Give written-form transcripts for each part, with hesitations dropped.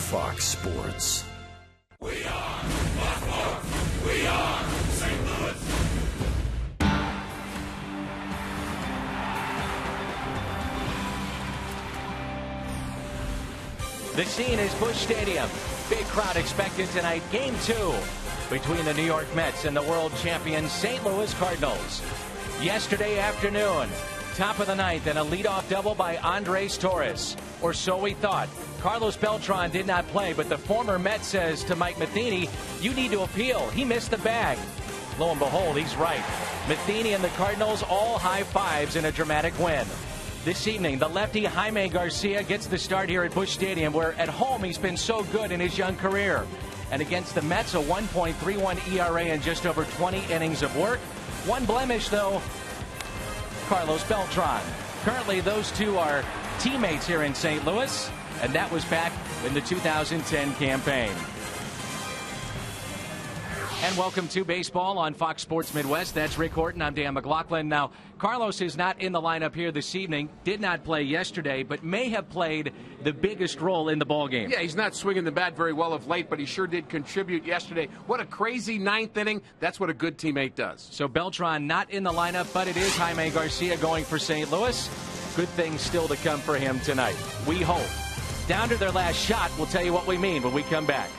Fox Sports. We are Fox Sports. We are St. Louis. The scene is Busch Stadium. Big crowd expected tonight. Game 2 between the New York Mets and the world champion St. Louis Cardinals. Yesterday afternoon, top of the ninth, and a leadoff double by Andres Torres. Or so we thought. Carlos Beltran did not play, but the former Met says to Mike Matheny, you need to appeal. He missed the bag. Lo and behold, he's right. Matheny and the Cardinals all high fives in a dramatic win. This evening, the lefty Jaime Garcia gets the start here at Busch Stadium, where at home he's been so good in his young career. And against the Mets, a 1.31 ERA in just over 20 innings of work. One blemish, though, Carlos Beltran. Currently, those two are teammates here in St. Louis, and that was back in the 2010 campaign. And welcome to baseball on Fox Sports Midwest. That's Rick Horton. I'm Dan McLaughlin. Now, Carlos is not in the lineup here this evening. Did not play yesterday, but may have played the biggest role in the ballgame. Yeah, he's not swinging the bat very well of late, but he sure did contribute yesterday. What a crazy ninth inning. That's what a good teammate does. So Beltran not in the lineup, but it is Jaime Garcia going for St. Louis. Good things still to come for him tonight. We hope. Down to their last shot. We'll tell you what we mean when we come back.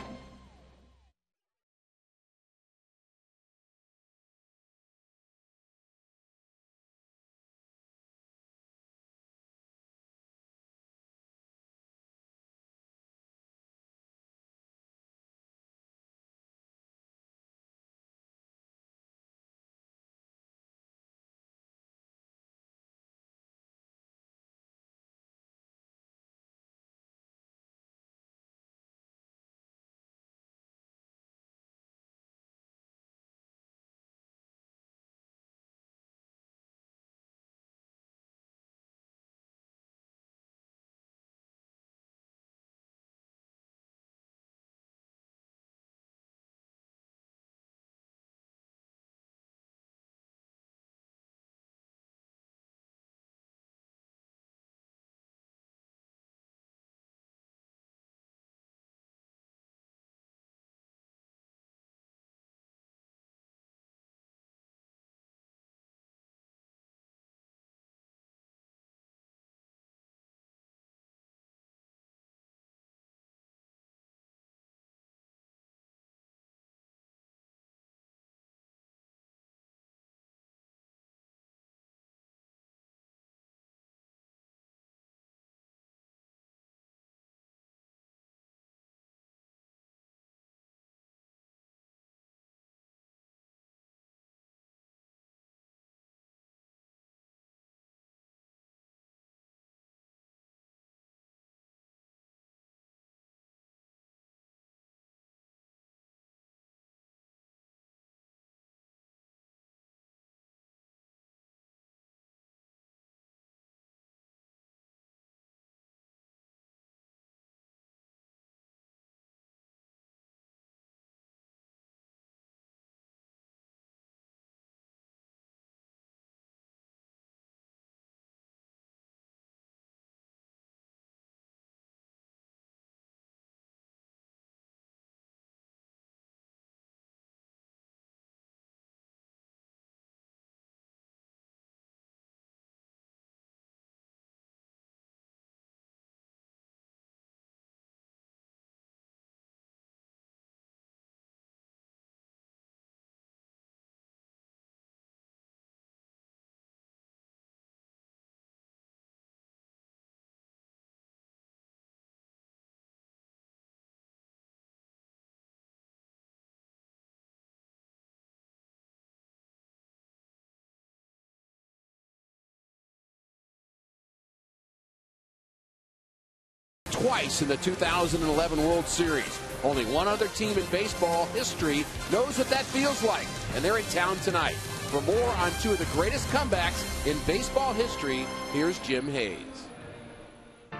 Twice in the 2011 World Series. Only one other team in baseball history knows what that feels like, and they're in town tonight. For more on two of the greatest comebacks in baseball history, here's Jim Hayes.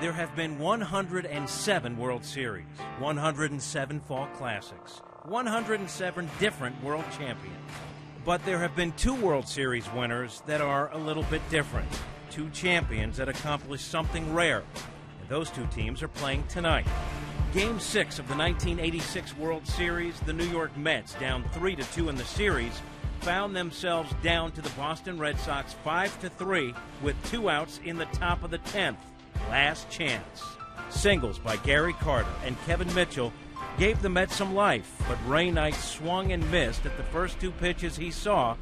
There have been 107 World Series, 107 Fall Classics, 107 different world champions. But there have been two World Series winners that are a little bit different. Two champions that accomplished something rare. And those two teams are playing tonight. Game 6 of the 1986 World Series, the New York Mets, down 3-2 in the series, found themselves down to the Boston Red Sox 5-3 with 2 outs in the top of the 10th. Last chance. Singles by Gary Carter and Kevin Mitchell gave the Mets some life, but Ray Knight swung and missed at the first 2 pitches he saw,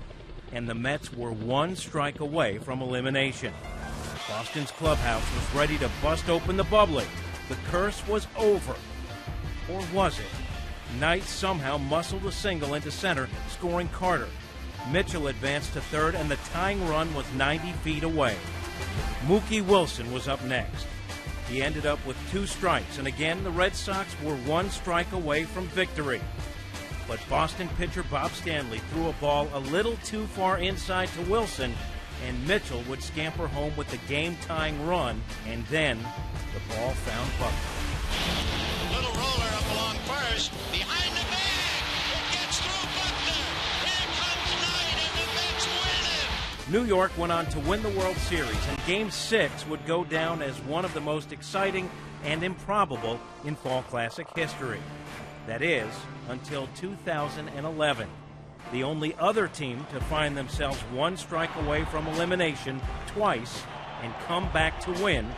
and the Mets were 1 strike away from elimination. Boston's clubhouse was ready to bust open the bubbly. The curse was over. Or was it? Knight somehow muscled a single into center, scoring Carter. Mitchell advanced to third, and the tying run was 90 feet away. Mookie Wilson was up next. He ended up with 2 strikes, and again the Red Sox were 1 strike away from victory. But Boston pitcher Bob Stanley threw a ball a little too far inside to Wilson, and Mitchell would scamper home with the game-tying run, and then the ball found Buckner. Little roller up along first, behind the bag, it gets through Buckner. Here comes Knight, and the Mets win it. New York went on to win the World Series, and Game 6 would go down as one of the most exciting and improbable in Fall Classic history. That is, until 2011. The only other team to find themselves 1 strike away from elimination twice and come back to win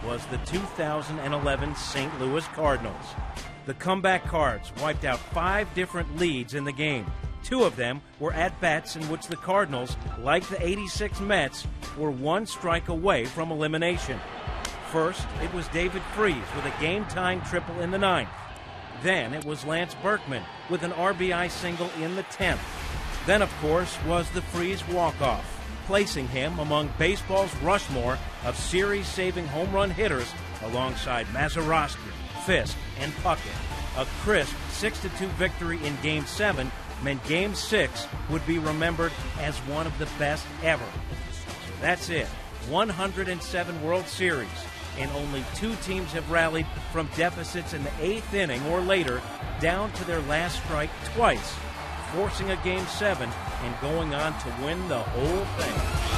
was the 2011 St. Louis Cardinals. The comeback Cards wiped out 5 different leads in the game. 2 of them were at-bats in which the Cardinals, like the '86 Mets, were 1 strike away from elimination. First, it was David Freese with a game-tying triple in the 9th. Then it was Lance Berkman with an RBI single in the 10th. Then, of course, was the Freese walk-off, placing him among baseball's Rushmore of series-saving home run hitters alongside Mazeroski, Fisk, and Puckett. A crisp 6-2 victory in Game 7 meant Game 6 would be remembered as one of the best ever. So that's it. 107 World Series, and only 2 teams have rallied from deficits in the 8th inning or later down to their last strike twice, forcing a Game 7 and going on to win the whole thing.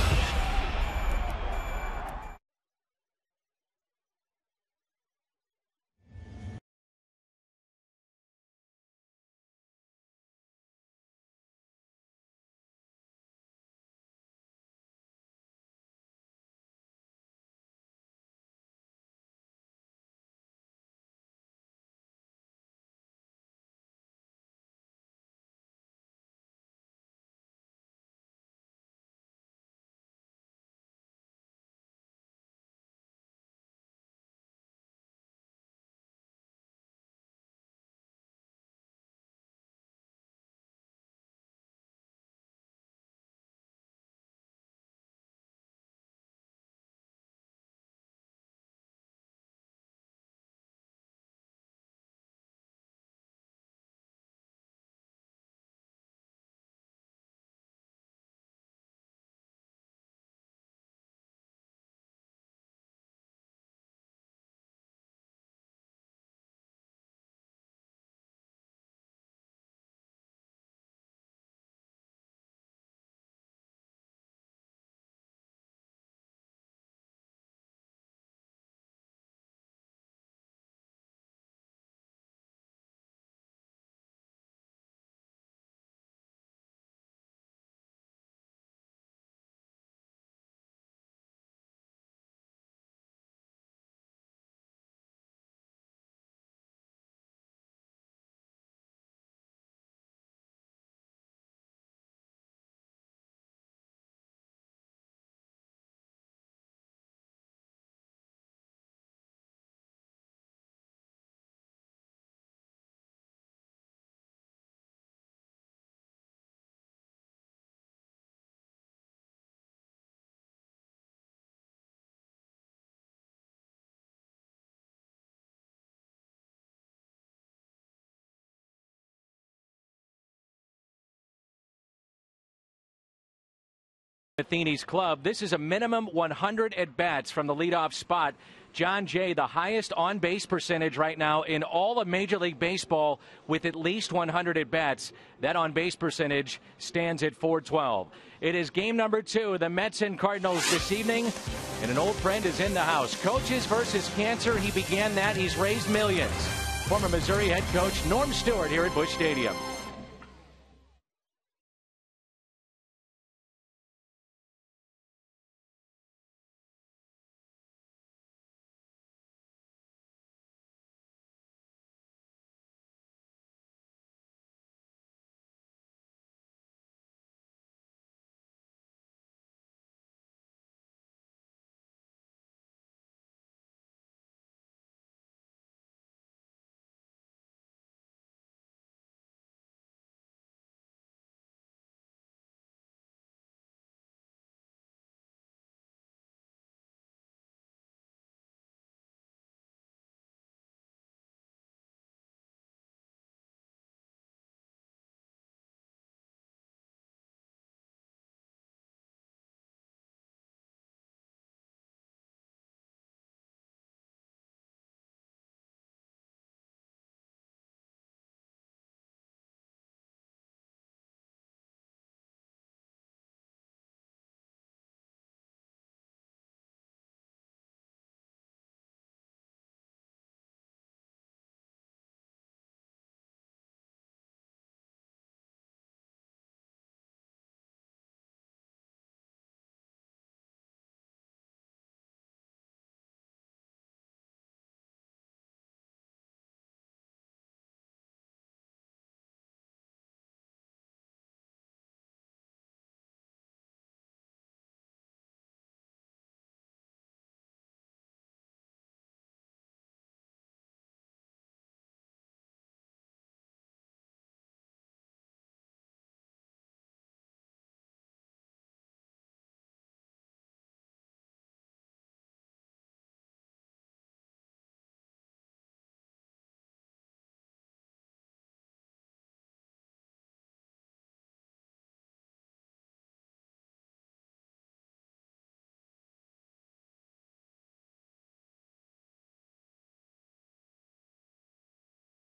Matheny's club. This is a minimum 100 at-bats from the leadoff spot. John Jay, the highest on-base percentage right now in all of Major League Baseball with at least 100 at-bats. That on-base percentage stands at .412. It is game number 2, the Mets and Cardinals this evening, and an old friend is in the house. Coaches versus cancer. He began that. He's raised millions. former Missouri head coach Norm Stewart here at Busch Stadium.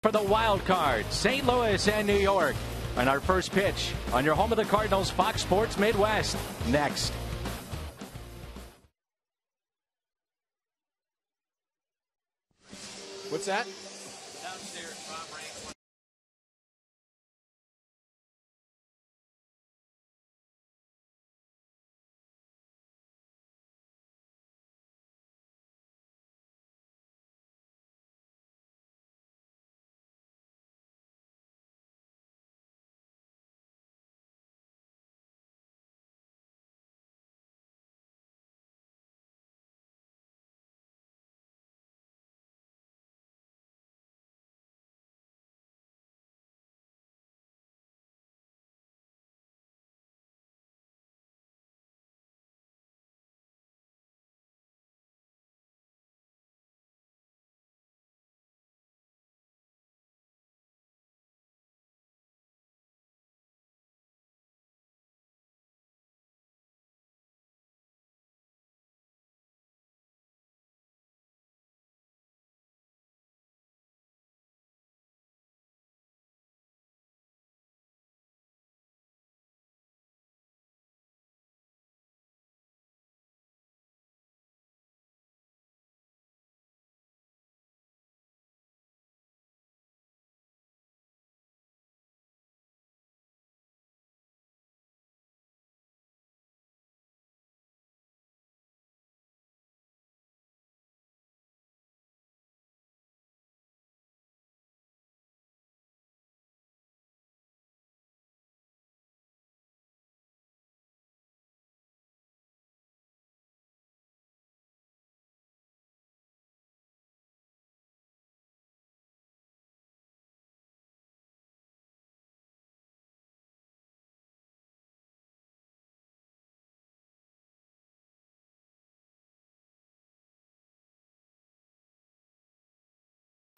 For the wild card, St. Louis and New York. And our first pitch on your home of the Cardinals, Fox Sports Midwest. Next. What's that? Downstairs, Bob Rank.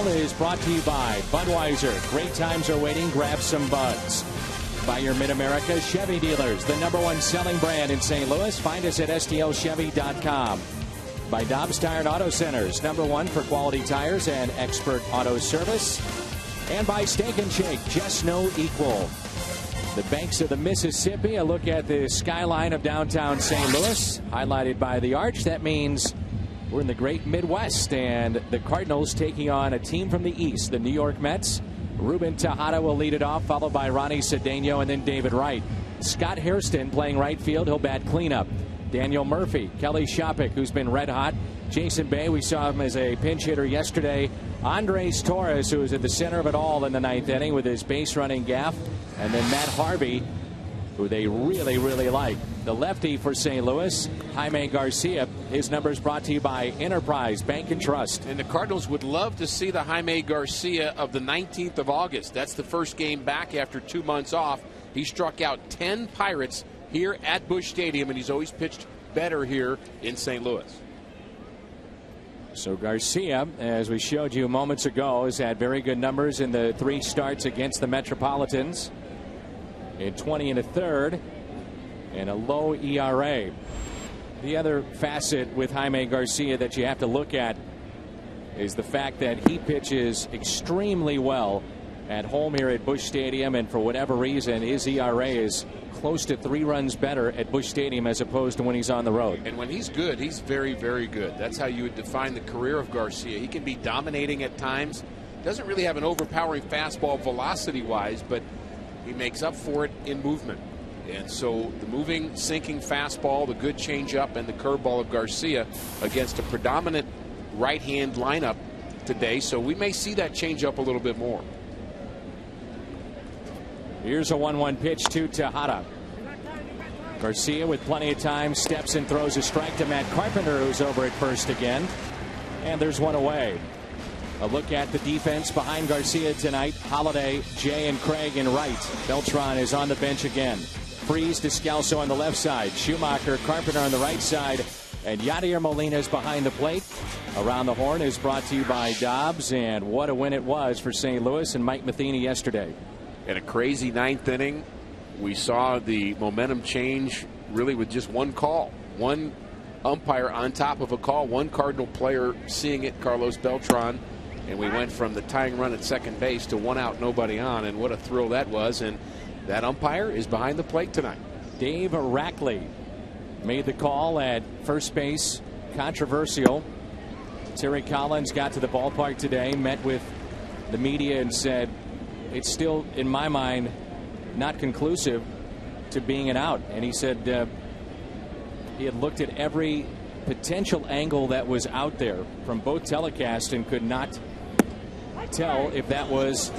Is brought to you by Budweiser. Great times are waiting. Grab some buds. By your Mid-America Chevy dealers, the #1 selling brand in St. Louis. Find us at stlchevy.com. By Dobbs Tire and Auto Centers, #1 for quality tires and expert auto service. And by Steak and Shake, just no equal. The banks of the Mississippi, a look at the skyline of downtown St. Louis, highlighted by the arch. That means We're in the great Midwest, and the Cardinals taking on a team from the East, the New York Mets. Ruben Tejada will lead it off, followed by Ronnie Cedeno and then David Wright. Scott Hairston playing right field. He'll bat cleanup. Daniel Murphy, Kelly Shopik, who's been red hot. Jason Bay, we saw him as a pinch hitter yesterday. Andres Torres, who was at the center of it all in the ninth inning with his base running gaff. And then Matt Harvey, who they really, really like. The lefty for St. Louis, Jaime Garcia. His numbers brought to you by Enterprise Bank and Trust. And the Cardinals would love to see the Jaime Garcia of the 19th of August. That's the first game back after 2 months off. He struck out 10 Pirates here at Busch Stadium, and he's always pitched better here in St. Louis. So Garcia, as we showed you moments ago, has had very good numbers in the 3 starts against the Metropolitans. In 20 1/3 and a low ERA. The other facet with Jaime Garcia that you have to look at is the fact that he pitches extremely well at home here at Busch Stadium, and for whatever reason his ERA is close to 3 runs better at Busch Stadium as opposed to when he's on the road. And when he's good, he's very, very good. That's how you would define the career of Garcia. He can be dominating at times. Doesn't really have an overpowering fastball velocity wise, but he makes up for it in movement. And so the moving, sinking fastball, the good changeup, and the curveball of Garcia against a predominant right-hand lineup today. So we may see that changeup a little bit more. Here's a 1-1 pitch to Tejada. Garcia, with plenty of time, steps and throws a strike to Matt Carpenter, who's over at first again. And there's one away. A look at the defense behind Garcia tonight. Holiday, Jay, and Craig in right. Beltran is on the bench again. Freeze, Descalso on the left side. Schumacher, Carpenter on the right side. And Yadier Molina is behind the plate. Around the Horn is brought to you by Dobbs. And what a win it was for St. Louis and Mike Matheny yesterday. In a crazy 9th inning, we saw the momentum change really with just one call. One umpire on top of a call. One Cardinal player seeing it, Carlos Beltran. And we went from the tying run at second base to 1 out, nobody on. And what a thrill that was. And that umpire is behind the plate tonight. Dave Rackley made the call at first base. Controversial. Terry Collins got to the ballpark today, met with the media, and said it's still, in my mind, not conclusive to being an out. And he said he had looked at every potential angle that was out there from both telecasts and could not tell if that was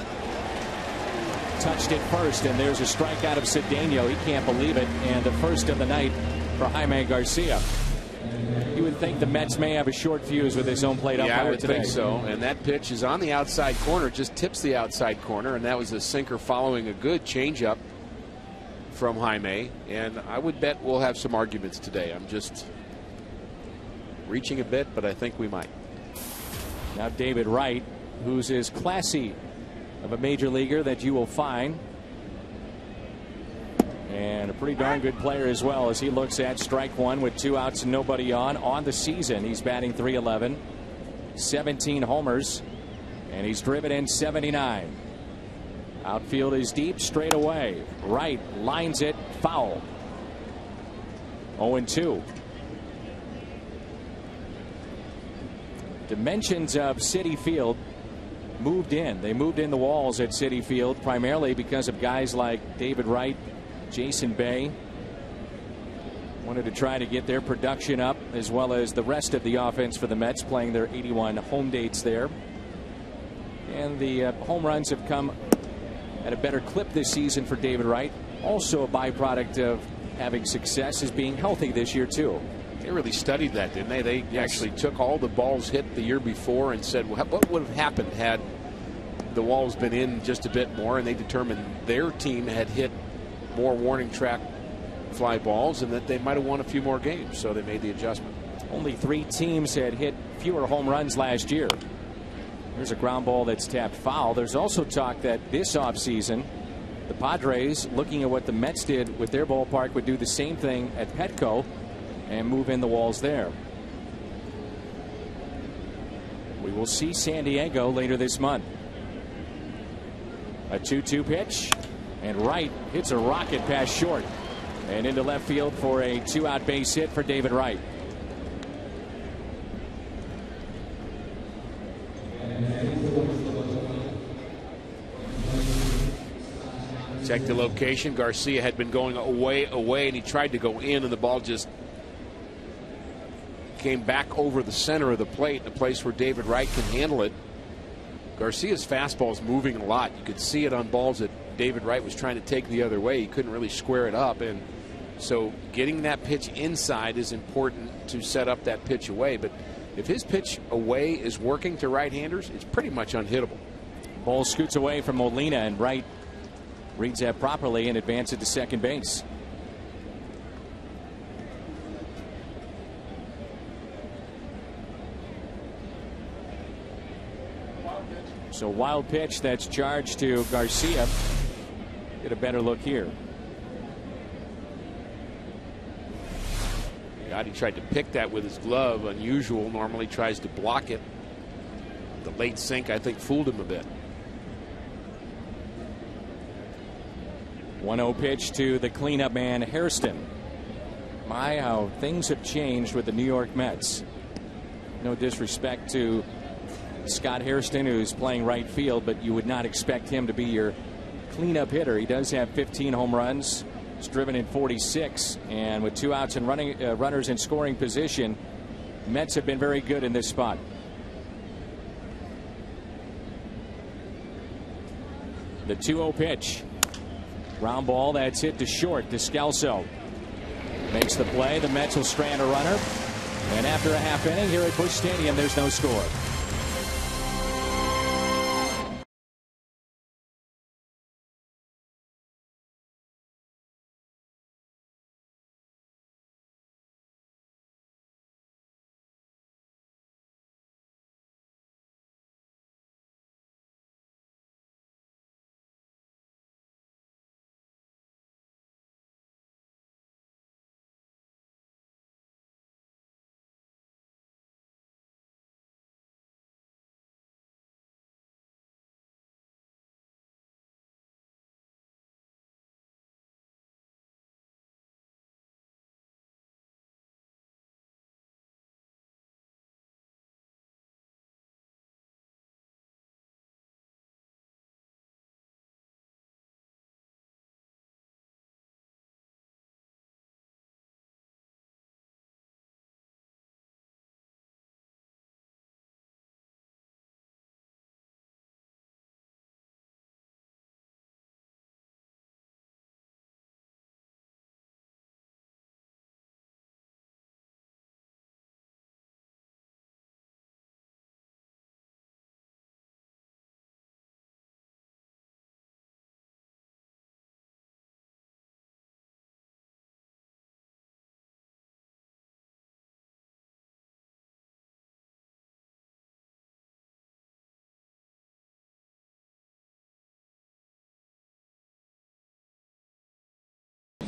touched it first. And there's a strikeout of Cedeno. He can't believe it. And the first of the night for Jaime Garcia. You would think the Mets may have a short fuse with his own plate umpire today. Yeah, I would think so. And that pitch is on the outside corner, just tips the outside corner, and that was a sinker following a good changeup from Jaime. And I would bet we'll have some arguments today. I'm just reaching a bit, but I think we might. Now David Wright, who's as classy of a major leaguer that you will find, and a pretty darn good player as well, as he looks at strike 1 with 2 outs and nobody on the season. He's batting .311, 17 homers, and he's driven in 79. Outfield is deep, straight away. Wright lines it, foul. 0-2. Dimensions of Citi Field moved in. They moved in the walls at Citi Field primarily because of guys like David Wright, Jason Bay. Wanted to try to get their production up, as well as the rest of the offense for the Mets, playing their 81 home dates there. And the home runs have come at a better clip this season for David Wright. Also a byproduct of having success is being healthy this year too. They really studied that, didn't they? They actually took all the balls hit the year before and said, well, what would have happened had the walls been in just a bit more, and they determined their team had hit more warning track fly balls and that they might have won a few more games, so they made the adjustment. Only 3 teams had hit fewer home runs last year. There's a ground ball that's tapped foul. There's also talk that this offseason the Padres, looking at what the Mets did with their ballpark, would do the same thing at Petco and move in the walls there. We will see San Diego later this month. A 2-2 pitch, and Wright hits a rocket pass short and into left field for a 2-out base hit for David Wright. Check the location. Garcia had been going away, and he tried to go in, and the ball just came back over the center of the plate in a place where David Wright can handle it. Garcia's fastball is moving a lot. You could see it on balls that David Wright was trying to take the other way. He couldn't really square it up, and so getting that pitch inside is important to set up that pitch away. But if his pitch away is working to right-handers, it's pretty much unhittable. Ball scoots away from Molina, and Wright reads that properly and advances to second base. So wild pitch that's charged to Garcia. Get a better look here. God, he tried to pick that with his glove. Unusual. Normally tries to block it. The late sink, I think, fooled him a bit. 1-0 pitch to the cleanup man, Hairston. My, how things have changed with the New York Mets. No disrespect to Scott Hairston, who's playing right field, but you would not expect him to be your cleanup hitter. He does have 15 home runs. He's driven in 46, and with 2 outs and runners in scoring position, Mets have been very good in this spot. The 2-0 pitch. Ground ball that's hit to short. Descalso makes the play. The Mets will strand a runner, and after a half inning here at Busch Stadium, there's no score.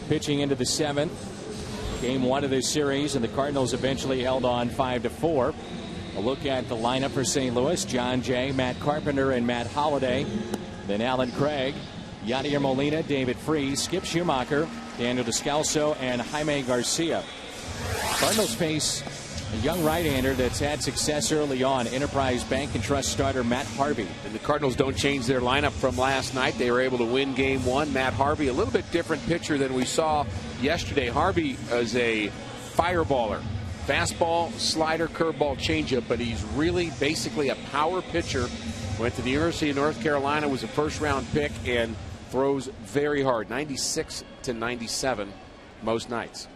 Pitching into the 7th. Game 1 of this series, and the Cardinals eventually held on 5-4. A look at the lineup for St. Louis: John Jay, Matt Carpenter, and Matt Holliday. Then Alan Craig, Yadier Molina, David Freese, Skip Schumacher, Daniel Descalso, and Jaime Garcia. Cardinals face a young right-hander that's had success early on, Enterprise Bank and Trust starter Matt Harvey. And the Cardinals don't change their lineup from last night. They were able to win game 1. Matt Harvey, a little bit different pitcher than we saw yesterday. Harvey is a fireballer. Fastball, slider, curveball, changeup, but he's really basically a power pitcher. Went to the University of North Carolina, was a first-round pick, and throws very hard, 96 to 97 most nights.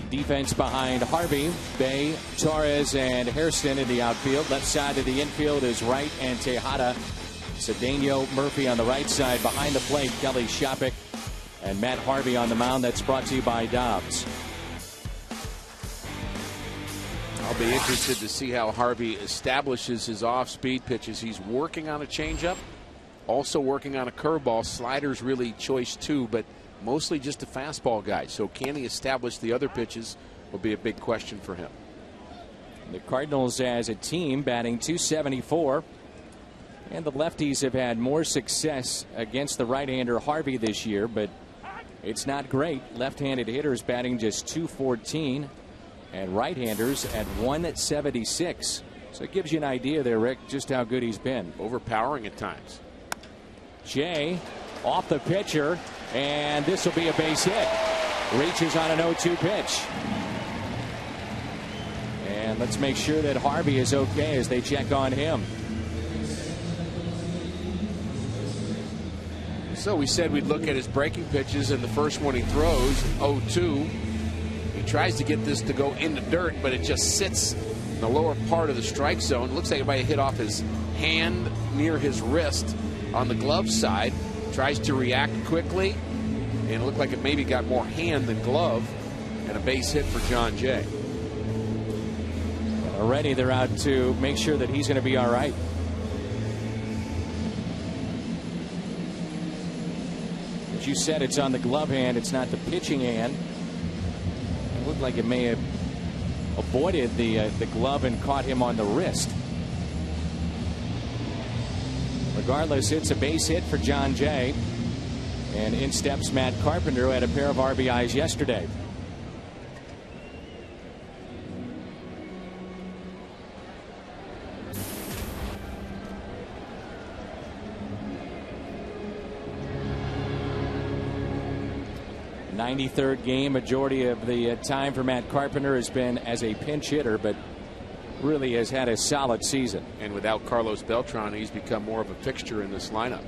Defense behind Harvey, Bay, Torres, and Hairston in the outfield. Left side of the infield is Wright and Tejada. Cedeno Murphy on the right side. Behind the plate, Kelly Shopik and Matt Harvey on the mound. That's brought to you by Dobbs. I'll be interested to see how Harvey establishes his off-speed pitches. He's working on a changeup, also working on a curveball. Slider's really choice too, but mostly just a fastball guy. So can he establish the other pitches will be a big question for him. The Cardinals as a team batting .274. And the lefties have had more success against the right-hander Harvey this year, but it's not great. Left-handed hitters batting just .214 and right-handers at .176. So it gives you an idea there, Rick, just how good he's been. Overpowering at times. Jay off the pitcher, and this will be a base hit. Reaches on an 0-2 pitch. And let's make sure that Harvey is okay as they check on him. So we said we'd look at his breaking pitches, and the first one he throws, 0-2. He tries to get this to go in the dirt, but it just sits in the lower part of the strike zone. It looks like it might have hit off his hand near his wrist on the glove side. Tries to react quickly, and it looked like it maybe got more hand than glove, and a base hit for John Jay. Already they're out to make sure that he's going to be all right. As you said, it's on the glove hand. It's not the pitching hand. It looked like it may have avoided the glove and caught him on the wrist. Regardless, it's a base hit for John Jay. And in steps Matt Carpenter, who had a pair of RBIs yesterday. The 93rd game. Majority of the time for Matt Carpenter has been as a pinch hitter, but really has had a solid season. And without Carlos Beltran, he's become more of a fixture in this lineup.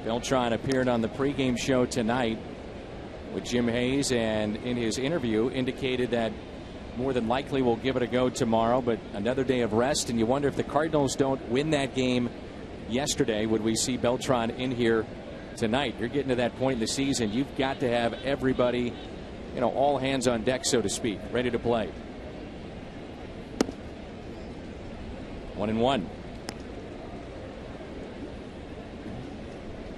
Beltran appeared on the pregame show tonight with Jim Hayes, and in his interview indicated that more than likely will give it a go tomorrow, but another day of rest. And you wonder if the Cardinals don't win that game yesterday, would we see Beltran in here tonight? You're getting to that point in the season. You've got to have everybody, you know, all hands on deck, so to speak, ready to play. 1-1.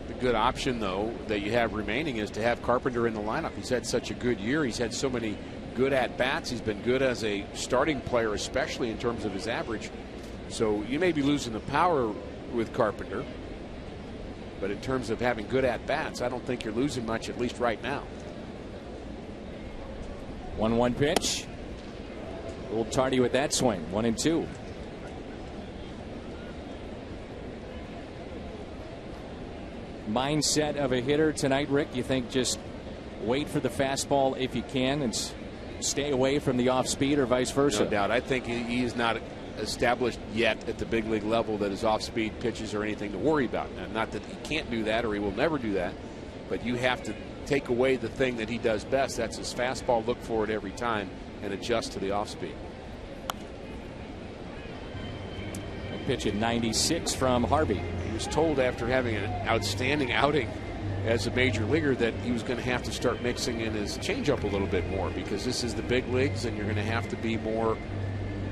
The good option, though, that you have remaining is to have Carpenter in the lineup. He's had such a good year. He's had so many good at-bats. He's been good as a starting player, especially in terms of his average. So you may be losing the power with Carpenter, but in terms of having good at-bats, I don't think you're losing much, at least right now. 1-1 pitch. A little tardy with that swing. 1-2. Mindset of a hitter tonight, Rick? You think just wait for the fastball if you can and stay away from the off speed, or vice versa? No doubt. I think he is not established yet at the big league level that his off speed pitches are anything to worry about. Now, not that he can't do that or he will never do that, but you have to take away the thing that he does best. That's his fastball. Look for it every time and adjust to the off speed. A pitch at 96 from Harvey. He was told after having an outstanding outing as a major leaguer that he was going to have to start mixing in his changeup a little bit more, because this is the big leagues and you're going to have to be more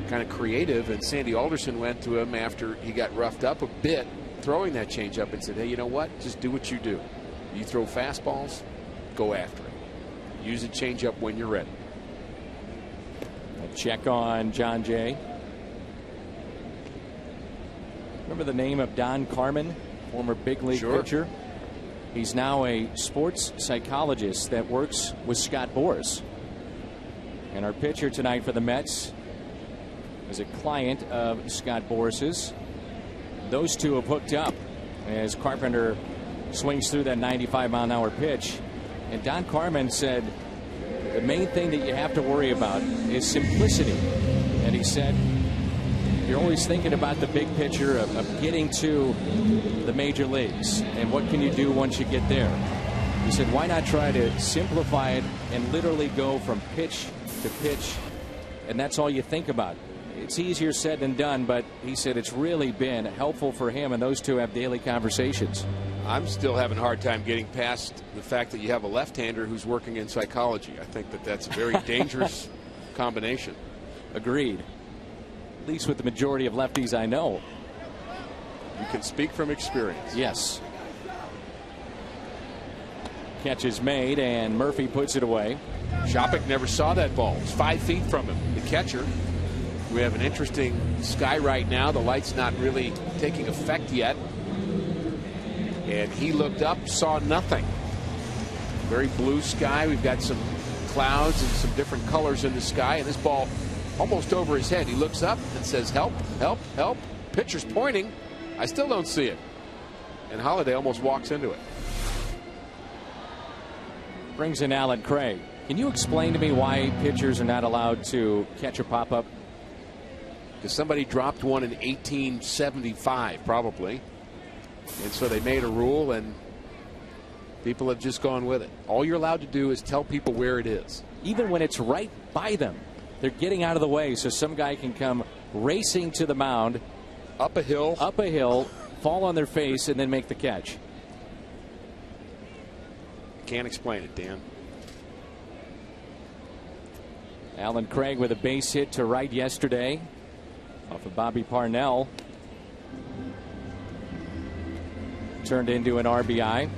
kind of creative. And Sandy Alderson went to him after he got roughed up a bit throwing that changeup and said, hey, you know what? Just do what you do. You throw fastballs, go after it. Use a changeup when you're ready. A check on John Jay. Remember the name of Don Carmen, former big league pitcher? He's now a sports psychologist that works with Scott Boras. And our pitcher tonight for the Mets is a client of Scott Boras's. Those two have hooked up as Carpenter swings through that 95-mile-an-hour pitch. And Don Carmen said the main thing that you have to worry about is simplicity. And he said, you're always thinking about the big picture of getting to the major leagues and what can you do once you get there. He said, why not try to simplify it and literally go from pitch to pitch, and that's all you think about. It's easier said than done, but he said it's really been helpful for him, and those two have daily conversations. I'm still having a hard time getting past the fact that you have a left-hander who's working in psychology. I think that that's a very dangerous combination. Agreed. At least with the majority of lefties I know. You can speak from experience. Yes. Catch is made, and Murphy puts it away. Shopik never saw that ball. It's 5 feet from him, the catcher. We have an interesting sky right now. The light's not really taking effect yet. And he looked up, saw nothing. Very blue sky. We've got some clouds and some different colors in the sky, and this ball almost over his head. He looks up and says, help, help, help. Pitcher's pointing. I still don't see it. and Holiday almost walks into it. Brings in Alan Craig. Can you explain to me why pitchers are not allowed to catch a pop-up? Because somebody dropped one in 1875, probably. And so they made a rule, and people have just gone with it. All you're allowed to do is tell people where it is. Even when it's right by them, they're getting out of the way so some guy can come racing to the mound. Up a hill, fall on their face, and then make the catch. Can't explain it, Dan. Alan Craig with a base hit to right yesterday off of Bobby Parnell. Turned into an RBI.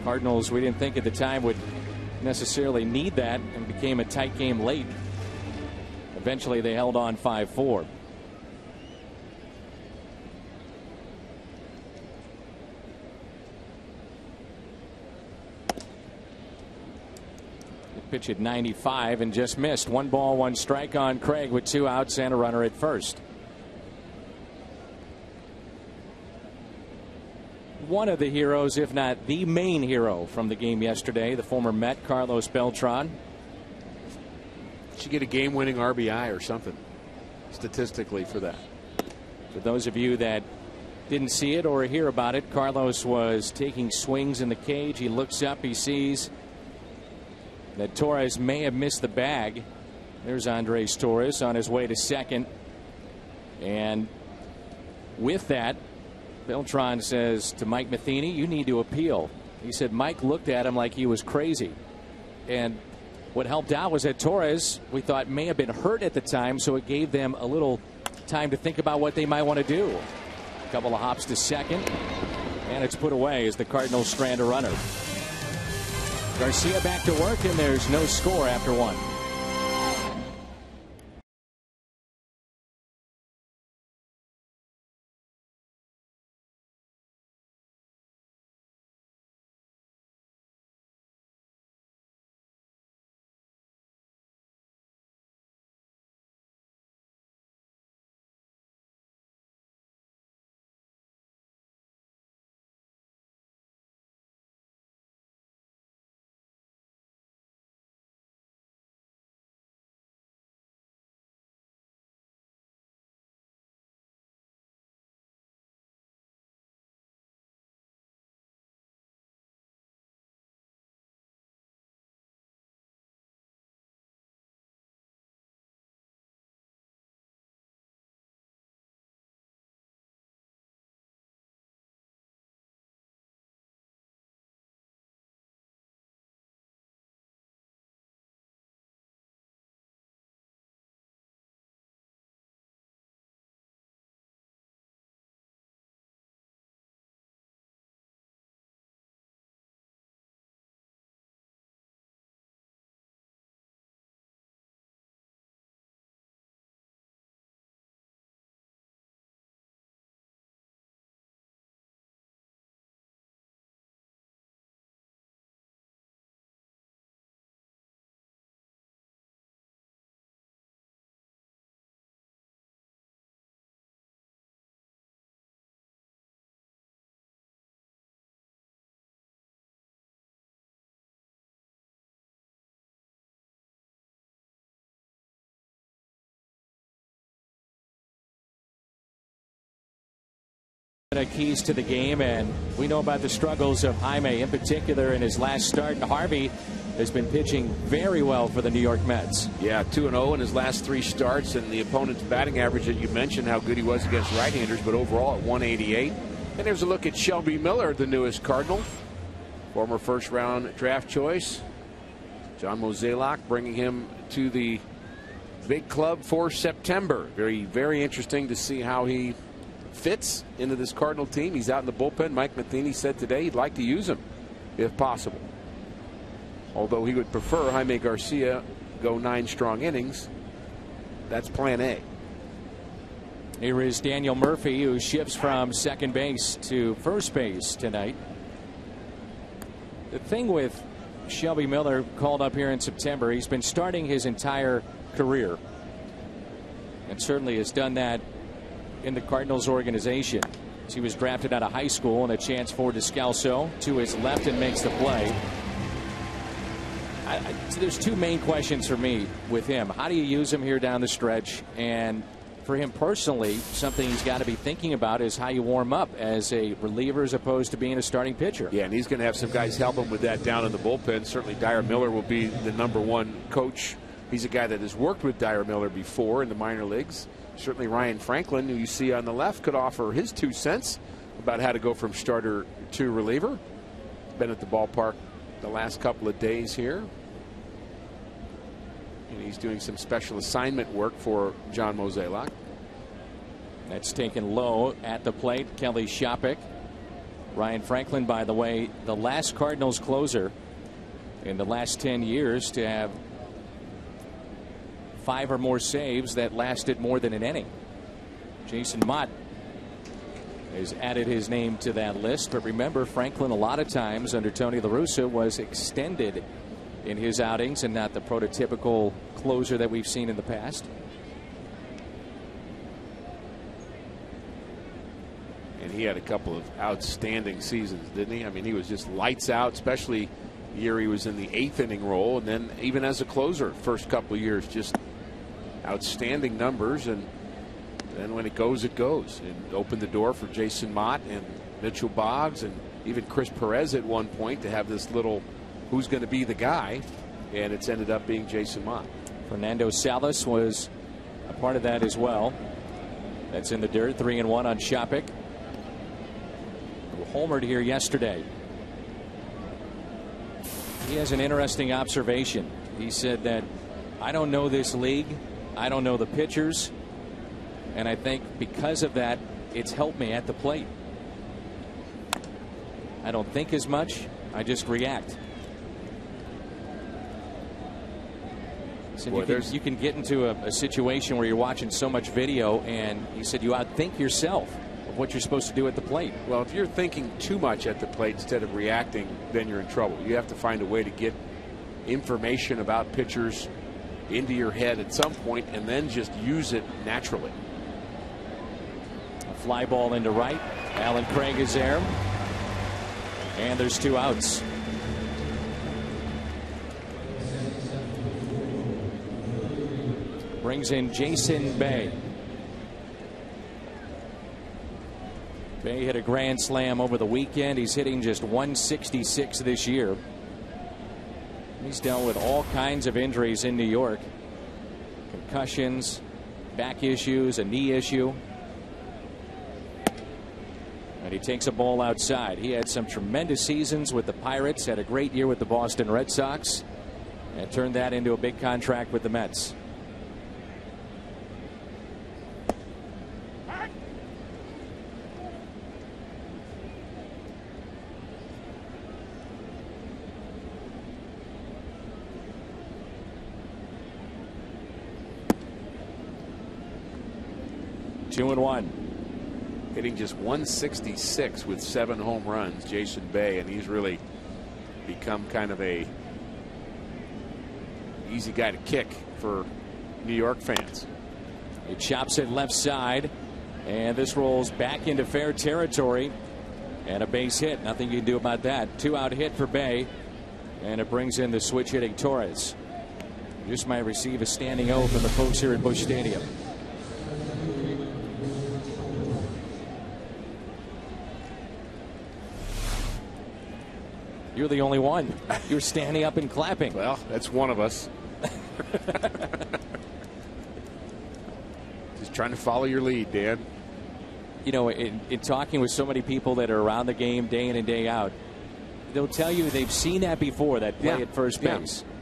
Cardinals, we didn't think at the time would necessarily need that, and became a tight game late. Eventually they held on 5-4. Pitch at 95 and just missed. 1 ball, 1 strike on Craig with 2 outs and a runner at first. One of the heroes, if not the main hero from the game yesterday, the former Met, Carlos Beltran. Should get a game-winning RBI or something statistically for that. For those of you that didn't see it or hear about it, Carlos was taking swings in the cage. He looks up, he sees that Torres may have missed the bag. There's Andres Torres on his way to second. And with that, Beltran says to Mike Matheny, you need to appeal. He said Mike looked at him like he was crazy. And what helped out was that Torres, we thought, may have been hurt at the time, so it gave them a little time to think about what they might want to do. A couple of hops to second, and it's put away as the Cardinals strand a runner. Garcia back to work, and there's no score after 1. Keys to the game, and we know about the struggles of Jaime in particular in his last start. Harvey has been pitching very well for the New York Mets. Yeah, 2-0 in his last 3 starts, and the opponent's batting average that you mentioned how good he was against right-handers, but overall at 188. And there's a look at Shelby Miller, the newest Cardinal, former first-round draft choice. John Mozeliak bringing him to the big club for September. Very, very interesting to see how he fits into this Cardinal team. He's out in the bullpen. Mike Matheny said today he'd like to use him if possible, although he would prefer Jaime Garcia go 9 strong innings. That's plan A. Here is Daniel Murphy, who shifts from second base to first base tonight. The thing with Shelby Miller, called up here in September, he's been starting his entire career and certainly has done that in the Cardinals organization. He was drafted out of high school, and a chance for Descalso to his left and makes the play. So there's two main questions for me with him. How do you use him here down the stretch? And for him personally, something he's got to be thinking about is how you warm up as a reliever as opposed to being a starting pitcher. Yeah, and he's going to have some guys help him with that down in the bullpen. Certainly Dyer Miller will be the #1 coach. He's a guy that has worked with Dyer Miller before in the minor leagues. Certainly Ryan Franklin, who you see on the left, could offer his 2 cents about how to go from starter to reliever. Been at the ballpark the last couple of days here. And he's doing some special assignment work for John Mozeliak. That's taken low at the plate. Kelly Shopik. Ryan Franklin, by the way, the last Cardinals closer in the last 10 years to have 5 or more saves that lasted more than an inning. Jason Mott has added his name to that list. But remember, Franklin a lot of times under Tony La Russa was extended in his outings and not the prototypical closer that we've seen in the past. And he had a couple of outstanding seasons, didn't he? I mean, he was just lights out, especially the year he was in the 8th inning role. And then even as a closer, first couple of years, just outstanding numbers. And then when it goes, it goes. And opened the door for Jason Mott and Mitchell Boggs and even Chris Perez at one point to have this little who's going to be the guy. And it's ended up being Jason Mott. Fernando Salas was a part of that as well. That's in the dirt. 3-1 on Shopik. Homered here yesterday. He has an interesting observation. He said that I don't know this league. I don't know the pitchers. And I think because of that, it's helped me at the plate. I don't think as much. I just react. So Boy, you can get into a situation where you're watching so much video, and he said you outthink yourself of what you're supposed to do at the plate. Well, if you're thinking too much at the plate instead of reacting, then you're in trouble. You have to find a way to get information about pitchers into your head at some point and then just use it naturally. A fly ball into right. Alan Craig is there. And there's 2 outs. Brings in Jason Bay. Bay hit a grand slam over the weekend. He's hitting just 166 this year. He's dealt with all kinds of injuries in New York. Concussions, back issues, a knee issue. And he takes a ball outside. He had some tremendous seasons with the Pirates, had a great year with the Boston Red Sox, and turned that into a big contract with the Mets. Two and one. Hitting just 166 with 7 home runs, Jason Bay, and he's really become kind of a easy guy to kick for New York fans. He chops it left side, and this rolls back into fair territory, and a base hit. Nothing you can do about that. 2-out hit for Bay, and it brings in the switch hitting Torres. Just might receive a standing O from the folks here at Busch Stadium. You're the only one. You're standing up and clapping. Well, that's one of us. Just trying to follow your lead, Dan. You know, in talking with so many people that are around the game day in and day out, they'll tell you they've seen that before, that play at first base. Yeah.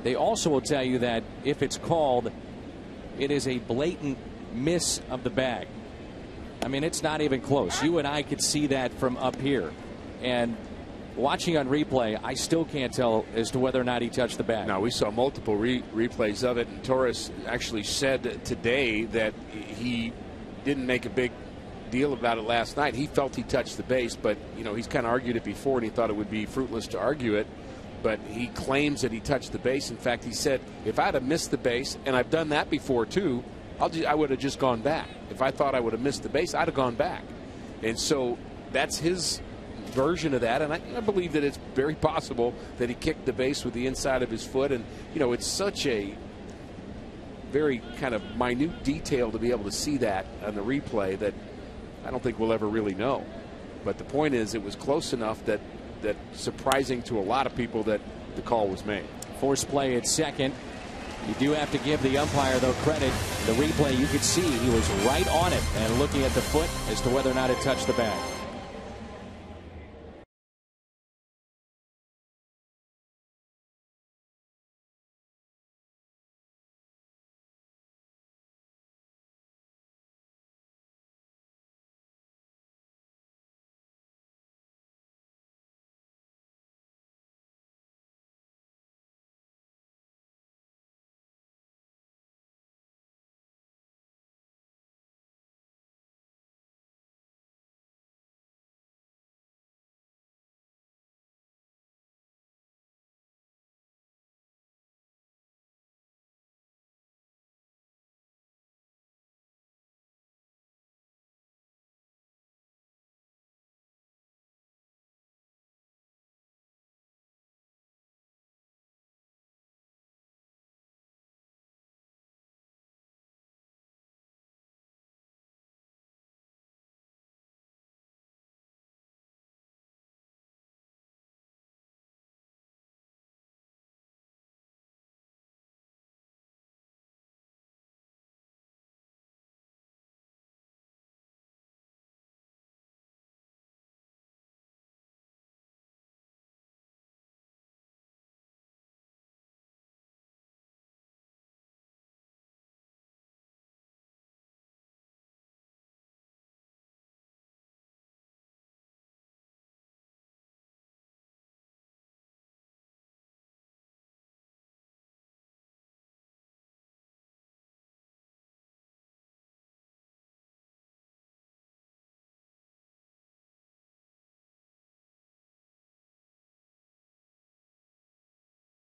They also will tell you that if it's called, it is a blatant miss of the bag. I mean, it's not even close. You and I could see that from up here. And watching on replay, I still can't tell as to whether or not he touched the bag. No, we saw multiple replays of it, and Torres actually said today that he didn't make a big deal about it last night. He felt he touched the base, but you know, he's kind of argued it before, and he thought it would be fruitless to argue it. But he claims that he touched the base. In fact, he said, if I'd have missed the base, and I've done that before too, I would have just gone back. If I thought I would have missed the base, I'd have gone back. And so that's his version of that, and I believe that it's very possible that he kicked the base with the inside of his foot. And it's such a very kind of minute detail to be able to see that on the replay that I don't think we'll ever really know. But the point is, it was close enough that surprising to a lot of people that the call was made. Forced play at second. You do have to give the umpire, though, credit. The replay, you could see he was right on it and looking at the foot as to whether or not it touched the bag.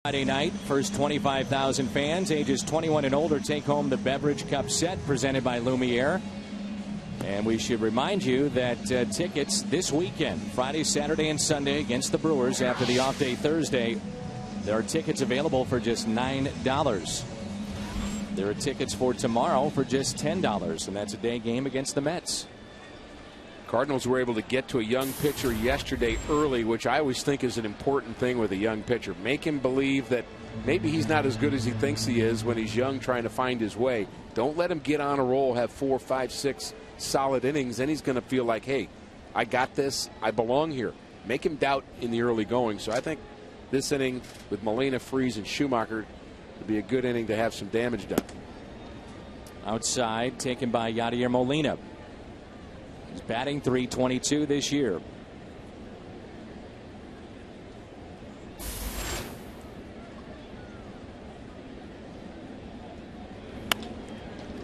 Friday night, first 25,000 fans ages 21 and older take home the Beverage Cup set presented by Lumiere. And we should remind you that tickets this weekend, Friday, Saturday, and Sunday against the Brewers after the off day Thursday, there are tickets available for just $9. There are tickets for tomorrow for just $10, and that's a day game against the Mets. Cardinals were able to get to a young pitcher yesterday early, which I always think is an important thing with a young pitcher. Make him believe that maybe he's not as good as he thinks he is when he's young, trying to find his way. Don't let him get on a roll, have 4, 5, 6 solid innings, then he's going to feel like, hey, I got this, I belong here. Make him doubt in the early going. So I think this inning with Molina, Freese, and Schumacher would be a good inning to have some damage done. Outside, taken by Yadier Molina. He's batting .322 this year.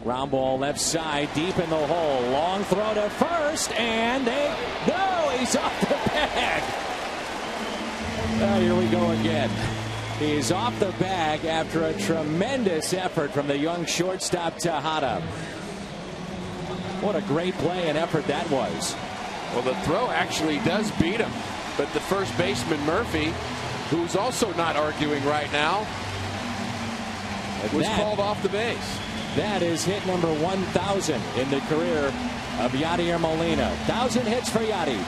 Ground ball left side, deep in the hole. Long throw to first, and he's off the bag. Oh, here we go again. He's off the bag after a tremendous effort from the young shortstop Tejada. What a great play and effort that was. Well, the throw actually does beat him, but the first baseman Murphy, who's also not arguing right now, was called off the base. That is hit number 1,000 in the career of Yadier Molina. 1,000 hits for Yadi.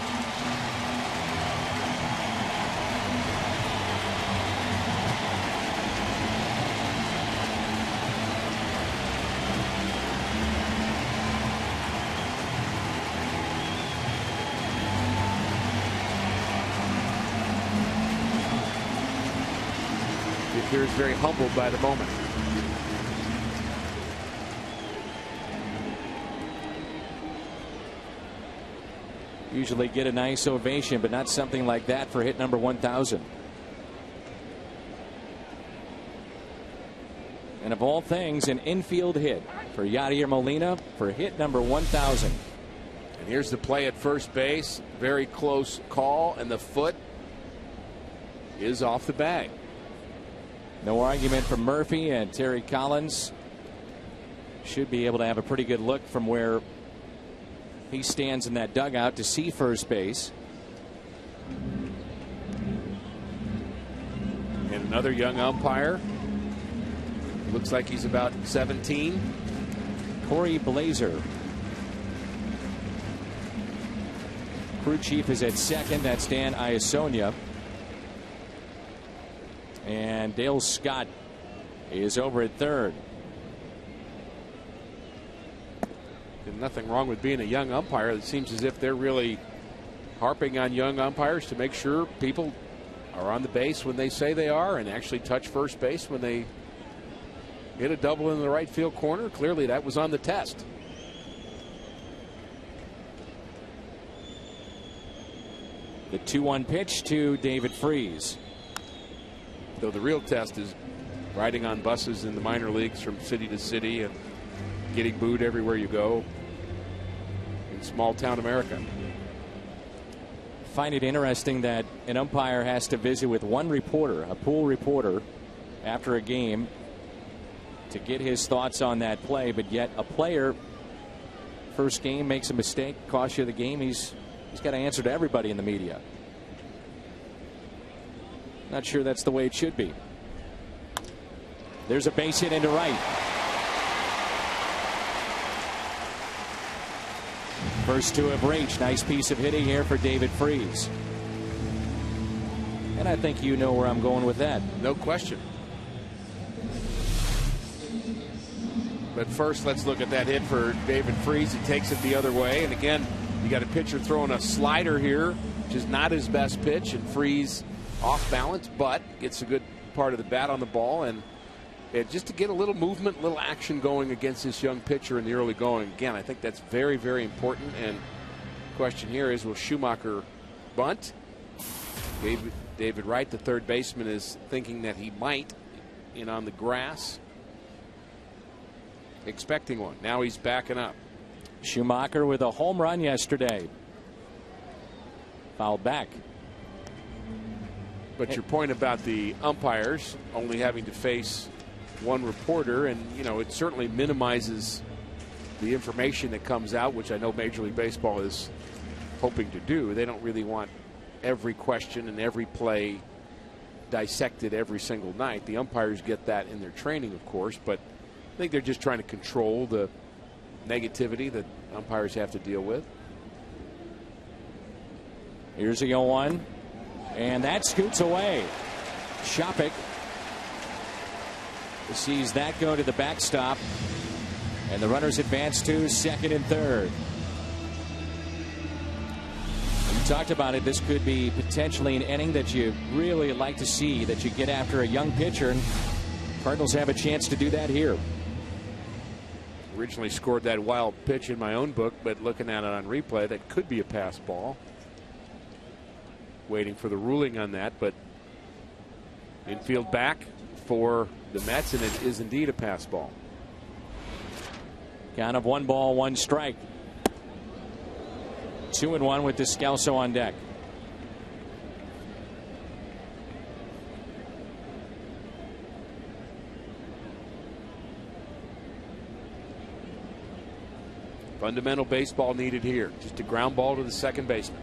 He appears very humbled by the moment. Usually get a nice ovation, but not something like that for hit number 1,000. And of all things, an infield hit for Yadier Molina for hit number 1,000. And here's the play at first base. Very close call, and the foot is off the bag. No argument from Murphy, and Terry Collins should be able to have a pretty good look from where He stands in that dugout to see first base. And another young umpire. Looks like he's about 17. Corey Blazer. Crew chief is at second. That's Dan Iasonia. And Dale Scott is over at third. There's nothing wrong with being a young umpire. It seems as if they're really harping on young umpires to make sure people are on the base when they say they are and actually touch first base when they hit a double in the right field corner. Clearly that was on the test. The 2-1 pitch to David Freese. Though the real test is riding on buses in the minor leagues from city to city and getting booed everywhere you go in small town America. Find it interesting that an umpire has to visit with one reporter, a pool reporter, after a game to get his thoughts on that play, but yet a player first game makes a mistake, costs you the game. He's got to answer to everybody in the media. Not sure that's the way it should be. There's a base hit into right. First two have reached. Nice piece of hitting here for David Freese. And I think you know where I'm going with that. No question. But first, let's look at that hit for David Freese. He takes it the other way. And again, you got a pitcher throwing a slider here, which is not his best pitch. And Freese off balance, but gets a good part of the bat on the ball. And just to get a little movement, a little action going against this young pitcher in the early going. Again, I think that's very, very important. And the question here is, will Schumacher bunt? David Wright, the third baseman, is thinking that he might in on the grass. Expecting one. Now he's backing up. Schumacher with a home run yesterday. Fouled back. But your point about the umpires only having to face one reporter, and you know, it certainly minimizes the information that comes out, which I know Major League Baseball is hoping to do. They don't really want every question and every play dissected every single night. The umpires get that in their training, of course, but I think they're just trying to control the negativity that umpires have to deal with. Here's the 0-1, and that scoots away. Shopik sees that go to the backstop, and the runners advance to second and third. We talked about it. This could be potentially an inning that you really like to see, that you get after a young pitcher, and Cardinals have a chance to do that here. Originally scored that wild pitch in my own book, but looking at it on replay, that could be a pass ball. Waiting for the ruling on that, but infield back for the Mets, and it is indeed a pass ball. Count of 1 ball, 1 strike. 2-1 with Descalso on deck. Fundamental baseball needed here. Just a ground ball to the second baseman.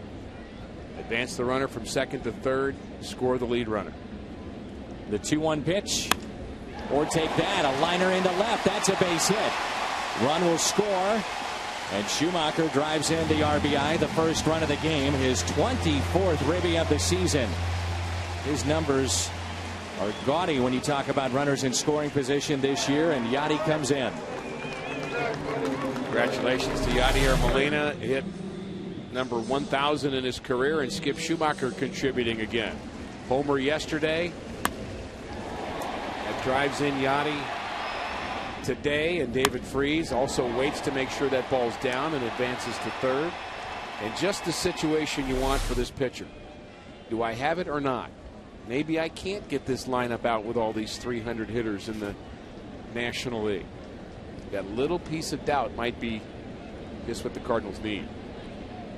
Advance the runner from second to third. Score the lead runner. The 2-1 pitch. Or take that. A liner into left. That's a base hit. Run will score. And Schumacher drives in the RBI. The first run of the game. His 24th ribby of the season. His numbers are gaudy when you talk about runners in scoring position this year. And Yadi comes in. Congratulations to Yadier Molina. Hit number 1,000 in his career, and Skip Schumacher contributing again. Homer yesterday. That drives in Yadi today, and David Freese also waits to make sure that ball's down and advances to third. And just the situation you want for this pitcher. Do I have it or not? Maybe I can't get this lineup out with all these 300 hitters in the National League. That little piece of doubt might be just what the Cardinals need.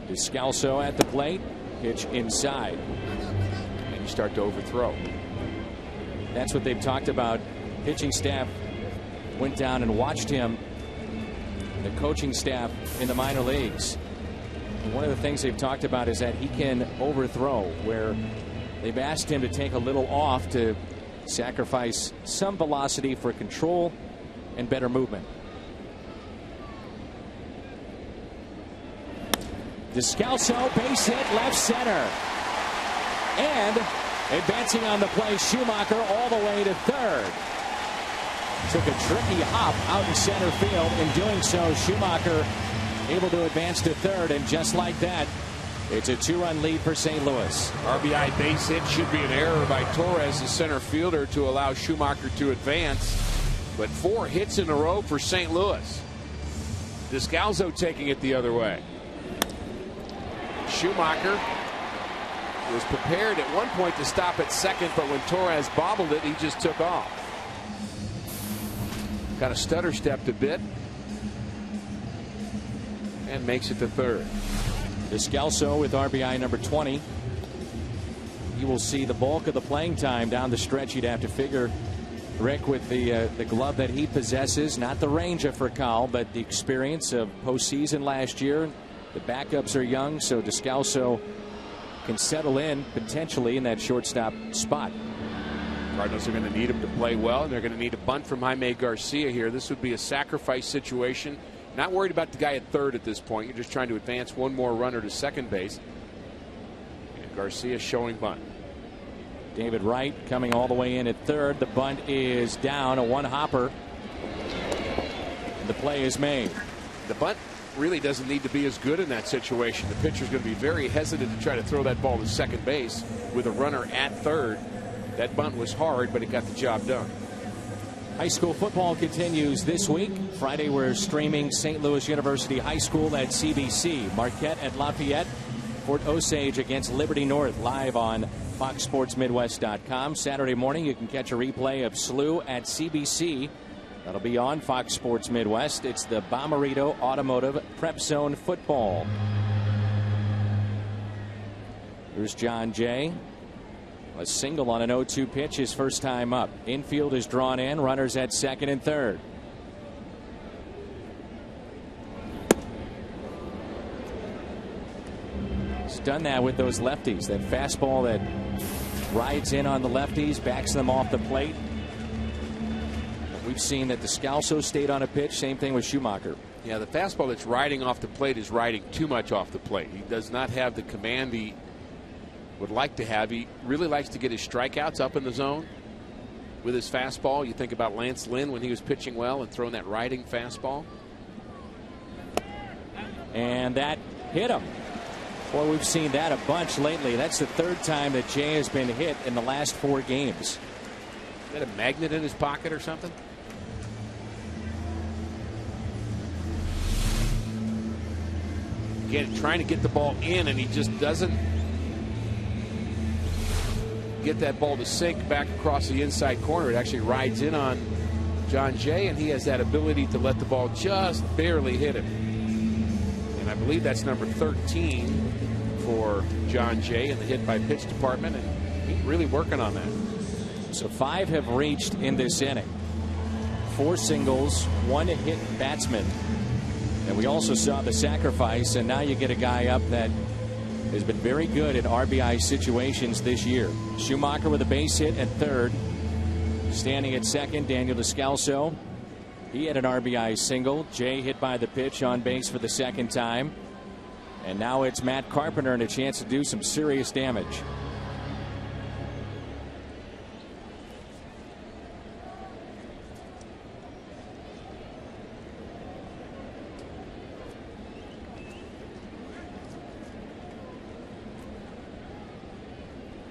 Descalso at the plate. Pitch inside. And you start to overthrow. That's what they've talked about. Pitching staff went down and watched him. The coaching staff in the minor leagues. One of the things they've talked about is that he can overthrow, where they've asked him to take a little off to sacrifice some velocity for control and better movement. Descalso, base hit, left center. And advancing on the play, Schumacher all the way to third. Took a tricky hop out in center field. In doing so, Schumacher able to advance to third, and just like that, it's a 2-run lead for St. Louis. RBI base hit should be an error by Torres, the center fielder, to allow Schumacher to advance. But 4 hits in a row for St. Louis. Descalso taking it the other way. Schumacher was prepared at one point to stop at second, but when Torres bobbled it, he just took off. Kind of stutter stepped a bit and makes it to third. Descalso with RBI number 20. He will see the bulk of the playing time down the stretch. You'd have to figure, Rick, with the glove that he possesses, not the range of Furcal, but the experience of postseason last year. The backups are young, so Descalso can settle in potentially in that shortstop spot. Cardinals are going to need him to play well, and they're going to need a bunt from Jaime Garcia here. This would be a sacrifice situation. Not worried about the guy at third at this point. You're just trying to advance one more runner to second base. And Garcia showing bunt. David Wright coming all the way in at third. The bunt is down, a one-hopper. And the play is made. The bunt really doesn't need to be as good in that situation. The pitcher's going to be very hesitant to try to throw that ball to second base with a runner at third. That bunt was hard, but it got the job done. High school football continues this week. Friday, we're streaming St. Louis University High School at CBC. Marquette at Lafayette. Fort Osage against Liberty North, live on FoxSportsMidwest.com. Saturday morning, you can catch a replay of SLU at CBC. That'll be on Fox Sports Midwest. It's the Bommarito Automotive Prep Zone football. Here's John Jay. A single on an 0-2 pitch, his first time up. Infield is drawn in. Runners at second and third. He's done that with those lefties. That fastball that rides in on the lefties, backs them off the plate. We've seen that Descalso stayed on a pitch. Same thing with Schumacher. Yeah, the fastball that's riding off the plate is riding too much off the plate. He does not have the command he would like to have. He really likes to get his strikeouts up in the zone with his fastball. You think about Lance Lynn when he was pitching well and throwing that riding fastball. And that hit him. Boy, we've seen that a bunch lately. That's the third time that Jay has been hit in the last 4 games. Got a magnet in his pocket or something? Again, trying to get the ball in, and he just doesn't get that ball to sink back across the inside corner. It actually rides in on John Jay, and he has that ability to let the ball just barely hit him. And I believe that's number 13 for John Jay in the hit by pitch department, and he's really working on that. So 5 have reached in this inning. 4 singles, 1 hit batsman. And we also saw the sacrifice, and now you get a guy up that has been very good in RBI situations this year. Schumacher with a base hit at third. Standing at second, Daniel Descalso. He had an RBI single. Jay hit by the pitch on base for the second time. And now it's Matt Carpenter and a chance to do some serious damage.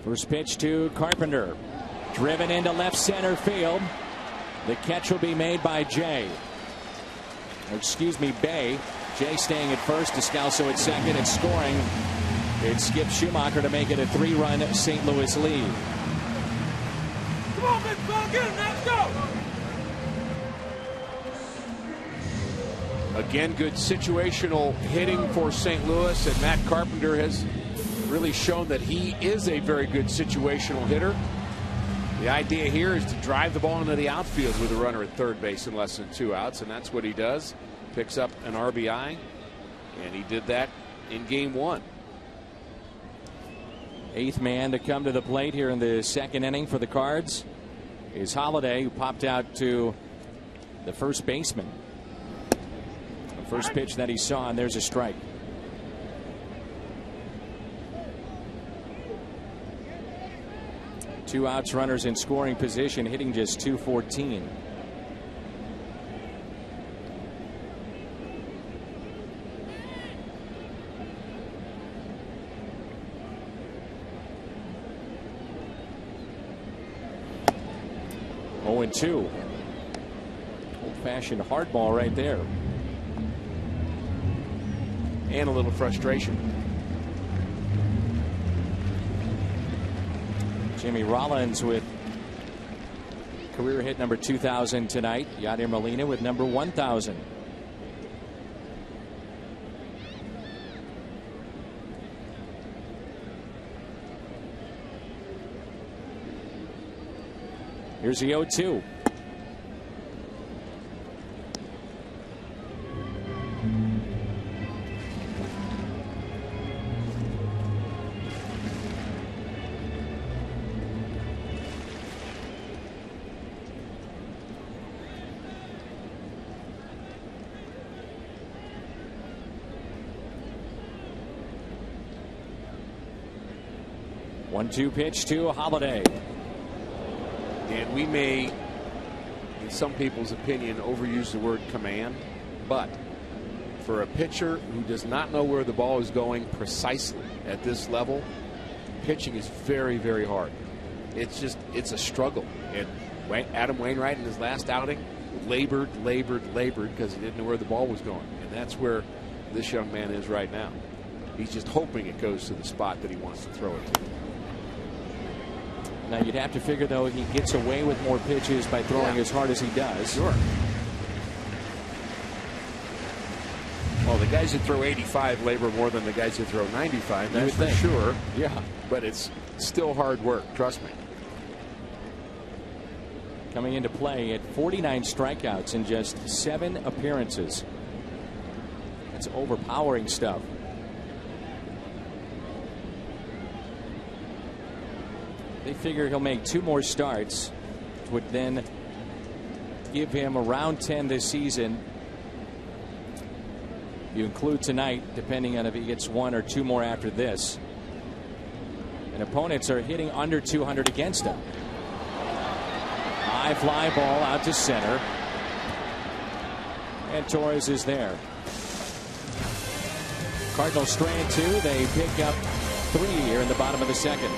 First pitch to Carpenter. Driven into left center field. The catch will be made by Jay. Excuse me, Bay. Jay staying at first. Descalso at second and scoring. It skips Schumacher to make it a 3-run St. Louis lead. Come on, big ball, get him, let's go! Again, good situational hitting for St. Louis, and Matt Carpenter has really shown that he is a very good situational hitter. The idea here is to drive the ball into the outfield with a runner at third base in less than 2 outs, and that's what he does. Picks up an RBI, and he did that in game one. 8th man to come to the plate here in the second inning for the Cards is Holiday, who popped out to the first baseman. The first pitch that he saw, and there's a strike. Two outs, runners in scoring position, hitting just .214. Oh, and 2. Old-fashioned hardball right there. And a little frustration. Jimmy Rollins with career hit number 2,000 tonight. Yadier Molina with number 1,000. Here's the 0-2. One-two pitch to Holiday. And we may, in some people's opinion, overuse the word command, but for a pitcher who does not know where the ball is going precisely at this level, pitching is very, very hard. It's a struggle. And Adam Wainwright in his last outing labored because he didn't know where the ball was going. And that's where this young man is right now. He's just hoping it goes to the spot that he wants to throw it to. Now you'd have to figure, though, he gets away with more pitches by throwing as hard as he does. Sure. Well, the guys who throw 85 labor more than the guys who throw 95. That's for sure. Yeah. But it's still hard work. Trust me. Coming into play at 49 strikeouts in just 7 appearances. That's overpowering stuff. They figure he'll make 2 more starts, which would then give him around 10 this season. You include tonight, depending on if he gets 1 or 2 more after this. And opponents are hitting under 200 against him. High fly ball out to center. And Torres is there. Cardinals strand 2. They pick up 3 here in the bottom of the second.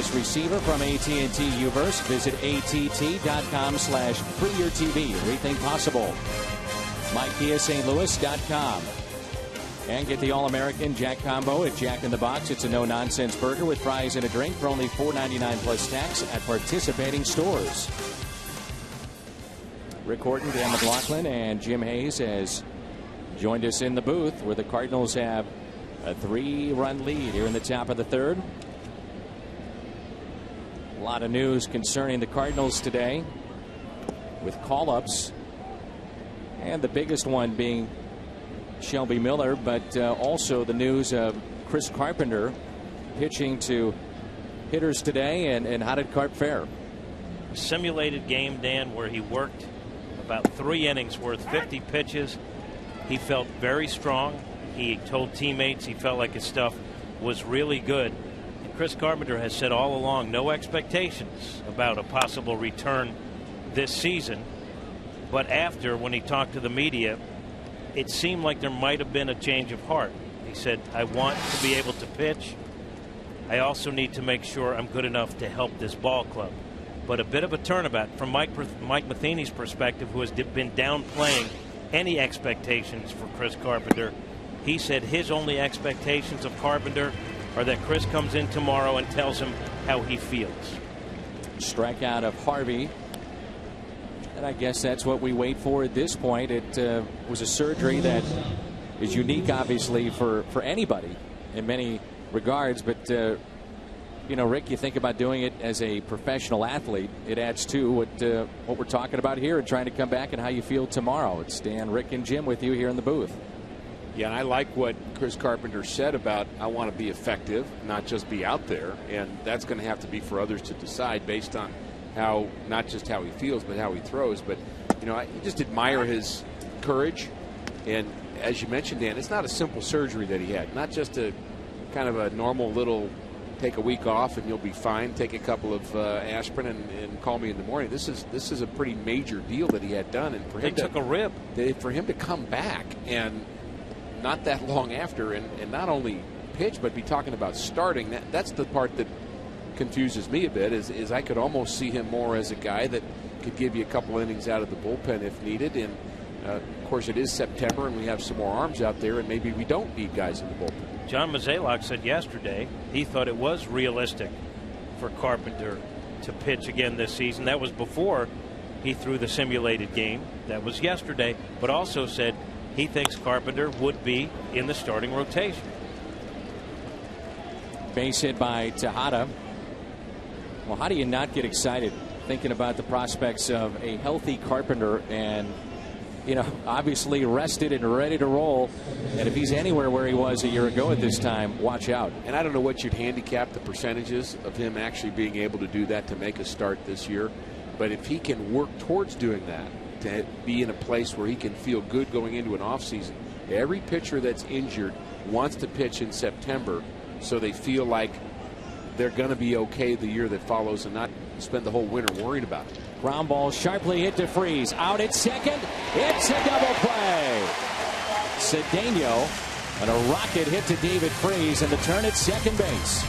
wireless receiver from AT&T Uverse. Visit att.com/freeyourtv. Rethink possible. MyKiaSt.Louis.com. And get the All-American Jack Combo at Jack in the Box. It's a no-nonsense burger with fries and a drink for only $4.99 plus tax at participating stores. Rick Horton, Dan McLaughlin, and Jim Hayes has joined us in the booth where the Cardinals have a 3-run lead here in the top of the third. A lot of news concerning the Cardinals today with call-ups, and the biggest one being Shelby Miller, but also the news of Chris Carpenter pitching to hitters today. And how did Carp fare? Simulated game, Dan, where he worked about 3 innings worth, 50 pitches. He felt very strong. He told teammates he felt like his stuff was really good. And Chris Carpenter has said all along no expectations about a possible return this season. But after, when he talked to the media, it seemed like there might have been a change of heart. He said, I want to be able to pitch. I also need to make sure I'm good enough to help this ball club. But a bit of a turnabout from Mike Matheny's perspective, who has been downplaying any expectations for Chris Carpenter. He said his only expectations of Carpenter are that Chris comes in tomorrow and tells him how he feels. Strikeout of Harvey. And I guess that's what we wait for at this point. It was a surgery that is unique, obviously, for anybody in many regards. But, you know, Rick, you think about doing it as a professional athlete. It adds to what we're talking about here and trying to come back and how you feel tomorrow. It's Dan, Rick, and Jim with you here in the booth. Yeah, and I like what Chris Carpenter said about I want to be effective, not just be out there. And that's going to have to be for others to decide based on how, not just how he feels, but how he throws. But, you know, I just admire his courage. And as you mentioned, Dan, it's not a simple surgery that he had. Not just a kind of a normal little take a week off and you'll be fine, take a couple of aspirin and call me in the morning. This is a pretty major deal that he had done. And for him took a rib. For him to come back and not that long after and not only pitch but be talking about starting, that's the part that confuses me a bit, is I could almost see him more as a guy that could give you a couple innings out of the bullpen if needed. And of course it is September and we have some more arms out there and maybe we don't need guys in the bullpen. John Mozeliak said yesterday he thought it was realistic for Carpenter to pitch again this season. That was before he threw the simulated game. That was yesterday, but also said he thinks Carpenter would be in the starting rotation. Base hit by Tejada. Well, how do you not get excited thinking about the prospects of a healthy Carpenter and, you know, obviously rested and ready to roll. And if he's anywhere where he was a year ago at this time, watch out. And I don't know what you'd handicap the percentages of him actually being able to do that to make a start this year. But if he can work towards doing that, to be in a place where he can feel good going into an offseason, every pitcher that's injured wants to pitch in September so they feel like they're going to be okay the year that follows and not spend the whole winter worried about it. Ground ball sharply hit to Freeze. Out at second. It's a double play. Cedeno and a rocket hit to David Freeze and the turn at second base.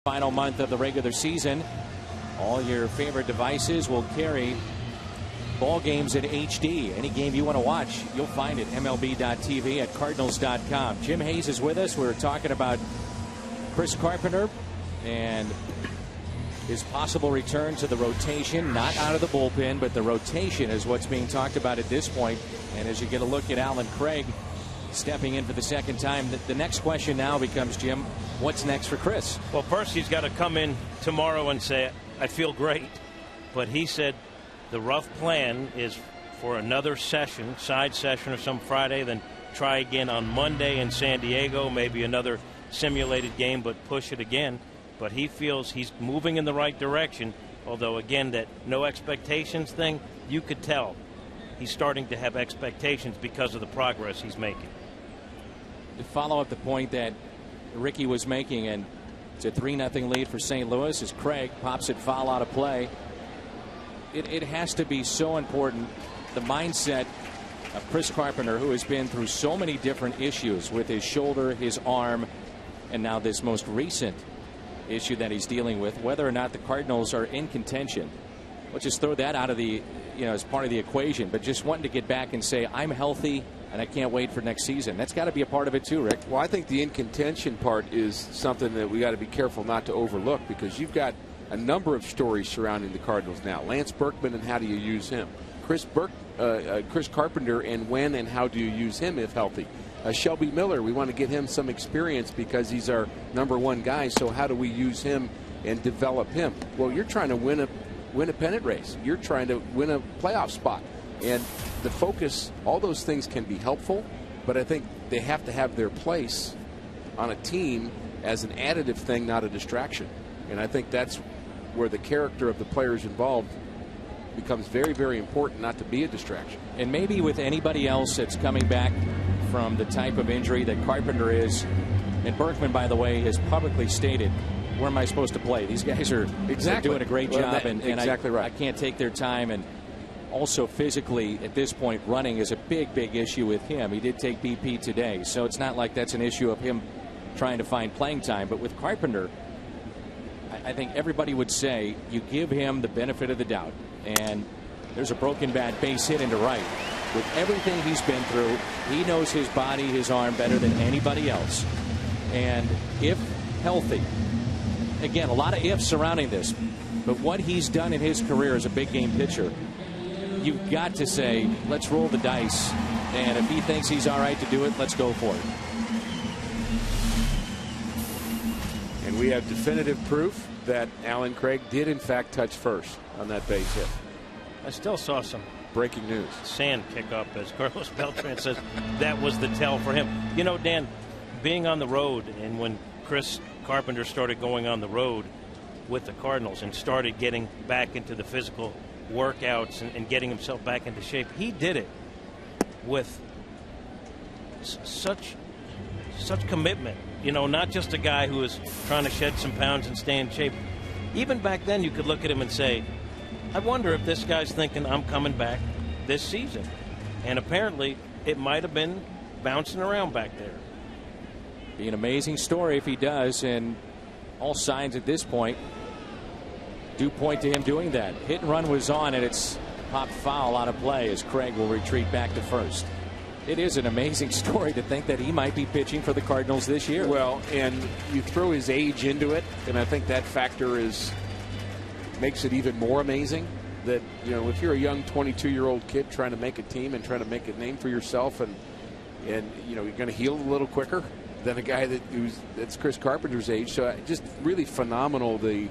Final month of the regular season. All your favorite devices will carry ball games in HD. Any game you want to watch, you'll find it. MLB.tv at Cardinals.com. Jim Hayes is with us. We're talking about Chris Carpenter and his possible return to the rotation, not out of the bullpen, but the rotation is what's being talked about at this point. And as you get a look at Alan Craig stepping in for the second time, the next question now becomes, Jim, what's next for Chris? Well, first he's got to come in tomorrow and say, I feel great. But he said the rough plan is for another session, side session or some Friday, then try again on Monday in San Diego, maybe another simulated game, but push it again. But he feels he's moving in the right direction, although, again, that no expectations thing, you could tell he's starting to have expectations because of the progress he's making. To follow up the point that Ricky was making, and it's a 3-0 lead for St. Louis as Craig pops it foul out of play. It has to be so important, the mindset of Chris Carpenter, who has been through so many different issues with his shoulder, his arm, and now this most recent issue that he's dealing with, whether or not the Cardinals are in contention. Let's just throw that out of the, as part of the equation, but just wanting to get back and say, I'm healthy and I can't wait for next season. That's got to be a part of it too, Rick. Well, I think the in contention part is something that we got to be careful not to overlook, because you've got a number of stories surrounding the Cardinals now. Lance Berkman, and how do you use him? Chris Carpenter, and when and how do you use him if healthy? Shelby Miller, we want to get him some experience because he's our #1 guy. So how do we use him and develop him? Well, you're trying to win a pennant race. You're trying to win a playoff spot. And the focus, all those things can be helpful, but I think they have to have their place on a team as an additive thing, not a distraction. And I think that's where the character of the players involved becomes very, very important, not to be a distraction. And maybe with anybody else that's coming back from the type of injury that Carpenter is, and Berkman, by the way, has publicly stated, where am I supposed to play? These guys are doing a great job, and I can't take their time. And also physically, at this point, running is a big, big issue with him. He did take BP today, so it's not like that's an issue of him trying to find playing time. But with Carpenter, I think everybody would say you give him the benefit of the doubt. And there's a broken bat base hit into right. With everything he's been through, he knows his body, his arm better than anybody else. And if healthy, again, a lot of ifs surrounding this, but what he's done in his career as a big game pitcher, you've got to say, let's roll the dice. And if he thinks he's all right to do it, let's go for it. And we have definitive proof that Alan Craig did, in fact, touch first on that base hit. I still saw some breaking news. Sand kick up, as Carlos Beltran says. That was the tell for him. Dan, being on the road, and when Chris Carpenter started going on the road with the Cardinals and started getting back into the physical workouts and getting himself back into shape, he did it with such commitment. Not just a guy who is trying to shed some pounds and stay in shape. Even back then, you could look at him and say, I wonder if this guy's thinking I'm coming back this season. And apparently, it might have been bouncing around back there. Be an amazing story if he does, and all signs at this point do point to him doing that. Hit and run was on, and it's popped foul out of play as Craig will retreat back to first. It is an amazing story to think that he might be pitching for the Cardinals this year. Well, and you throw his age into it, and I think that factor makes it even more amazing. That, if you're a young 22-year-old kid trying to make a team and trying to make a name for yourself, and you're going to heal a little quicker than a guy that's Chris Carpenter's age. So just really phenomenal the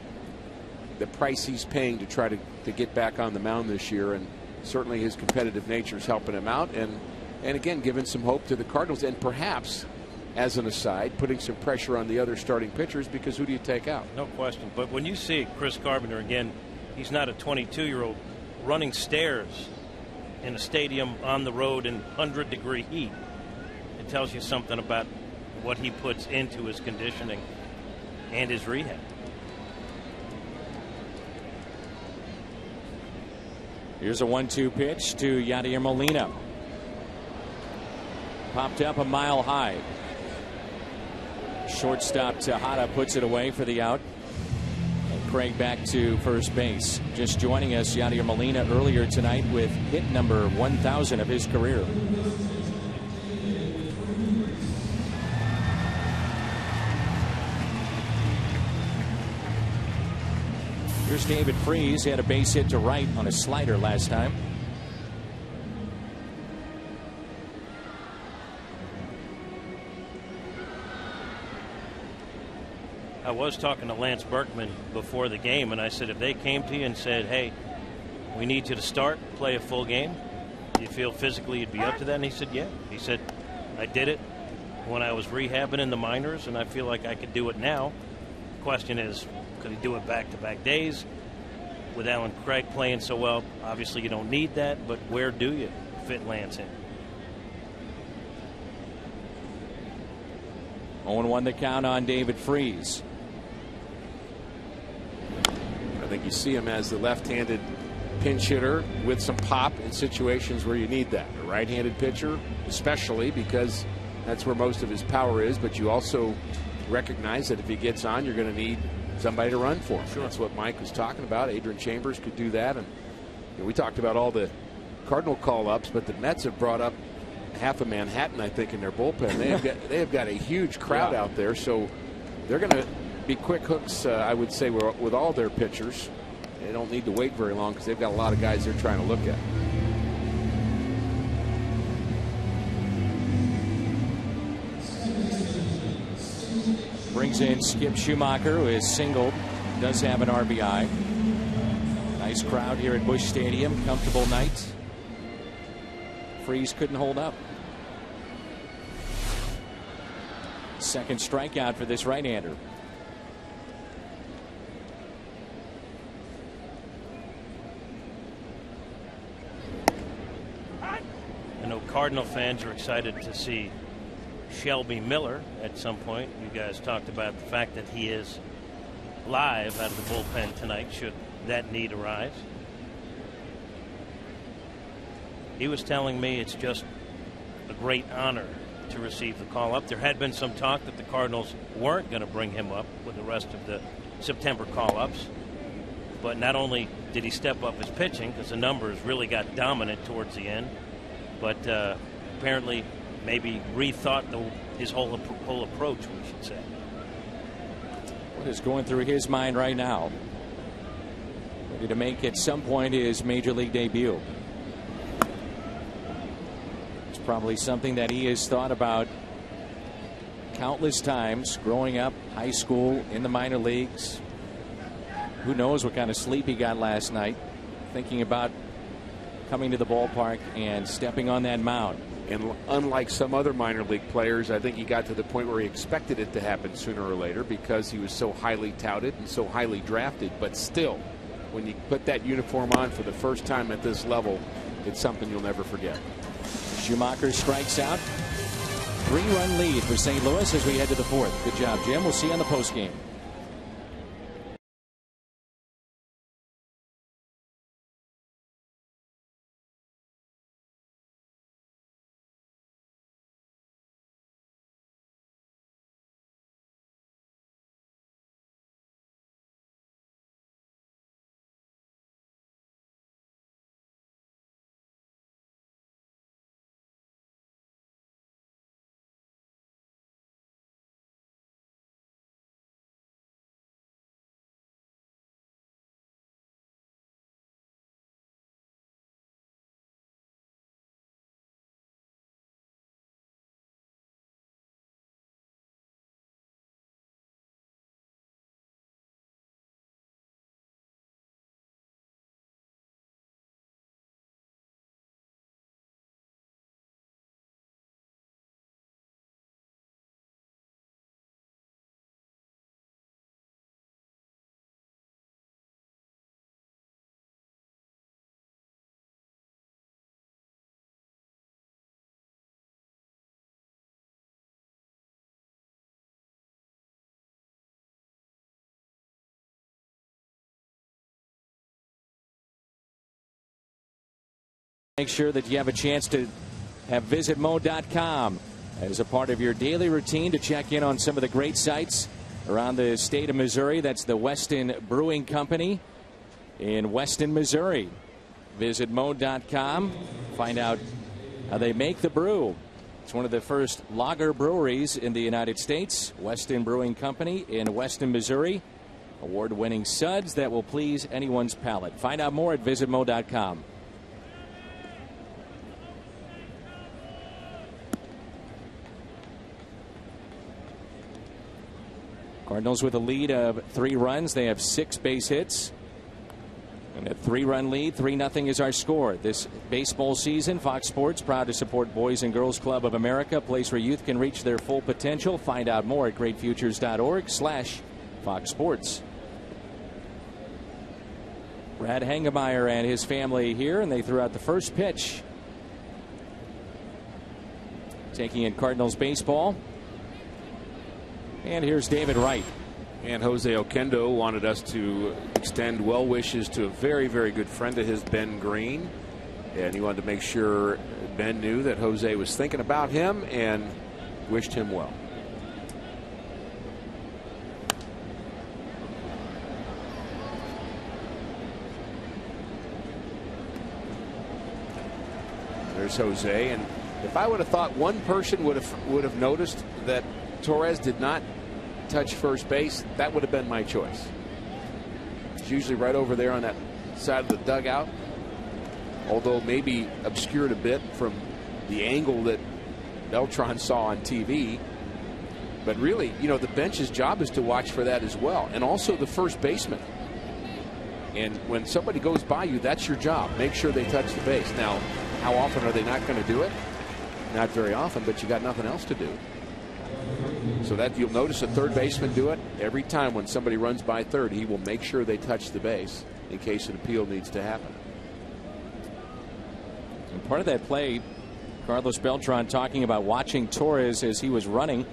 price he's paying to try to get back on the mound this year, and certainly his competitive nature is helping him out. And again, giving some hope to the Cardinals, and perhaps, as an aside, putting some pressure on the other starting pitchers, because who do you take out? No question. But when you see Chris Carpenter, again, he's not a 22-year-old running stairs in a stadium on the road in 100-degree heat. It tells you something about what he puts into his conditioning and his rehab. Here's a 1-2 pitch to Yadier Molina. Popped up a mile high. Shortstop Tejada puts it away for the out. Craig back to first base. Just joining us, Yadier Molina earlier tonight with hit number 1,000 of his career. Here's David Freese. He had a base hit to right on a slider last time. I was talking to Lance Berkman before the game, and I said, if they came to you and said, hey, we need you to start, play a full game, do you feel physically you'd be up to that? And he said, yeah. He said, I did it when I was rehabbing in the minors, and I feel like I could do it now. The question is, could he do it back-to-back days? With Alan Craig playing so well, obviously you don't need that, but where do you fit Lance in? 0-1 the count on David Freese. I think you see him as the left-handed pinch hitter with some pop in situations where you need that. A right-handed pitcher, especially because that's where most of his power is, but you also recognize that if he gets on, you're going to need somebody to run for him. Sure. That's what Mike was talking about. Adrian Chambers could do that. And we talked about all the Cardinal call-ups, but the Mets have brought up half of Manhattan, I think, in their bullpen. They have got a huge crowd out there, so they're going to be quick hooks, I would say, with all their pitchers. They don't need to wait very long because they've got a lot of guys they're trying to look at. Brings in Skip Schumacher, who is singled, does have an RBI. Nice crowd here at Busch Stadium. Comfortable night. Freese couldn't hold up. Second strikeout for this right-hander. I know Cardinal fans are excited to see Shelby Miller at some point. You guys talked about the fact that he is live out of the bullpen tonight, should that need arise. He was telling me it's just a great honor to receive the call up. There had been some talk that the Cardinals weren't going to bring him up with the rest of the September call ups. But not only did he step up his pitching, because the numbers really got dominant towards the end, but apparently maybe rethought his whole approach, we should say. What is going through his mind right now? Ready to make at some point his major league debut. It's probably something that he has thought about countless times growing up, high school, in the minor leagues. Who knows what kind of sleep he got last night, thinking about coming to the ballpark and stepping on that mound. And unlike some other minor league players, I think he got to the point where he expected it to happen sooner or later because he was so highly touted and so highly drafted. But still, when you put that uniform on for the first time at this level, it's something you'll never forget. Schumacher strikes out. 3-run lead for St. Louis as we head to the fourth. Good job, Jim. We'll see you on the postgame. Make sure that you have a chance to have visitmo.com as a part of your daily routine to check in on some of the great sites around the state of Missouri. That's the Weston Brewing Company in Weston, Missouri. Visit Mo.com. Find out how they make the brew. It's one of the first lager breweries in the United States. Weston Brewing Company in Weston, Missouri. Award-winning suds that will please anyone's palate. Find out more at visitmo.com. Cardinals with a lead of 3 runs. They have 6 base hits. And a 3-run lead, 3-0 is our score. This baseball season, Fox Sports proud to support Boys and Girls Club of America, a place where youth can reach their full potential. Find out more at greatfutures.org/Fox Sports. Brad Hangemeyer and his family here, and they threw out the first pitch. Taking in Cardinals baseball. And here's David Wright. And Jose Oquendo wanted us to extend well wishes to a very, very good friend of his, Ben Green. And he wanted to make sure Ben knew that Jose was thinking about him and wished him well. There's Jose. And if I would have thought one person would have noticed that Torres did not touch first base, that would have been my choice. It's usually right over there on that side of the dugout, although maybe obscured a bit from the angle that Beltran saw on TV. But really, you know, the bench's job is to watch for that as well, and also the first baseman. And when somebody goes by you, that's your job. Make sure they touch the base. Now, how often are they not going to do it? Not very often, but you got nothing else to do. So that you'll notice a third baseman do it every time. When somebody runs by third, he will make sure they touch the base in case an appeal needs to happen. And part of that play, Carlos Beltran talking about watching Torres as he was running.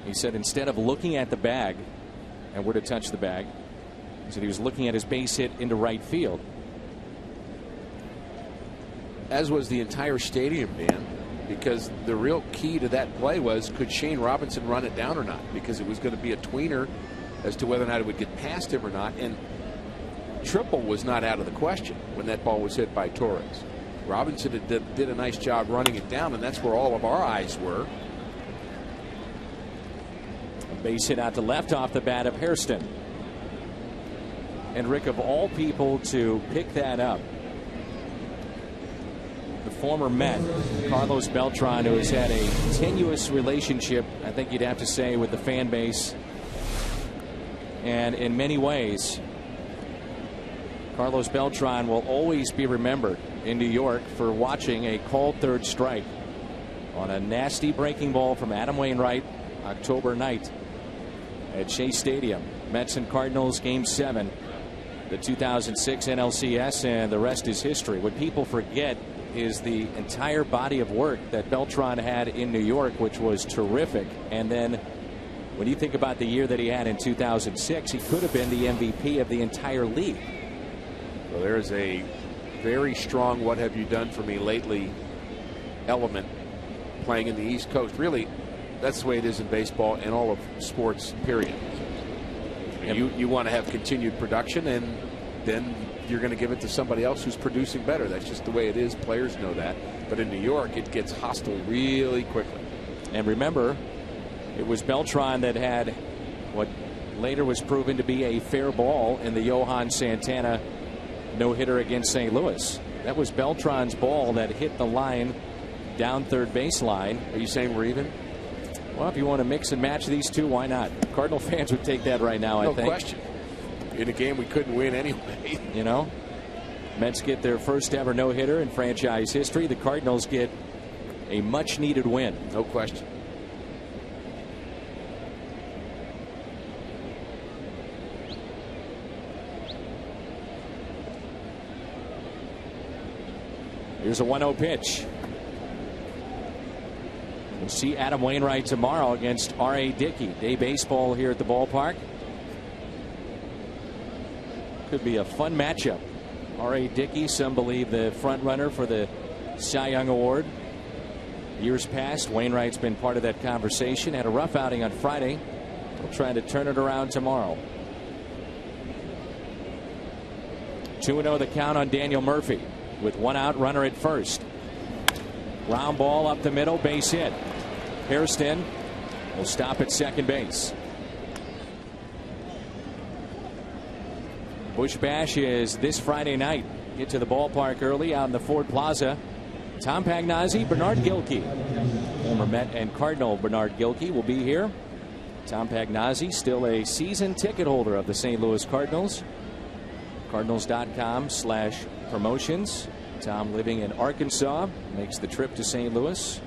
He said instead of looking at the bag and where to touch the bag, he said he was looking at his base hit into right field. As was the entire stadium, man. Because the real key to that play was, could Shane Robinson run it down or not? Because it was going to be a tweener as to whether or not it would get past him or not. And triple was not out of the question when that ball was hit by Torres. Robinson did a nice job running it down, and that's where all of our eyes were. A base hit out to left off the bat of Hairston. And Rick, of all people to pick that up, the former Met, Carlos Beltran, who has had a tenuous relationship, I think you'd have to say, with the fan base. And in many ways, Carlos Beltran will always be remembered in New York for watching a called third strike on a nasty breaking ball from Adam Wainwright October night at Shea Stadium. Mets and Cardinals, Game 7, the 2006 NLCS, and the rest is history. What people forget is the entire body of work that Beltran had in New York, which was terrific. And then when you think about the year that he had in 2006, he could have been the MVP of the entire league. Well, there is a very strong what have you done for me lately element playing in the East Coast. Really, that's the way it is in baseball and all of sports, period. You want to have continued production, and then you're going to give it to somebody else who's producing better. That's just the way it is. Players know that. But in New York, it gets hostile really quickly. And remember, it was Beltran that had what later was proven to be a fair ball in the Johan Santana no-hitter against St. Louis. That was Beltran's ball that hit the line down third baseline. Are you saying we're even? Well, if you want to mix and match these two, why not? Cardinal fans would take that right now, I think. No question. In a game we couldn't win anyway. You know, Mets get their first ever no-hitter in franchise history. The Cardinals get a much-needed win. No question. Here's a 1-0 pitch. We'll see Adam Wainwright tomorrow against R.A. Dickey. Day baseball here at the ballpark. Could be a fun matchup. R.A. Dickey, some believe the front runner for the Cy Young Award. Years past, Wainwright's been part of that conversation. Had a rough outing on Friday We'll try to turn it around tomorrow. 2-0 the count on Daniel Murphy with one out, runner at first. Ground ball up the middle, base hit. Hairston will stop at second base. Busch Bash is this Friday night. Get to the ballpark early out in the Ford Plaza. Tom Pagnozzi, Bernard Gilkey. Former Met and Cardinal Bernard Gilkey will be here. Tom Pagnozzi, still a season ticket holder of the St. Louis Cardinals. Cardinals.com/promotions. Tom, living in Arkansas, makes the trip to St. Louis.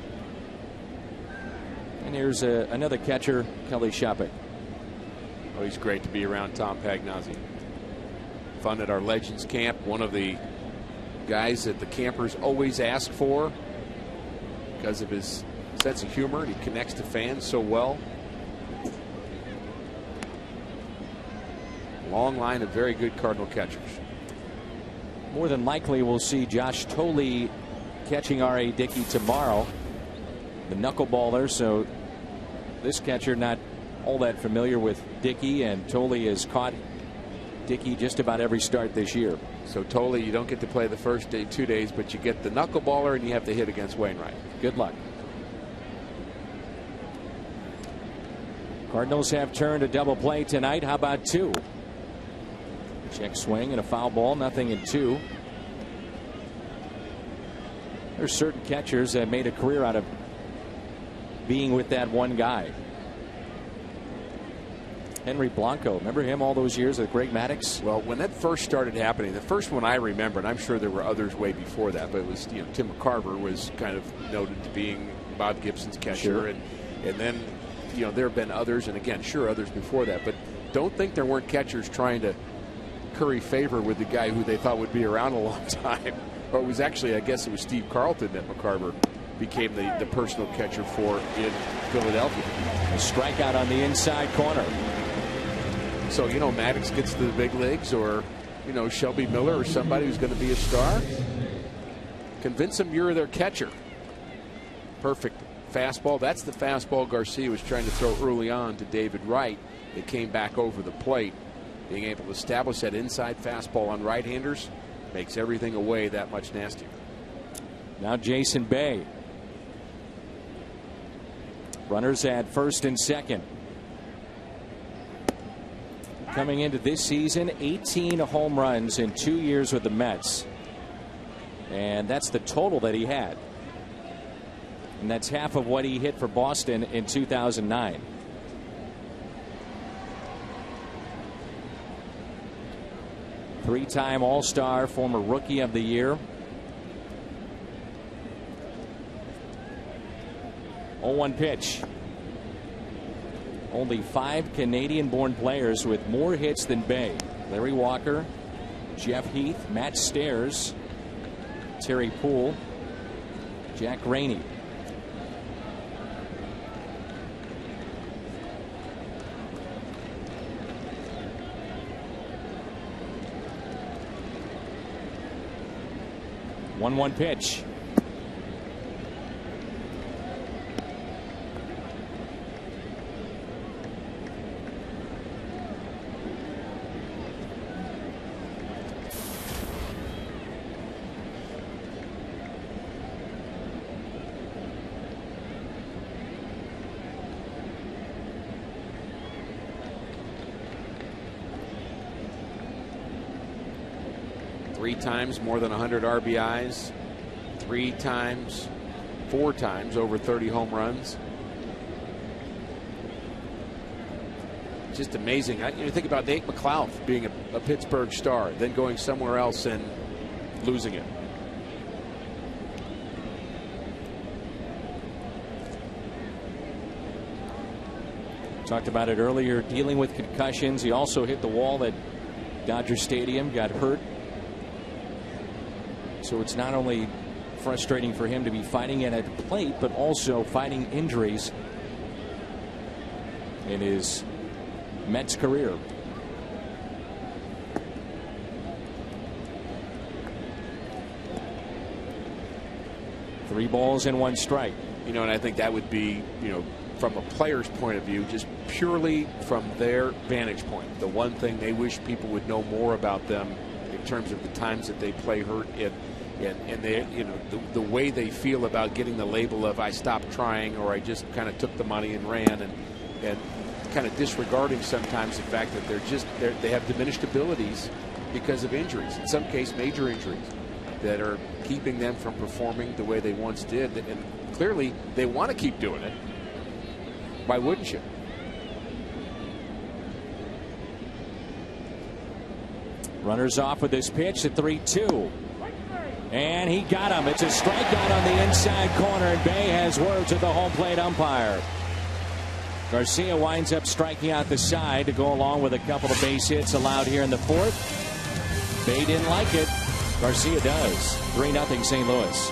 And here's another catcher, Kelly Shopping. Oh, he's great to be around Tom Pagnozzi. Fun at our Legends camp. One of the guys that the campers always ask for because of his sense of humor. He connects to fans so well. Long line of very good Cardinal catchers. More than likely we'll see Josh Thole catching R.A. Dickey tomorrow. The knuckleballer, so this catcher not all that familiar with Dickey, and Thole has caught Dickey just about every start this year. So Thole, you don't get to play the first 2 days, but you get the knuckleballer and you have to hit against Wainwright. Good luck. Cardinals have turned a double play tonight. How about two? Check swing and a foul ball, nothing in two. There's certain catchers that made a career out of being with that one guy. Henry Blanco, remember him all those years with Greg Maddux? Well, when that first started happening, the first one I remember, and I'm sure there were others way before that, but it was, Tim McCarver was kind of noted to being Bob Gibson's catcher. Sure. And then, there have been others, and again, sure, others before that, but don't think there weren't catchers trying to curry favor with the guy who they thought would be around a long time. Or it was actually, I guess it was Steve Carlton that McCarver became the personal catcher for in Philadelphia. A strikeout on the inside corner. So, Maddux gets to the big leagues, or, Shelby Miller or somebody who's going to be a star. Convince them you're their catcher. Perfect fastball. That's the fastball Garcia was trying to throw early on to David Wright. It came back over the plate. Being able to establish that inside fastball on right-handers makes everything away that much nastier. Now Jason Bay. Runners at first and second. Coming into this season, 18 home runs in 2 years with the Mets. And that's the total that he had. And that's half of what he hit for Boston in 2009. Three-time All-Star, former Rookie of the Year. 0-1 pitch. Only 5 Canadian-born players with more hits than Bay. Larry Walker, Jeff Heath, Matt Stairs, Terry Poole, Jack Rainey. One pitch. Three times more than 100 RBIs. 4 times over 30 home runs. Just amazing. You think about Nate McLeod being a Pittsburgh star, then going somewhere else and losing it. Talked about it earlier, dealing with concussions. He also hit the wall at Dodger Stadium, got hurt. So it's not only frustrating for him to be fighting it at the plate, but also fighting injuries in his Mets career. Three balls and one strike. And I think that would be, from a player's point of view, just purely from their vantage point. The one thing they wish people would know more about them in terms of the times that they play hurt and they, you know, the way they feel about getting the label of I stopped trying, or I just kind of took the money and ran, and kind of disregarding sometimes the fact that they have diminished abilities because of injuries, in some case major injuries, that are keeping them from performing the way they once did. And clearly they want to keep doing it. Why wouldn't you? Runners off with this pitch at 3-2. And he got him. It's a strikeout on the inside corner, and Bay has words with the home plate umpire. Garcia winds up striking out the side to go along with a couple of base hits allowed here in the fourth. Bay didn't like it. Garcia does. 3-0 St. Louis.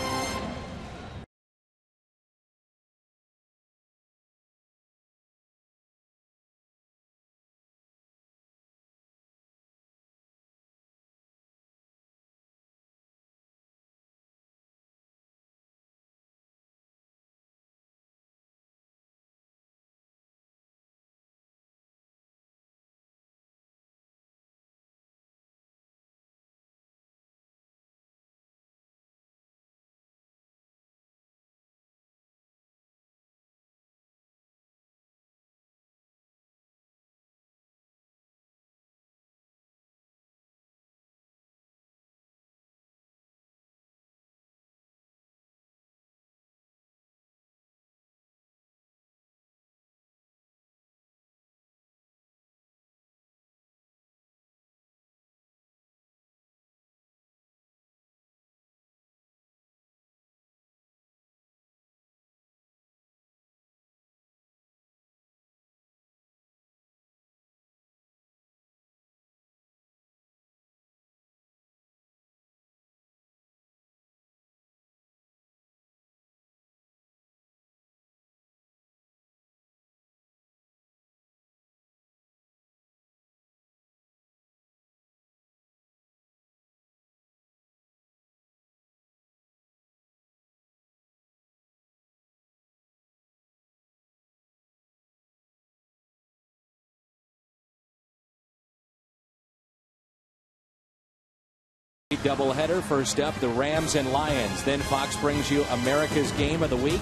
Doubleheader. First up, the Rams and Lions. Then Fox brings you America's Game of the Week.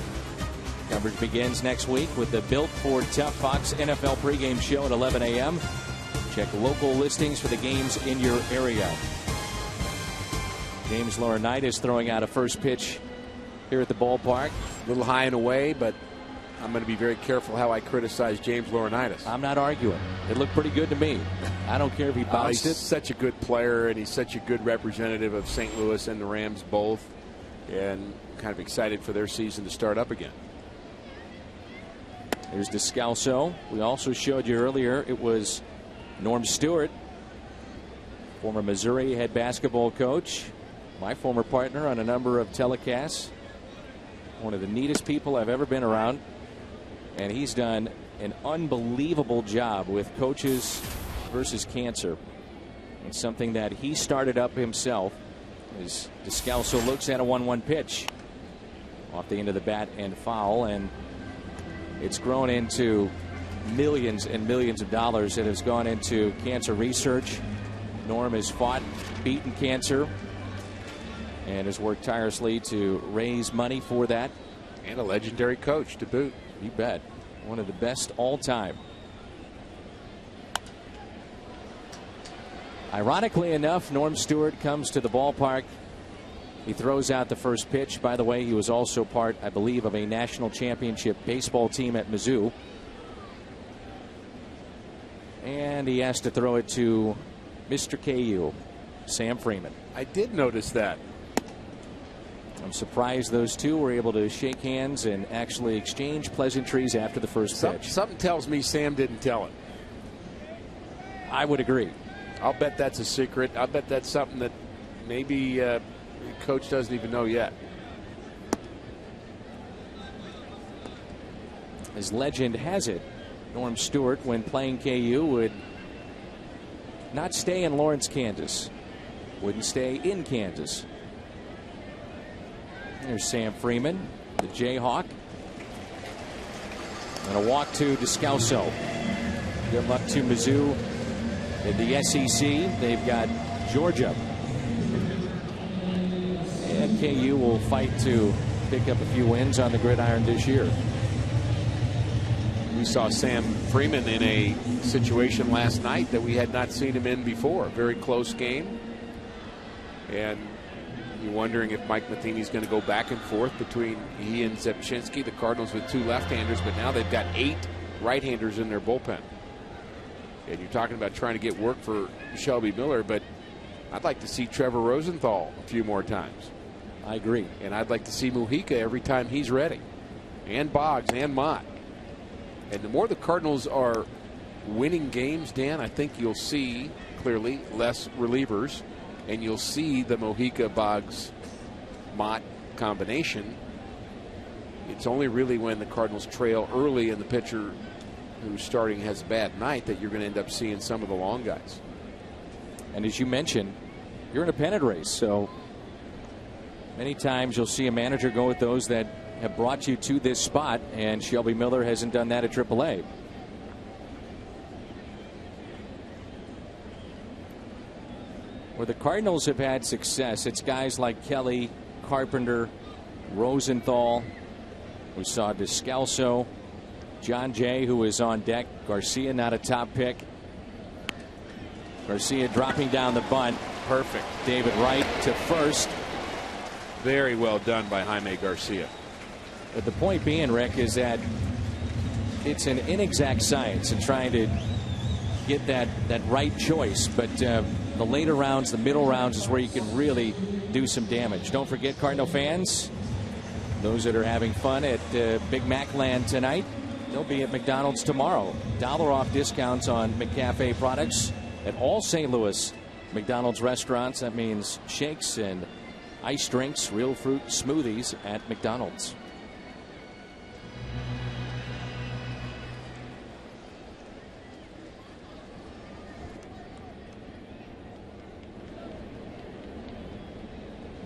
Coverage begins next week with the Built for Tough Fox NFL pregame show at 11 a.m. Check local listings for the games in your area. James Laurinaitis throwing out a first pitch here at the ballpark. A little high and away, but I'm going to be very careful how I criticize James Laurinaitis. I'm not arguing. It looked pretty good to me. I don't care if he bounced he's it. Such a good player, and he's such a good representative of St. Louis and the Rams both, and kind of excited for their season to start up again. There's Descalso. We also showed you earlier it was Norm Stewart, former Missouri head basketball coach, my former partner on a number of telecasts. One of the neatest people I've ever been around. And he's done an unbelievable job with Coaches versus Cancer. It's something that he started up himself. As Descalso looks at a 1-1 pitch off the end of the bat and foul, and it's grown into millions and millions of dollars that has gone into cancer research. Norm has fought, beaten cancer, and has worked tirelessly to raise money for that. And a legendary coach to boot. You bet. One of the best all time. Ironically enough, Norm Stewart comes to the ballpark. He throws out the first pitch. By the way, he was also part, I believe, of a national championship baseball team at Mizzou. And he has to throw it to Mr. KU, Sam Freeman. I did notice that. I'm surprised those two were able to shake hands and actually exchange pleasantries after the first pitch. Something tells me Sam didn't tell it. I would agree. I'll bet that's a secret. I'll bet that's something that maybe coach doesn't even know yet. As legend has it, Norm Stewart, when playing KU, would not stay in Lawrence, Kansas. Wouldn't stay in Kansas. There's Sam Freeman, the Jayhawk. And a walk to Descalso. Good luck to Mizzou in the SEC. They've got Georgia. And KU will fight to pick up a few wins on the gridiron this year. We saw Sam Freeman in a situation last night that we had not seen him in before. A very close game. And you're wondering if Mike Matheny's going to go back and forth between he and Zepchinski, the Cardinals with 2 left-handers, but now they've got 8 right-handers in their bullpen. And you're talking about trying to get work for Shelby Miller, but I'd like to see Trevor Rosenthal a few more times. I agree. And I'd like to see Mujica every time he's ready. And Boggs and Mott. And the more the Cardinals are winning games, Dan, I think you'll see clearly less relievers. And you'll see the Mujica, Boggs, Mott combination. It's only really when the Cardinals trail early and the pitcher who's starting has a bad night that you're going to end up seeing some of the long guys. And as you mentioned, you're in a pennant race, so many times you'll see a manager go with those that have brought you to this spot, and Shelby Miller hasn't done that at AAA. Where the Cardinals have had success, it's guys like Kelly, Carpenter, Rosenthal. We saw Descalso, John Jay, who is on deck. Garcia, not a top pick. Garcia dropping down the bunt. Perfect. David Wright to first. Very well done by Jaime Garcia. But the point being, Rick, is that it's an inexact science in trying to get that right choice. But the later rounds, the middle rounds is where you can really do some damage. Don't forget, Cardinal fans, those that are having fun at Big Mac Land tonight, they'll be at McDonald's tomorrow. $1 off discounts on McCafe products at all St. Louis McDonald's restaurants. That means shakes and iced drinks, real fruit smoothies at McDonald's.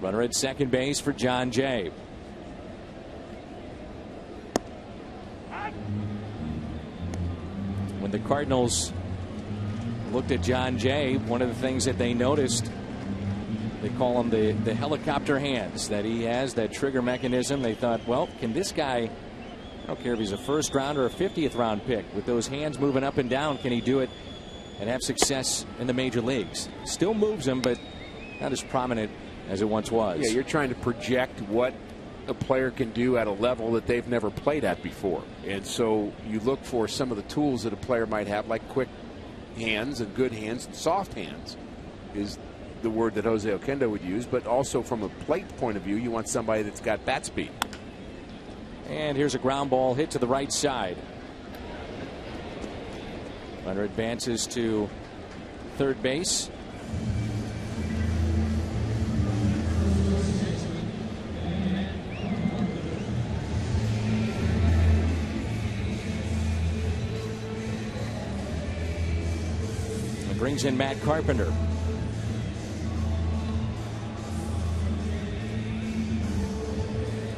Runner at second base for John Jay. When the Cardinals looked at John Jay, one of the things that they noticed, they call him the helicopter hands that he has, that trigger mechanism. They thought, well, can this guy, I don't care if he's a first round or a 50th round pick, with those hands moving up and down, can he do it and have success in the major leagues? Still moves him, but not as prominent as it once was. Yeah, you're trying to project what a player can do at a level that they've never played at before. And so you look for some of the tools that a player might have, like quick hands and good hands and soft hands is the word that Jose Oquendo would use. But also from a plate point of view, you want somebody that's got bat speed. And here's a ground ball hit to the right side. Runner advances to third base. Brings in Matt Carpenter.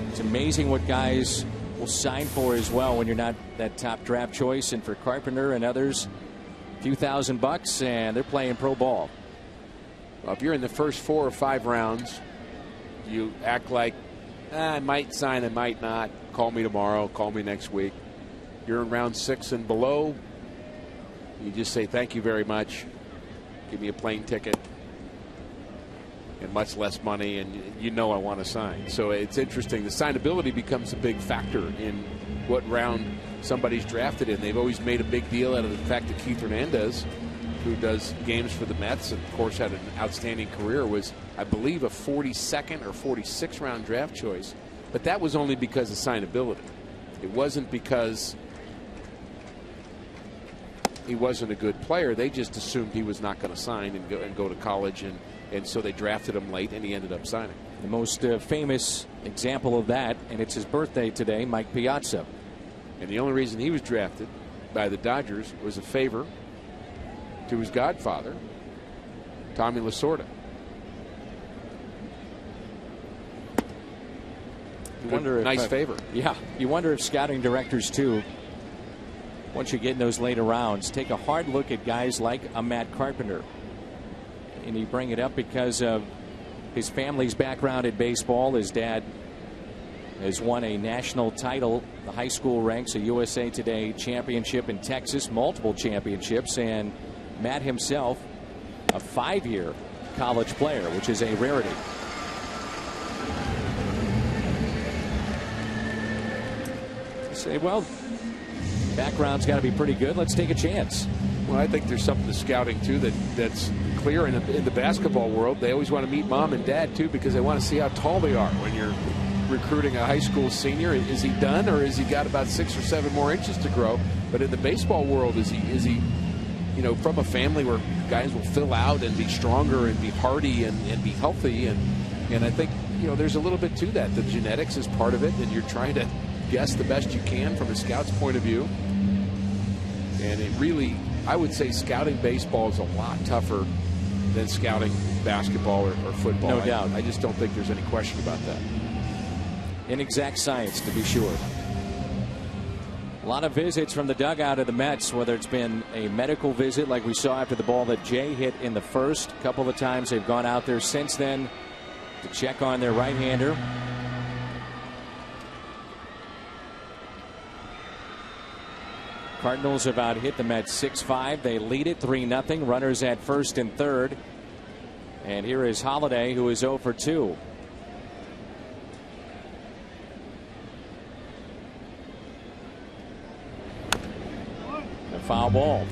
It's amazing what guys will sign for as well when you're not that top draft choice. And for Carpenter and others, a few $1,000 and they're playing pro ball. Well, if you're in the first 4 or 5 rounds, you act like I might sign, I might not. Call me tomorrow, call me next week. You're in round 6 and below, you just say thank you very much. Give me a plane ticket and much less money, and you know I want to sign. So it's interesting. The signability becomes a big factor in what round somebody's drafted in. They've always made a big deal out of the fact that Keith Hernandez, who does games for the Mets and, of course, had an outstanding career, was, I believe, a 42nd or 46th round draft choice. But that was only because of signability. It wasn't because he wasn't a good player. They just assumed he was not going to sign and go to college, and so they drafted him late, and he ended up signing. The most famous example of that, and it's his birthday today, Mike Piazza. And the only reason he was drafted by the Dodgers was a favor to his godfather, Tommy Lasorda. You wonder if, nice favor. Yeah, you wonder if scouting directors too once you get in those later rounds, take a hard look at guys like a Matt Carpenter. And you bring it up because of his family's background in baseball. His dad has won a national title, the high school ranks, a USA Today championship in Texas, multiple championships, and Matt himself, a 5-year college player, which is a rarity. Say, well, background's got to be pretty good. Let's take a chance. Well, I think there's something to scouting, too, that's clear in the basketball world. They always want to meet mom and dad, too, because they want to see how tall they are when you're recruiting a high school senior. Is he done, or has he got about 6 or 7 more inches to grow? But in the baseball world, is he you know, from a family where guys will fill out and be stronger and be hardy and be healthy? And I think, you know, there's a little bit to that. The genetics is part of it, and you're trying to guess the best you can from a scout's point of view. And it really, I would say scouting baseball is a lot tougher than scouting basketball or football. No doubt. I just don't think there's any question about that. Inexact science, to be sure. A lot of visits from the dugout of the Mets, whether it's been a medical visit like we saw after the ball that Jay hit in the first. A couple of times they've gone out there since then to check on their right-hander. Cardinals have out hit the Mets 6-5. They lead it 3-0. Runners at first and third. And here is Holiday, who is 0 for 2. A foul ball.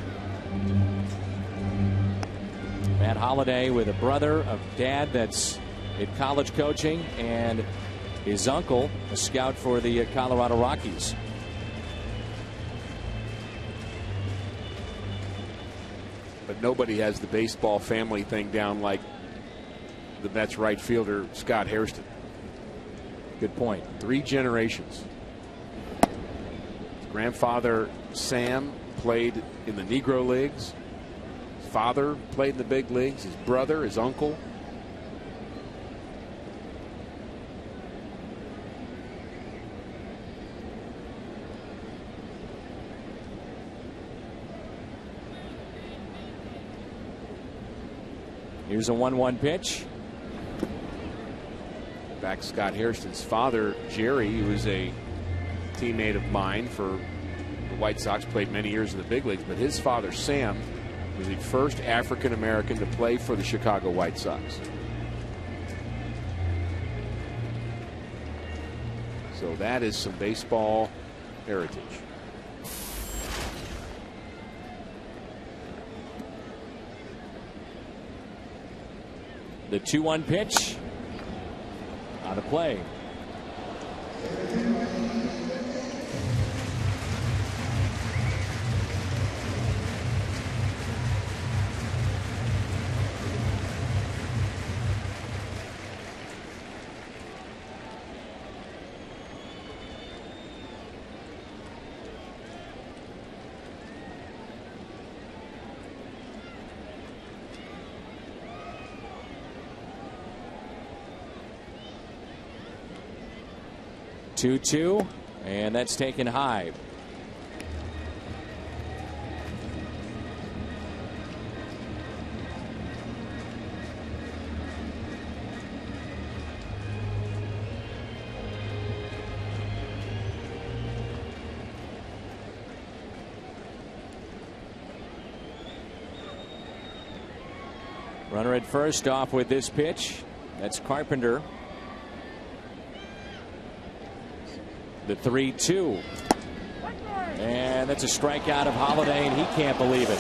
Matt Holiday with a brother, a dad that's in college coaching, and his uncle, a scout for the Colorado Rockies. But nobody has the baseball family thing down like the Mets right fielder Scott Hairston. Good point. 3 generations. His grandfather Sam played in the Negro Leagues. His father played in the big leagues. His brother, his uncle. Here's a 1-1 pitch. Back Scott Hairston's father, Jerry, who was a teammate of mine for the White Sox, played many years in the big leagues, but his father, Sam, was the first African American to play for the Chicago White Sox. So that is some baseball heritage. The 2-1 pitch. Out of play. Two, and that's taken high. Runner at first off with this pitch. That's Carpenter. The 3-2. And that's a strikeout of Holiday, and he can't believe it.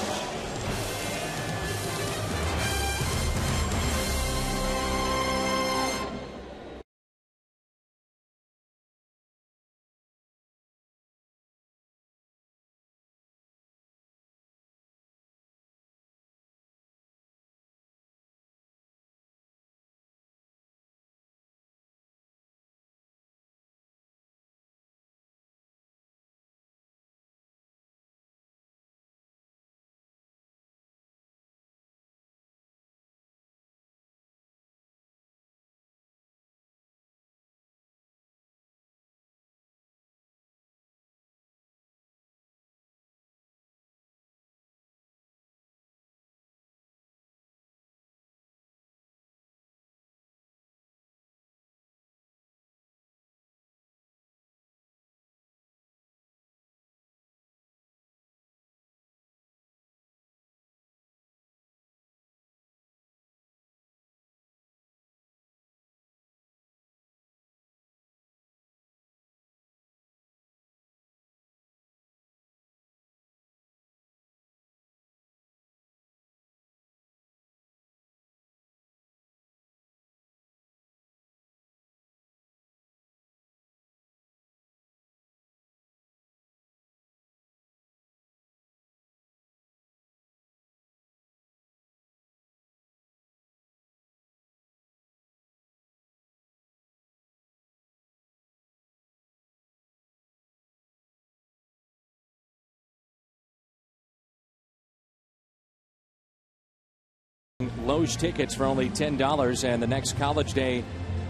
Loge tickets for only $10, and the next college day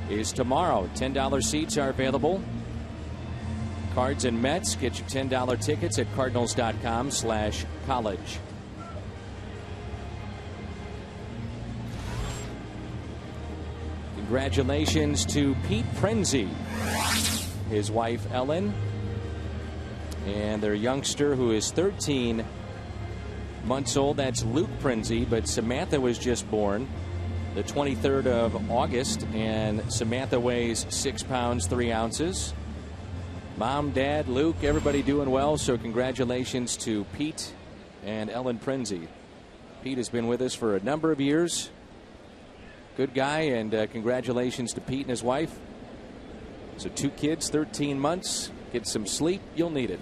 is tomorrow. $10 seats are available. Cards and Mets. Get your $10 tickets at cardinals.com/college. Congratulations to Pete Prenzy, his wife Ellen, and their youngster who is 13 months old. That's Luke Prenzy, but Samantha was just born the 23rd of August, and Samantha weighs 6 pounds 3 ounces. Mom, Dad, Luke, everybody doing well, so congratulations to Pete and Ellen Prenzy. Pete has been with us for a number of years. Good guy, and congratulations to Pete and his wife. So 2 kids, 13 months. Get some sleep. You'll need it.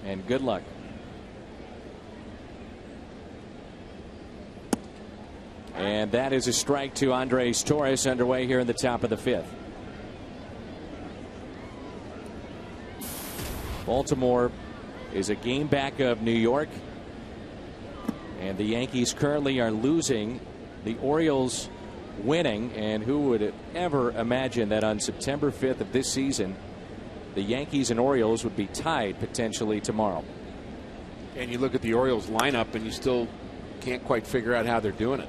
And good luck. And that is a strike to Andres Torres, underway here in the top of the 5th. Baltimore is a game back of New York, and the Yankees currently are losing. The Orioles winning, and who would ever imagine that on September 5th of this season the Yankees and Orioles would be tied potentially tomorrow. And you look at the Orioles lineup and you still can't quite figure out how they're doing it.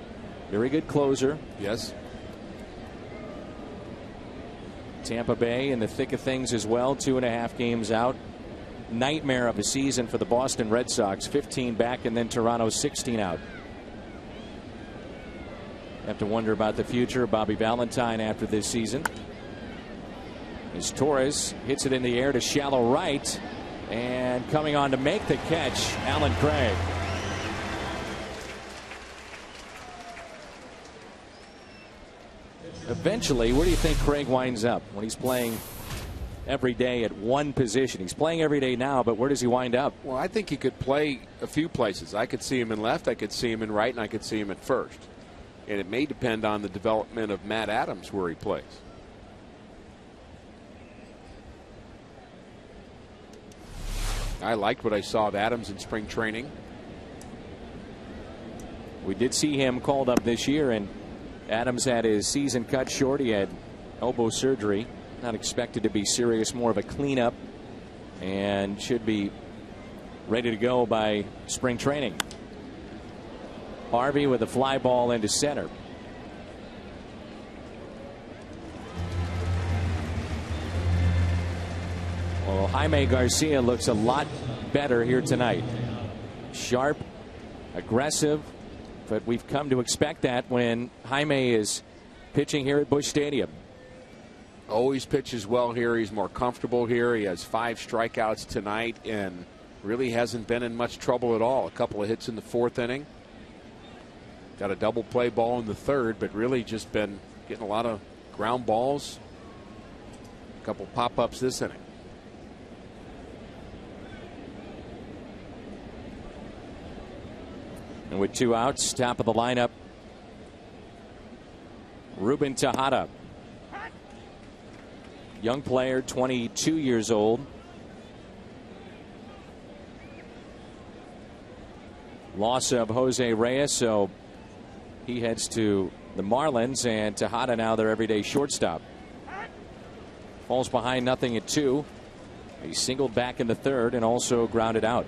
Very good closer. Yes. Tampa Bay in the thick of things as well, 2.5 games out. Nightmare of a season for the Boston Red Sox, 15 back, and then Toronto 16 out. Have to wonder about the future of Bobby Valentine after this season. As Torres hits it in the air to shallow right, and coming on to make the catch, Alan Craig. Eventually, where do you think Craig winds up when he's playing every day at one position? He's playing every day now, but where does he wind up? Well, I think he could play a few places. I could see him in left, I could see him in right, and I could see him at first. And it may depend on the development of Matt Adams where he plays. I liked what I saw of Adams in spring training. We did see him called up this year, and Adams had his season cut short. He had elbow surgery. Not expected to be serious, more of a cleanup, and should be ready to go by spring training. Harvey with a fly ball into center. Well, Jaime Garcia looks a lot better here tonight. Sharp, aggressive, but we've come to expect that when Jaime is pitching here at Busch Stadium. Always pitches well here. He's more comfortable here. He has 5 strikeouts tonight and really hasn't been in much trouble at all. A couple of hits in the 4th inning. Got a double play ball in the 3rd, but really just been getting a lot of ground balls. A couple pop-ups this inning. And with 2 outs, top of the lineup, Ruben Tejada. Young player, 22 years old. Loss of Jose Reyes, so he heads to the Marlins, and Tejada now their everyday shortstop. Falls behind 0-2. He singled back in the 3rd and also grounded out.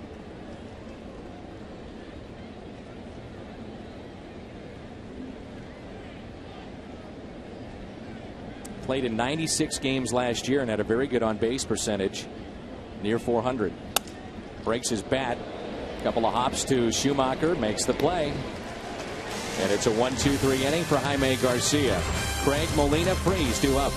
Played in 96 games last year and had a very good on base percentage, near 400. Breaks his bat. Couple of hops to Schumacher, makes the play. And it's a 1-2-3 inning for Jaime Garcia. Craig, Molina, Freeze, 2 up.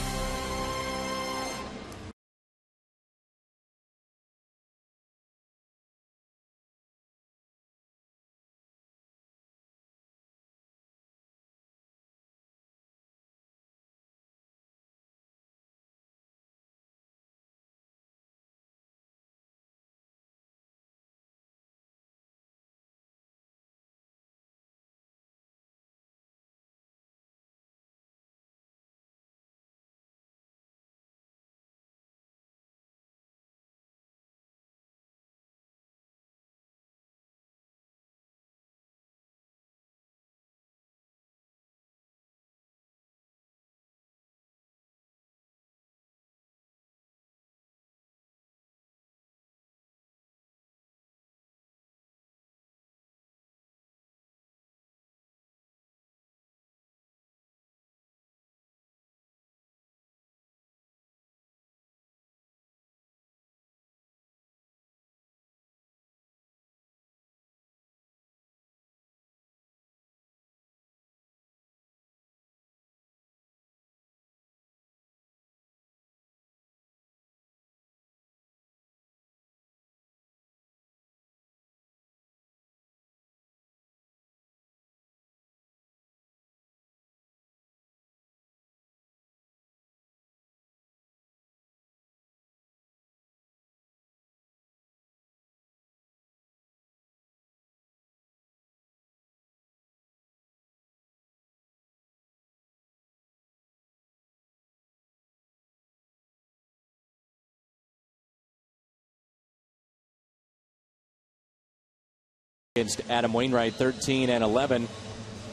against Adam Wainwright, 13-11.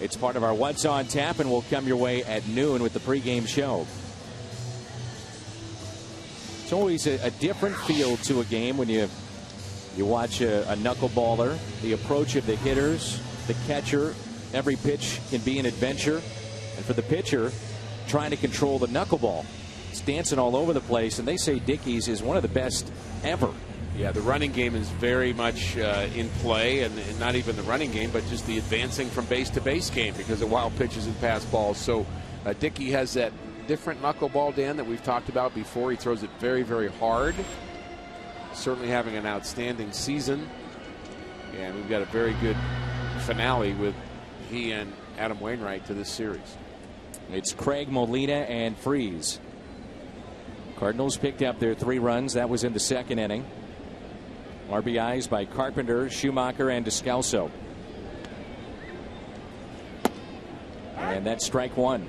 It's part of our What's on Tap, and will come your way at noon with the pregame show. It's always a different feel to a game when you watch a knuckleballer. The approach of the hitters, the catcher, every pitch can be an adventure. And for the pitcher, trying to control the knuckleball. It's dancing all over the place, and they say Dickey's is one of the best ever. Yeah, the running game is very much in play, and not even the running game, but just the advancing from base to base game because of wild pitches and pass balls. So Dickey has that different knuckleball, Dan, that we've talked about before. He throws it very, very hard. Certainly having an outstanding season. And we've got a very good finale with he and Adam Wainwright to this series. It's Craig, Molina, and Freese. Cardinals picked up their 3 runs. That was in the second inning. RBIs by Carpenter, Schumacher, and Descalso. And that's strike 1.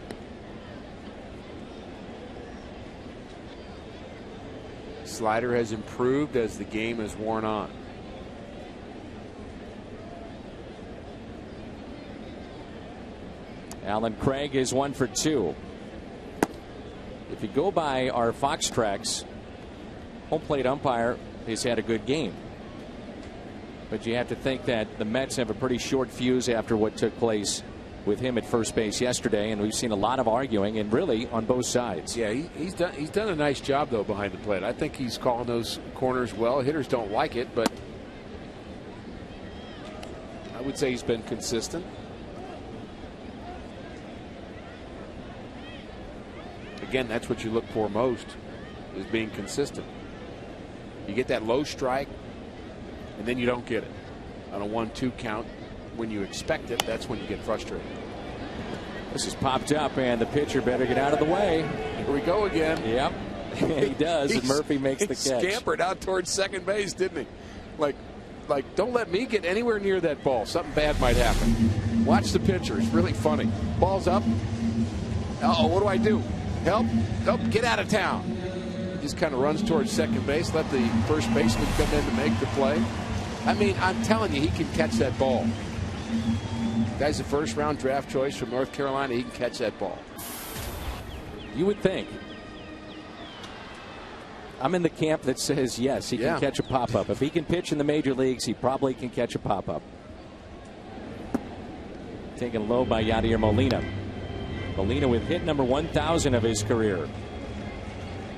Slider has improved as the game has worn on. Alan Craig is 1 for 2. If you go by our Fox tracks, home plate umpire has had a good game. But you have to think that the Mets have a pretty short fuse after what took place with him at first base yesterday, and we've seen a lot of arguing, and really on both sides. Yeah, he's done a nice job though behind the plate. I think he's calling those corners well. Hitters don't like it, but I would say he's been consistent. Again, that's what you look for most, is being consistent. You get that low strike, and then you don't get it on a 1-2 count. When you expect it, that's when you get frustrated. This is popped up, and the pitcher better get out of the way. Here we go again. Yep, he does, and Murphy makes the catch. He scampered out towards second base, didn't he? Like, don't let me get anywhere near that ball. Something bad might happen. Watch the pitcher. It's really funny. Ball's up. Uh-oh, what do I do? Help, get out of town. He just kind of runs towards second base, let the first baseman come in to make the play. I mean, I'm telling you, he can catch that ball. Guy's a first-round draft choice from North Carolina. He can catch that ball. You would think. I'm in the camp that says, yes, he can catch a pop-up. If he can pitch in the major leagues, he probably can catch a pop-up. Taken low by Yadier Molina. Molina with hit number 1,000 of his career.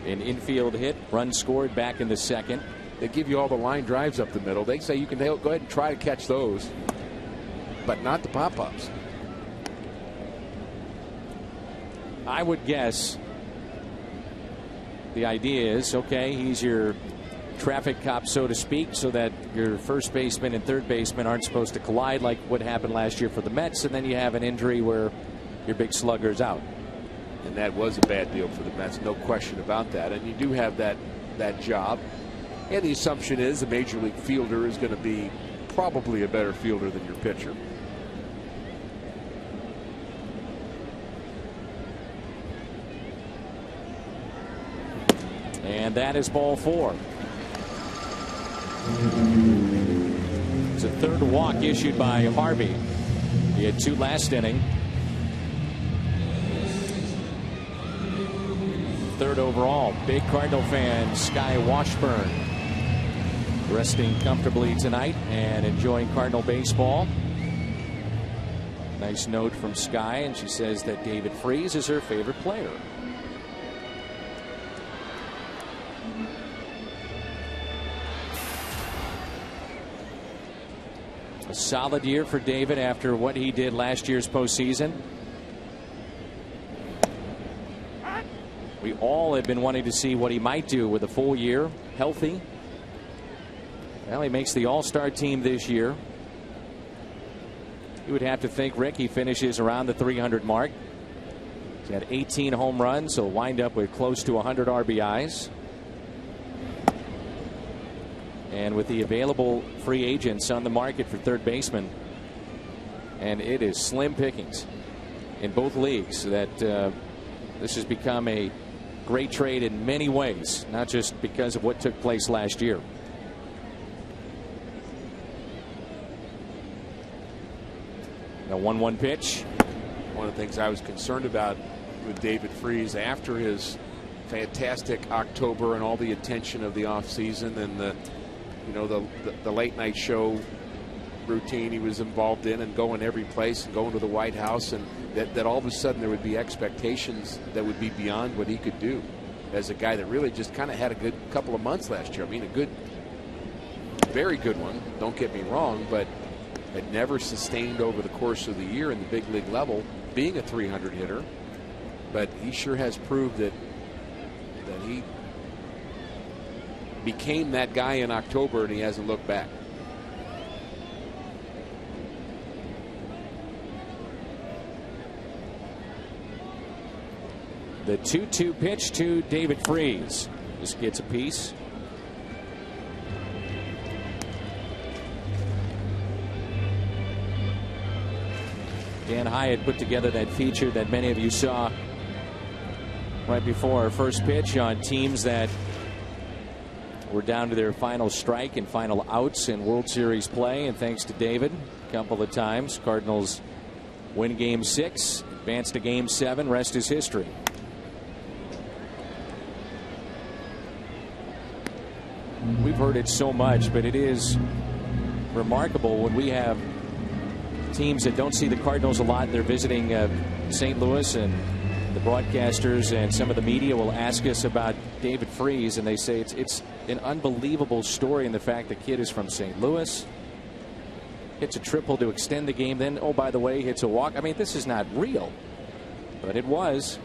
An infield hit, run scored back in the second. They give you all the line drives up the middle. They say you can go ahead and try to catch those, but not the pop-ups. I would guess the idea is, okay, he's your traffic cop, so to speak, so that your first baseman and third baseman aren't supposed to collide like what happened last year for the Mets, and then you have an injury where your big slugger's out. And that was a bad deal for the Mets, no question about that. And you do have that job. And the assumption is a major league fielder is going to be probably a better fielder than your pitcher. And that is ball 4. It's a third walk issued by Harvey. He had 2 last inning. Third overall. Big Cardinal fan, Sky Washburn, resting comfortably tonight and enjoying Cardinal baseball. Nice note from Sky, and she says that David Freese is her favorite player. A solid year for David after what he did last year's postseason. We all have been wanting to see what he might do with a full year, healthy. Well, he makes the All-Star team this year. You would have to think, Rick, he finishes around the 300 mark. He's had 18 home runs, so he'll wind up with close to 100 RBIs. And with the available free agents on the market for third baseman, and it is slim pickings in both leagues, that this has become a great trade in many ways, not just because of what took place last year. 1-1 pitch. One of the things I was concerned about with David Freese after his fantastic October and all the attention of the offseason and the late night show routine he was involved in and going every place and going to the White House, and that all of a sudden there would be expectations that would be beyond what he could do as a guy that really just kind of had a good couple of months last year. I mean, very good one, don't get me wrong, but had never sustained over the course of the year in the big league level being a 300 hitter. But he sure has proved that he became that guy in October, and he hasn't looked back. The 2-2 pitch to David Freese. Just gets a piece. Dan Hyatt put together that feature that many of you saw right before our first pitch on teams that were down to their final strike and final outs in World Series play. And thanks to David, a couple of times, Cardinals win Game 6, advance to Game 7, rest is history. We've heard it so much, but it is remarkable when we have teams that don't see the Cardinals a lot. They're visiting St. Louis, and the broadcasters and some of the media will ask us about David Freese, and they say it's an unbelievable story in the fact the kid is from St. Louis, hits a triple to extend the game, then, oh, by the way, hits a walk. I mean, this is not real, but it was.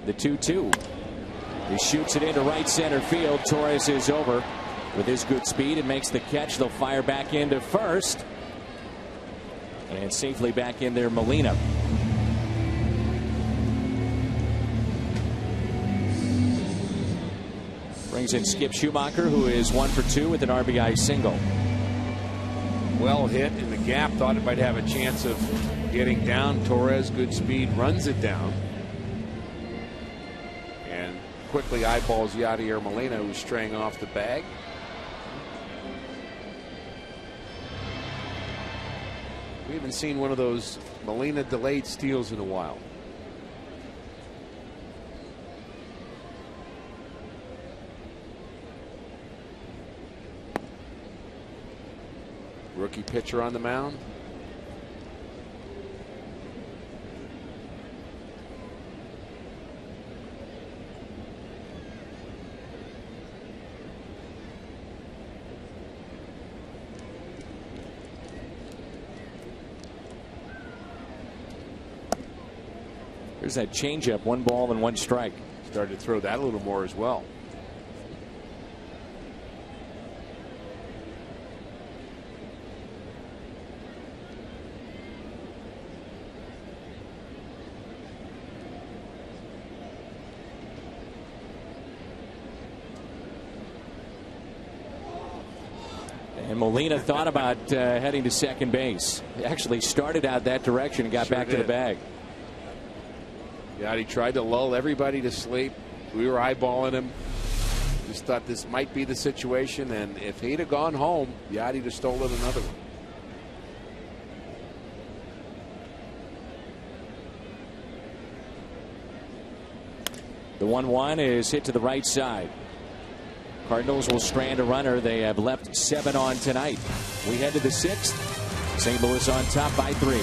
The 2-2. He shoots it into right center field. Torres is over with his good speed and makes the catch. They'll fire back into first. And safely back in there, Molina. Brings in Skip Schumacher, who is 1 for 2 with an RBI single. Well hit in the gap. Thought it might have a chance of getting down. Torres, good speed, runs it down. And quickly eyeballs Yadier Molina, who's straying off the bag. We haven't seen one of those Molina delayed steals in a while. Rookie pitcher on the mound. There's that changeup, 1 ball and 1 strike. Started to throw that a little more as well. And Molina thought about heading to second base. He actually started out that direction and got back to the bag. Yeah, he tried to lull everybody to sleep. We were eyeballing him. Just thought this might be the situation, and if he'd have gone home, Yadi'd have stolen another one. The 1-1 is hit to the right side. Cardinals will strand a runner. They have left 7 on tonight. We head to the 6th. St. Louis on top by 3.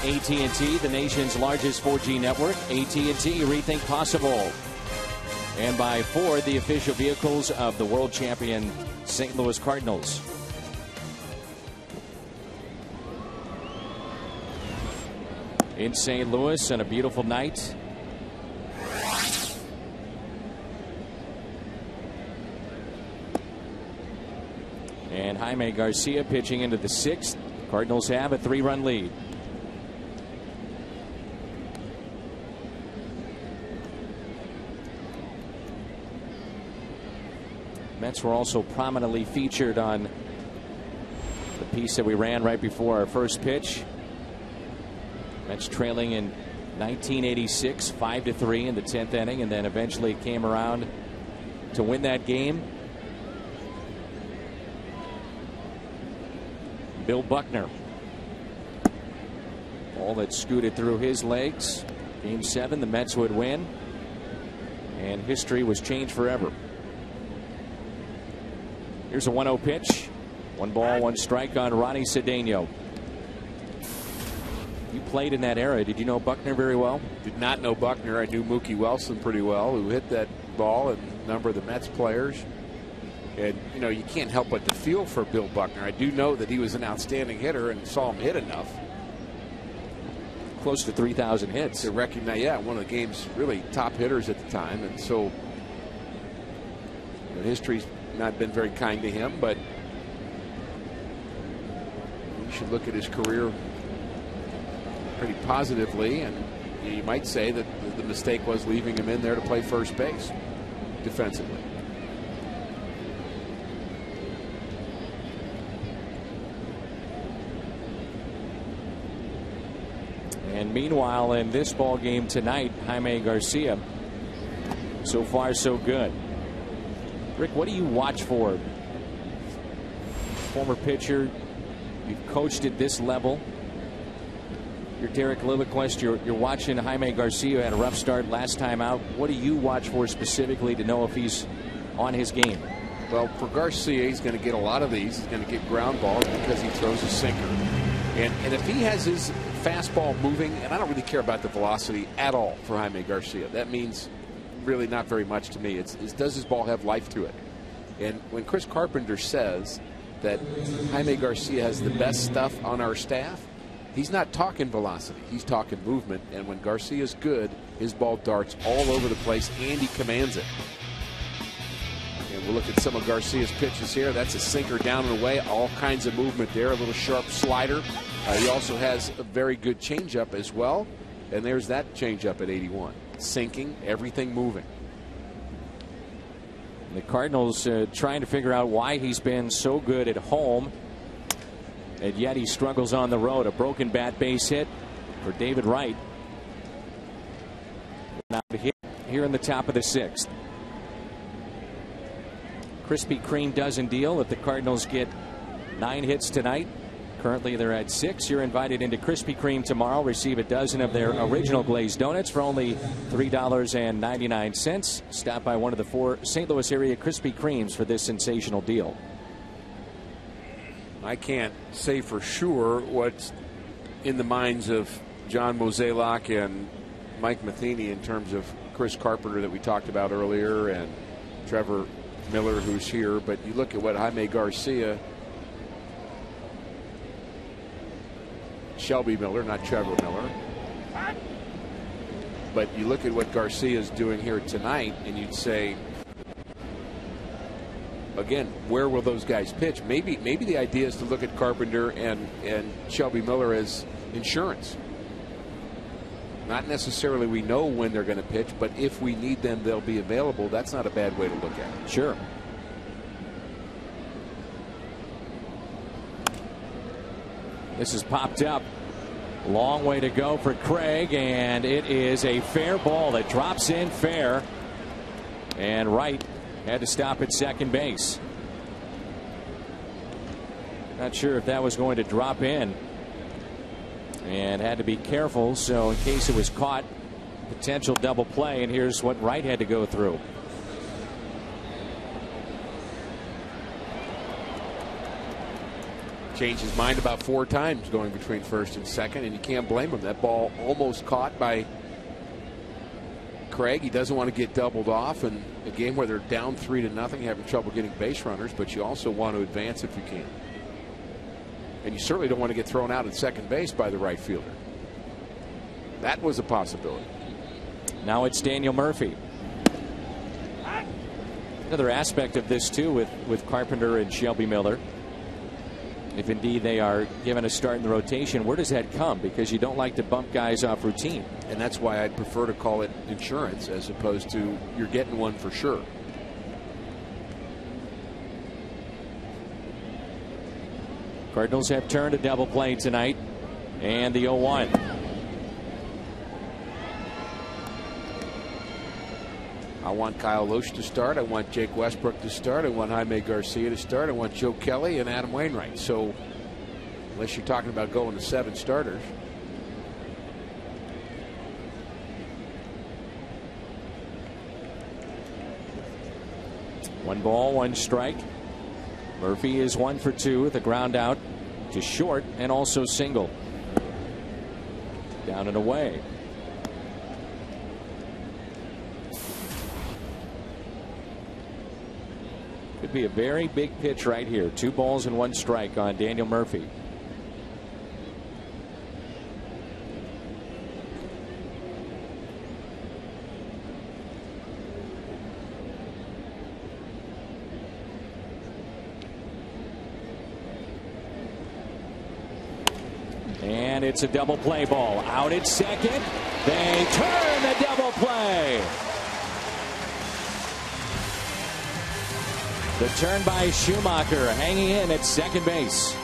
AT&T, the nation's largest 4G network. AT&T, rethink possible. And by Ford, the official vehicles of the world champion St. Louis Cardinals. In St. Louis on a beautiful night. And Jaime Garcia pitching into the 6th. Cardinals have a 3-run lead. Mets were also prominently featured on the piece that we ran right before our first pitch. Mets trailing in 1986, 5-3 in the 10th inning, and then eventually came around to win that game. Bill Buckner. Ball that scooted through his legs. Game 7, the Mets would win. And history was changed forever. Here's a 1-0 pitch. 1 ball, 1 strike on Ronnie Cedeno. You played in that era. Did you know Buckner very well? Did not know Buckner. I knew Mookie Wilson pretty well, who hit that ball, and a number of the Mets players. And, you know, you can't help but to feel for Bill Buckner. I do know that he was an outstanding hitter and saw him hit enough. Close to 3,000 hits. To recognize, yeah, one of the game's really top hitters at the time. And so, you know, history's not been very kind to him, but you should look at his career pretty positively. And you might say that the mistake was leaving him in there to play first base defensively. And meanwhile, in this ball game tonight, Jaime Garcia, so far so good. Rick, what do you watch for? Former pitcher, you've coached at this level. You're Derek Lilliquist. You're watching Jaime Garcia, who had a rough start last time out. What do you watch for specifically to know if he's on his game? Well, for Garcia, he's going to get a lot of these. He's going to get ground balls because he throws a sinker. And if he has his fastball moving, and I don't really care about the velocity at all for Jaime Garcia. That means really not very much to me. It's does his ball have life to it? And when Chris Carpenter says that Jaime Garcia has the best stuff on our staff, he's not talking velocity. He's talking movement. And when Garcia's good, his ball darts all over the place, and he commands it. And we'll look at some of Garcia's pitches here. That's a sinker down and away. All kinds of movement there. A little sharp slider. He also has a very good changeup as well. And there's that changeup at 81. Sinking, everything moving. The Cardinals trying to figure out why he's been so good at home, and yet he struggles on the road. A broken bat base hit for David Wright. Now here in the top of the 6th. Krispy Kreme doesn't deal if the Cardinals get 9 hits tonight. Currently they're at 6. You're invited into Krispy Kreme tomorrow. Receive a dozen of their original glazed donuts for only $3.99. Stop by one of the 4 St. Louis area Krispy Kremes for this sensational deal. I can't say for sure what's in the minds of John Mozeliak and Mike Matheny in terms of Chris Carpenter that we talked about earlier and Trevor Miller, who's here. But you look at what Jaime Garcia, Shelby Miller, not Trevor Miller. But you look at what Garcia is doing here tonight, and you'd say, again, where will those guys pitch? Maybe the idea is to look at Carpenter and Shelby Miller as insurance. Not necessarily we know when they're going to pitch, but if we need them, they'll be available. That's not a bad way to look at it. Sure. This is popped up. Long way to go for Craig, and it is a fair ball that drops in fair. And Wright had to stop at second base. Not sure if that was going to drop in. And had to be careful, so in case it was caught, potential double play. And here's what Wright had to go through. changed his mind about 4 times going between first and second, and you can't blame him. That ball almost caught by Craig. He doesn't want to get doubled off in a game where they're down 3-0, having trouble getting base runners, but you also want to advance if you can. And you certainly don't want to get thrown out at second base by the right fielder. That was a possibility. Now it's Daniel Murphy. Another aspect of this too with Carpenter and Shelby Miller, if indeed they are given a start in the rotation, where does that come? Because you don't like to bump guys off routine. And that's why I'd prefer to call it insurance as opposed to you're getting one for sure. Cardinals have turned a double play tonight, and the 0-1. I want Kyle Loesch to start. I want Jake Westbrook to start. I want Jaime Garcia to start. I want Joe Kelly and Adam Wainwright. So unless you're talking about going to 7 starters. One ball, 1 strike. Murphy is 1 for 2 with a ground out to short and also single. Down and away. Could be a very big pitch right here. 2 balls and 1 strike on Daniel Murphy. And it's a double play ball. Out at second. They turn the double play. The turn by Schumacher, hanging in at second base.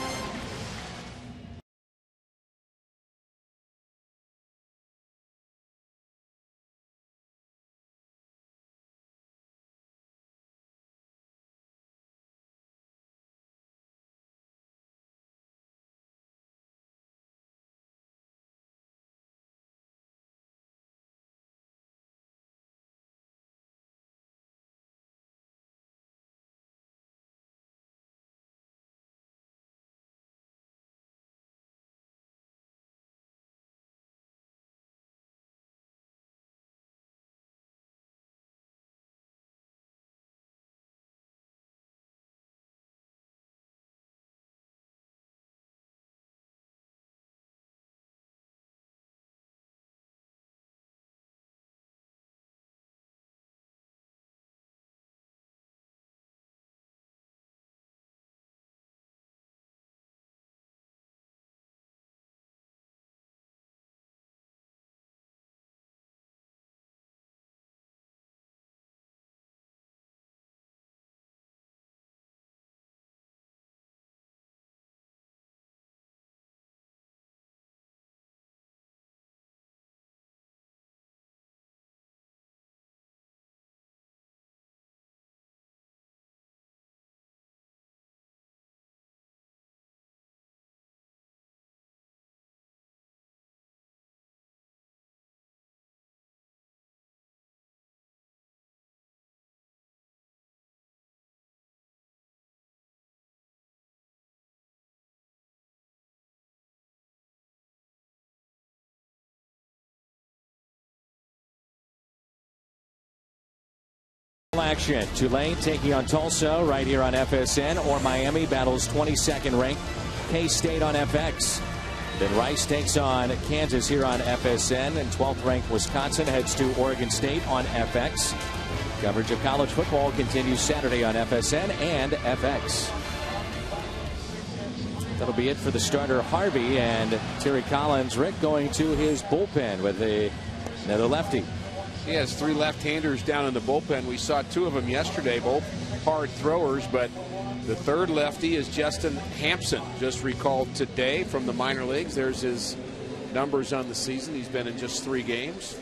Action. Tulane taking on Tulsa right here on FSN, or Miami battles 22nd ranked K-State on FX. Then Rice takes on Kansas here on FSN, and 12th ranked Wisconsin heads to Oregon State on FX. Coverage of college football continues Saturday on FSN and FX. That'll be it for the starter Harvey, and Terry Collins, Rick, going to his bullpen with another lefty. He has 3 left-handers down in the bullpen. We saw 2 of them yesterday, both hard throwers, but the third lefty is Justin Hampson, just recalled today from the minor leagues. There's his numbers on the season. He's been in just 3 games.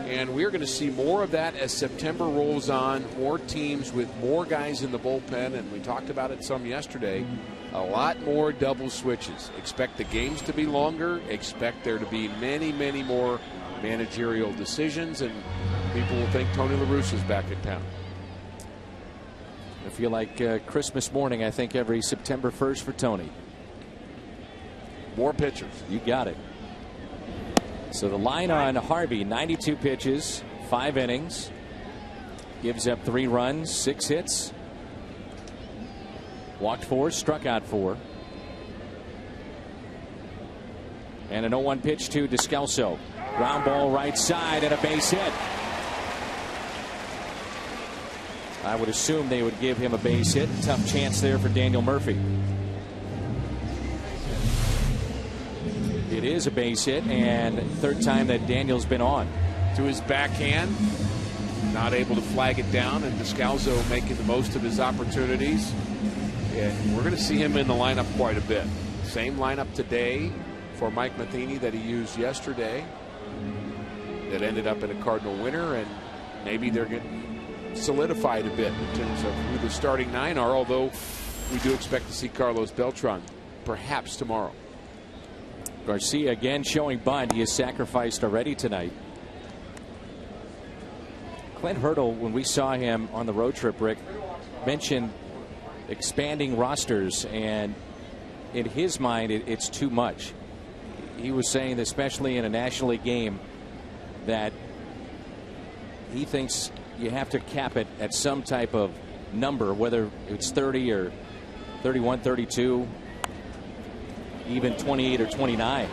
And we're going to see more of that as September rolls on, more teams with more guys in the bullpen, and we talked about it some yesterday. A lot more double switches. Expect the games to be longer. Expect there to be many, many more managerial decisions, and people will think Tony La Russa is back in town. I feel like Christmas morning, I think, every September 1st for Tony. More pitchers. You got it. So the line on Harvey, 92 pitches, 5 innings. Gives up 3 runs, 6 hits. Walked 4, struck out 4. And an 0-1 pitch to Descalso. Ground ball right side and a base hit. I would assume they would give him a base hit. Tough chance there for Daniel Murphy. It is a base hit, and third time that Daniel's been on. To his backhand. Not able to flag it down, and Descalso making the most of his opportunities. And we're going to see him in the lineup quite a bit. Same lineup today for Mike Matheny that he used yesterday. That ended up in a Cardinal winner, and maybe they're getting solidified a bit in terms of who the starting 9 are, although we do expect to see Carlos Beltran perhaps tomorrow. Garcia again showing bunt. He is sacrificed already tonight. Clint Hurdle, when we saw him on the road trip, Rick, mentioned expanding rosters, and in his mind it's too much. He was saying that especially in a National League game that he thinks you have to cap it at some type of number, whether it's 30 or 31, 32, even 28 or 29.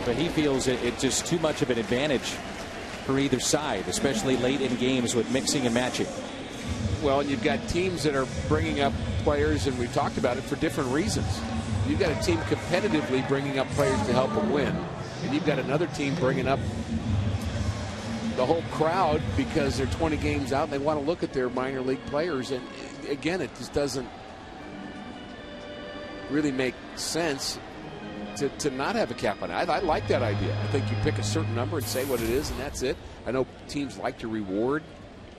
But he feels it's just too much of an advantage for either side, especially late in games with mixing and matching. Well, and you've got teams that are bringing up players, and we've talked about it, for different reasons. You've got a team competitively bringing up players to help them win, and you've got another team bringing up the whole crowd because they're 20 games out and they want to look at their minor league players. And again, it just doesn't really make sense to not have a cap on it. I like that idea. I think you pick a certain number and say what it is, and that's it. I know teams like to reward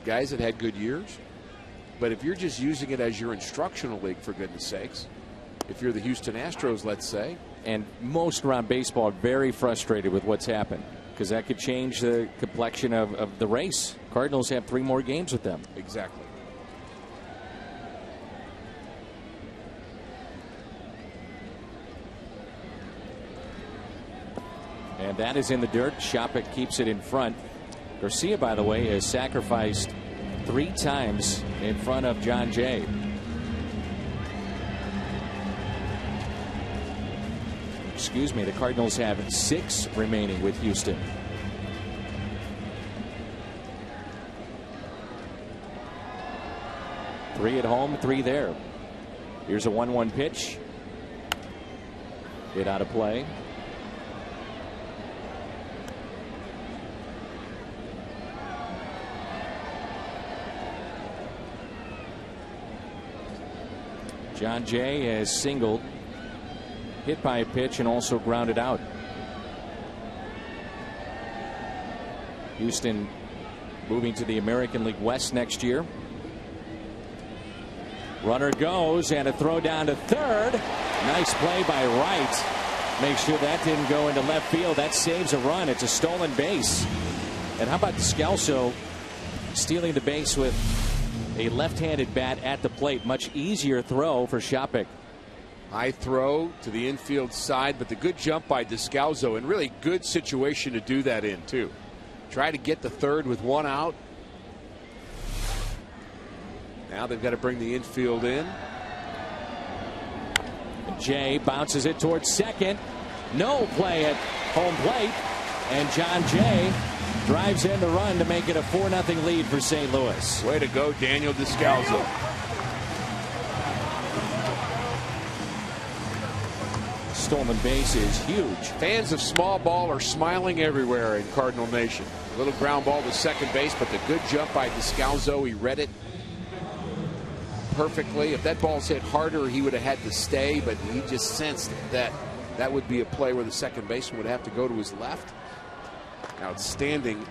guys that had good years, but if you're just using it as your instructional league, for goodness sakes, if you're the Houston Astros, let's say. And most around baseball are very frustrated with what's happened, because that could change the complexion of the race. Cardinals have 3 more games with them. Exactly. And that is in the dirt. Shopik keeps it in front. Garcia, by the way, has sacrificed 3 times in front of John Jay. Excuse me, the Cardinals have 6 remaining with Houston. Three at home, 3 there. Here's a 1-1 pitch. Hit out of play. John Jay has singled, hit by a pitch, and also grounded out. Houston moving to the American League West next year. Runner goes, and a throw down to third. Nice play by Wright. Make sure that didn't go into left field. That saves a run. It's a stolen base. And how about Descalso stealing the base with a left-handed bat at the plate? Much easier throw for Shopik. High throw to the infield side, but the good jump by Descalso, and really good situation to do that in, too. Try to get the third with 1 out. Now they've got to bring the infield in. Jay bounces it towards second. No play at home plate. And John Jay drives in the run to make it a 4-0 lead for St. Louis. Way to go, Daniel Descalso. Stolen base is huge. Fans of small ball are smiling everywhere in Cardinal Nation. A little ground ball to second base, but the good jump by Descalso. He read it perfectly. If that ball's hit harder, he would have had to stay, but he just sensed that that would be a play where the second baseman would have to go to his left. Outstanding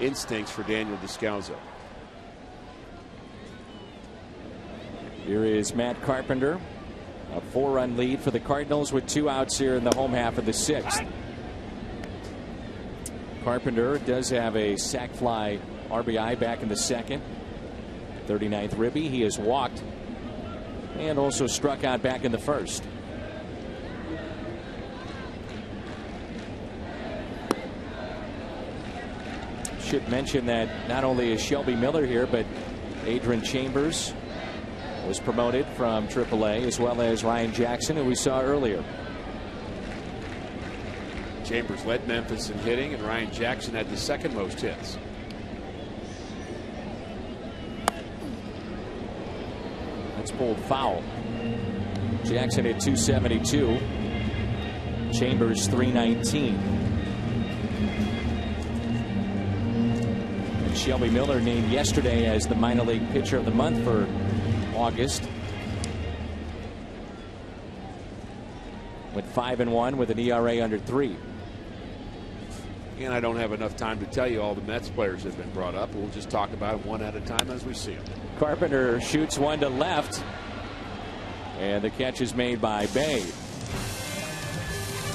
instincts for Daniel Descalso. Here is Matt Carpenter. A 4-run lead for the Cardinals with 2 outs here in the home half of the 6th. Carpenter does have a sac fly RBI back in the 2nd. 39th ribby. He has walked and also struck out back in the first. Should mention that not only is Shelby Miller here, but Adrian Chambers was promoted from AAA, as well as Ryan Jackson, who we saw earlier. Chambers led Memphis in hitting, and Ryan Jackson had the second most hits. That's pulled foul. Jackson at 272. Chambers 319. And Shelby Miller named yesterday as the minor league pitcher of the month for August. Went 5-1 with an ERA under 3. Again, I don't have enough time to tell you all the Mets players that have been brought up. We'll just talk about them one at a time as we see them. Carpenter shoots one to left, and the catch is made by Bay.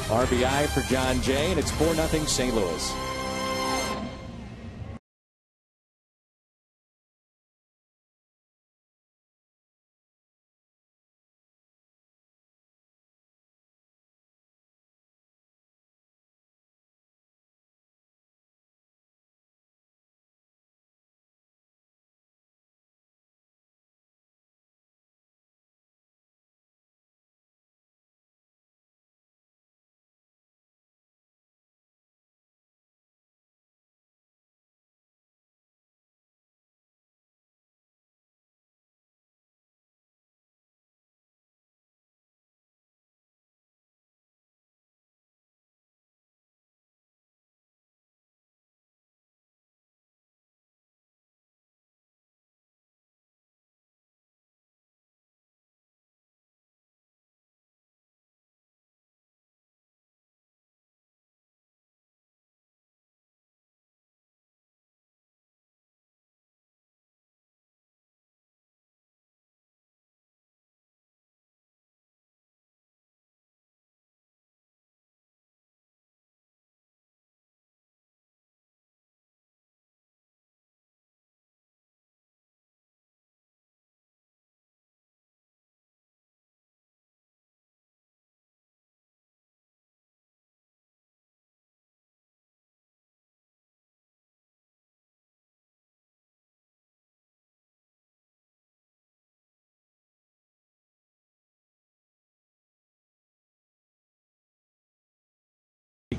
RBI for John Jay, and it's 4-0 St. Louis.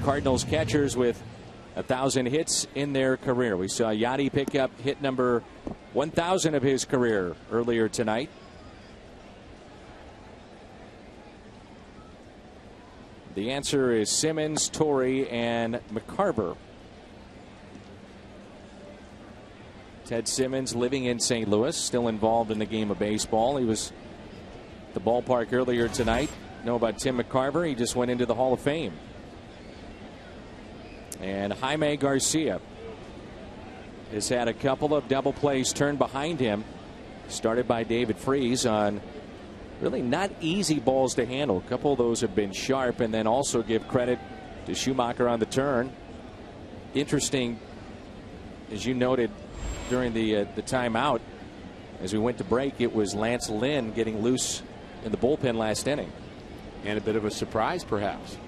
Cardinals catchers with 1,000 hits in their career. We saw Yachty pick up hit number 1,000 of his career earlier tonight. The answer is Simmons, Torrey, and McCarver. Ted Simmons, living in St. Louis, still involved in the game of baseball. He was at the ballpark earlier tonight. Know about Tim McCarver? He just went into the Hall of Fame. And Jaime Garcia has had a couple of double plays turned behind him, started by David Freese on really not easy balls to handle. A couple of those have been sharp, and then also give credit to Schumacher on the turn. Interesting, as you noted during the timeout, as we went to break, it was Lance Lynn getting loose in the bullpen last inning. And a bit of a surprise, perhaps.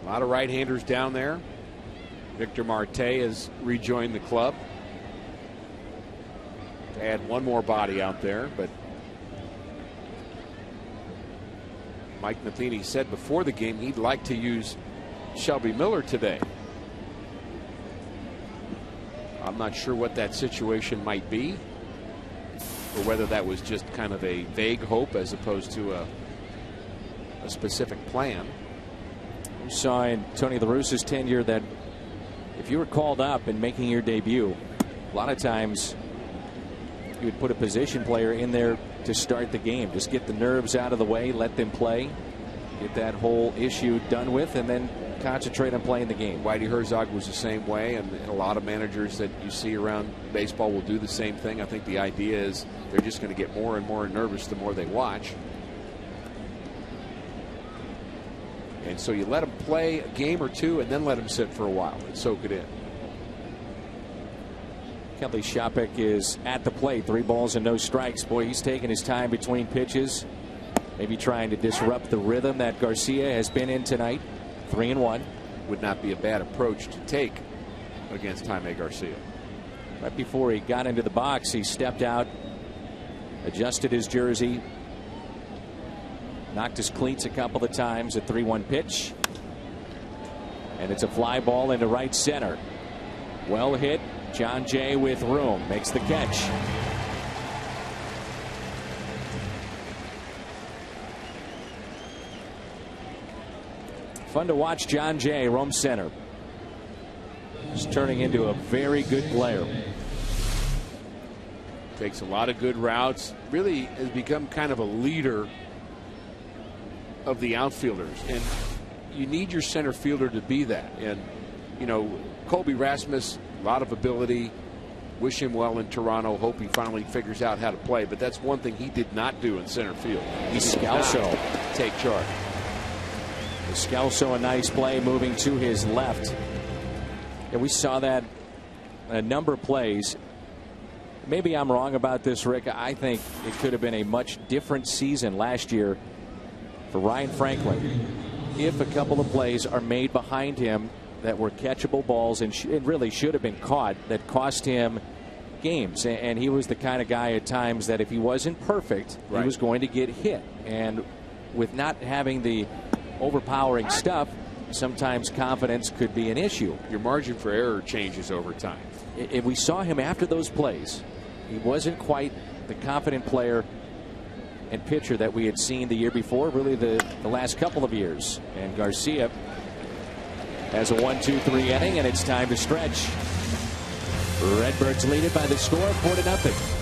A lot of right-handers down there. Victor Marte has rejoined the club to add one more body out there, but Mike Matheny said before the game he'd like to use Shelby Miller today. I'm not sure what that situation might be, or whether that was just kind of a vague hope as opposed to a specific plan. We saw in Tony La Russa's tenure that if you were called up and making your debut, a lot of times you would put a position player in there to start the game. Just get the nerves out of the way, let them play, get that whole issue done with, and then concentrate on playing the game. Whitey Herzog was the same way, and a lot of managers that you see around baseball will do the same thing. I think the idea is they're just going to get more and more nervous the more they watch. And so you let them play a game or two and then let them sit for a while and soak it in. Kelly Shopik is at the plate. 3 balls and no strikes. Boy, he's taking his time between pitches. Maybe trying to disrupt the rhythm that Garcia has been in tonight. 3-1. Would not be a bad approach to take against Jaime Garcia. Right before he got into the box, he stepped out, adjusted his jersey, knocked his cleats a couple of times. A 3-1 pitch. And it's a fly ball into right center. Well hit. John Jay with room makes the catch. Fun to watch John Jay roam center. He's turning into a very good player. Takes a lot of good routes. Really has become kind of a leader of the outfielders. And you need your center fielder to be that. And, you know, Colby Rasmus, a lot of ability. Wish him well in Toronto. Hope he finally figures out how to play. But that's one thing he did not do in center field. He Scalzo take charge. Scalzo, a nice play moving to his left. And we saw that a number of plays. Maybe I'm wrong about this, Rick. I think it could have been a much different season last year for Ryan Franklin if a couple of plays are made behind him that were catchable balls and it really should have been caught, that cost him games. And he was the kind of guy at times that if he wasn't perfect, he was going to get hit. And with not having the overpowering stuff, sometimes confidence could be an issue. Your margin for error changes over time. And we saw him after those plays. He wasn't quite the confident player and pitcher that we had seen the year before, really the last couple of years. And Garcia has a 1-2-3 inning, and it's time to stretch. Redbirds lead it by the score of 4-0.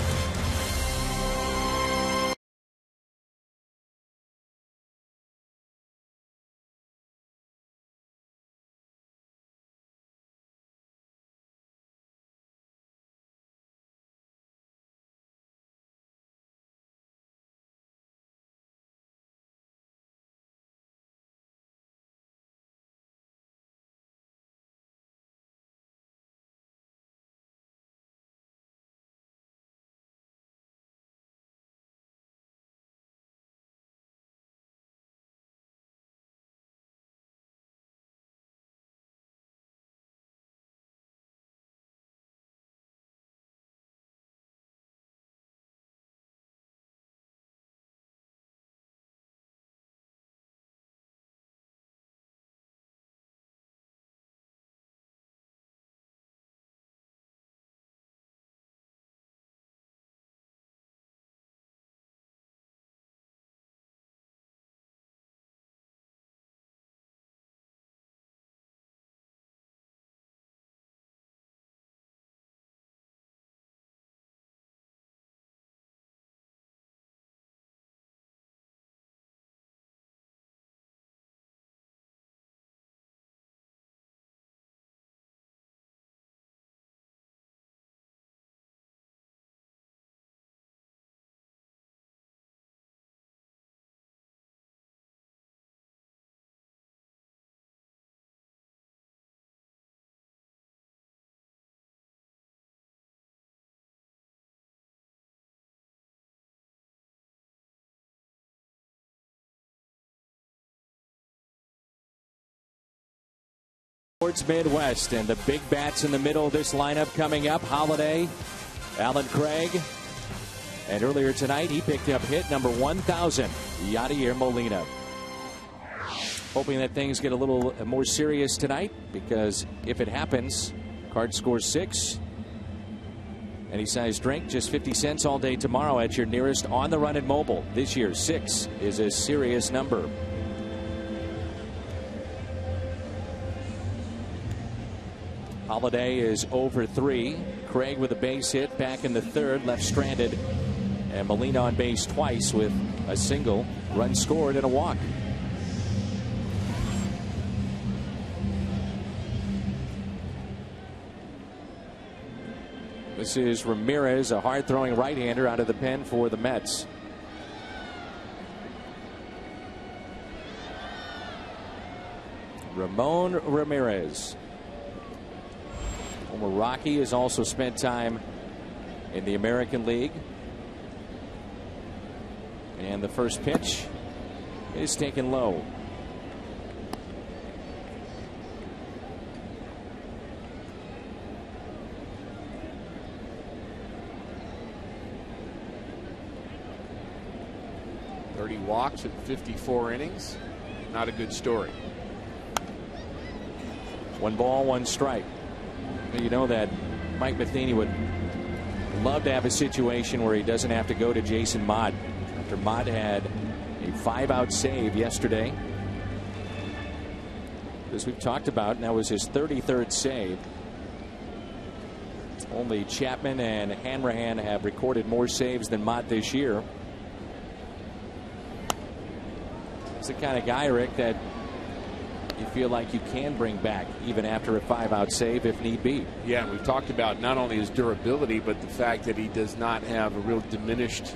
Towards Midwest, and the big bats in the middle of this lineup coming up. Holiday, Alan Craig, and earlier tonight he picked up hit number 1,000, Yadier Molina. Hoping that things get a little more serious tonight, because if it happens, Card scores 6. Any size drink, just 50 cents all day tomorrow at your nearest On the Run and Mobile. This year, 6 is a serious number. Holiday is over 3. Craig with a base hit back in the 3rd, left stranded. And Molina on base twice with a single, run scored, and a walk. This is Ramirez, a hard-throwing right-hander out of the pen for the Mets. Ramon Ramirez. Former Rocky has also spent time in the American League. And the first pitch is taken low. Walks in 54 innings. Not a good story. 1 ball, 1 strike. You know that Mike Matheny would love to have a situation where he doesn't have to go to Jason Mott after Mott had a 5-out save yesterday. As we've talked about, and that was his 33rd save. Only Chapman and Hanrahan have recorded more saves than Mott this year. The kind of guy, Rick, that you feel like you can bring back even after a 5-out save if need be. Yeah, and we've talked about not only his durability, but the fact that he does not have a real diminished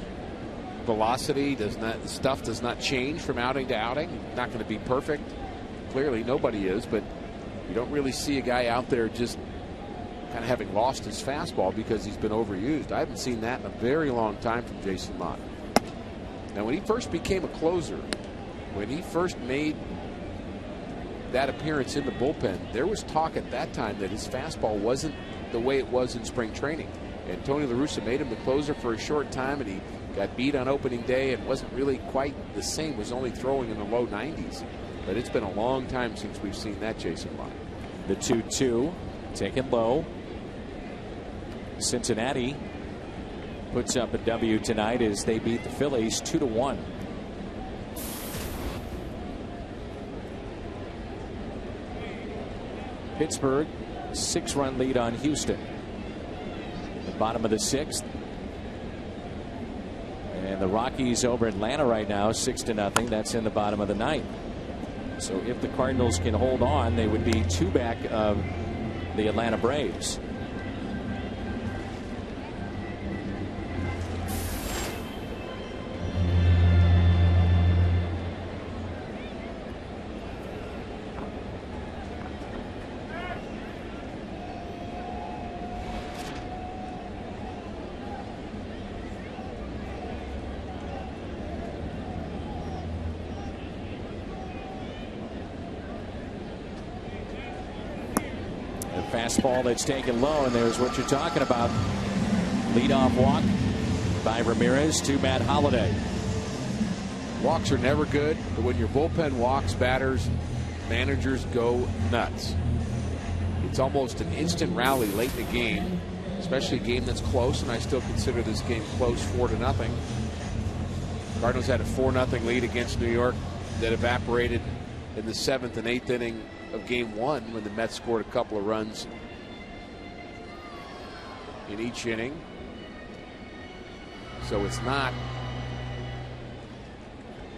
velocity. The stuff does not change from outing to outing. Not going to be perfect. Clearly, nobody is, but you don't really see a guy out there just kind of having lost his fastball because he's been overused. I haven't seen that in a very long time from Jason Mott. Now, when he first became a closer, when he first made that appearance in the bullpen, there was talk at that time that his fastball wasn't the way it was in spring training. And Tony La Russa made him the closer for a short time, and he got beat on opening day and wasn't really quite the same, was only throwing in the low 90s. But it's been a long time since we've seen that Jason Mott. The 2-2 taken low. Cincinnati puts up a W tonight as they beat the Phillies 2-1. Pittsburgh 6-run lead on Houston. The bottom of the 6th. And the Rockies over Atlanta right now 6-0. That's in the bottom of the 9th. So if the Cardinals can hold on, they would be 2 back of the Atlanta Braves. Fastball that's taken low, and there's what you're talking about. Leadoff walk by Ramirez to Matt Holliday. Walks are never good, but when your bullpen walks batters, managers go nuts. It's almost an instant rally late in the game, especially a game that's close, and I still consider this game close, 4-0. Cardinals had a 4-0 lead against New York that evaporated in the 7th and 8th inning of game 1 when the Mets scored a couple of runs in each inning. So it's not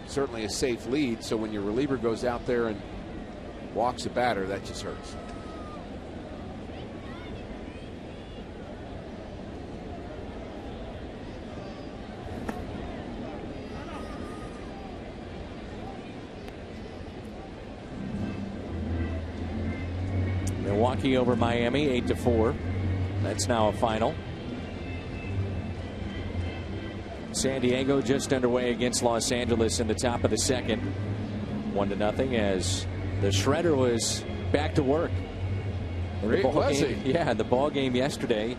certainly a safe lead. So when your reliever goes out there and walks a batter, that just hurts. Milwaukee over Miami 8-4. That's now a final. San Diego just underway against Los Angeles in the top of the 2nd. 1-0 as the Shredder was back to work. Yeah, the ball game yesterday.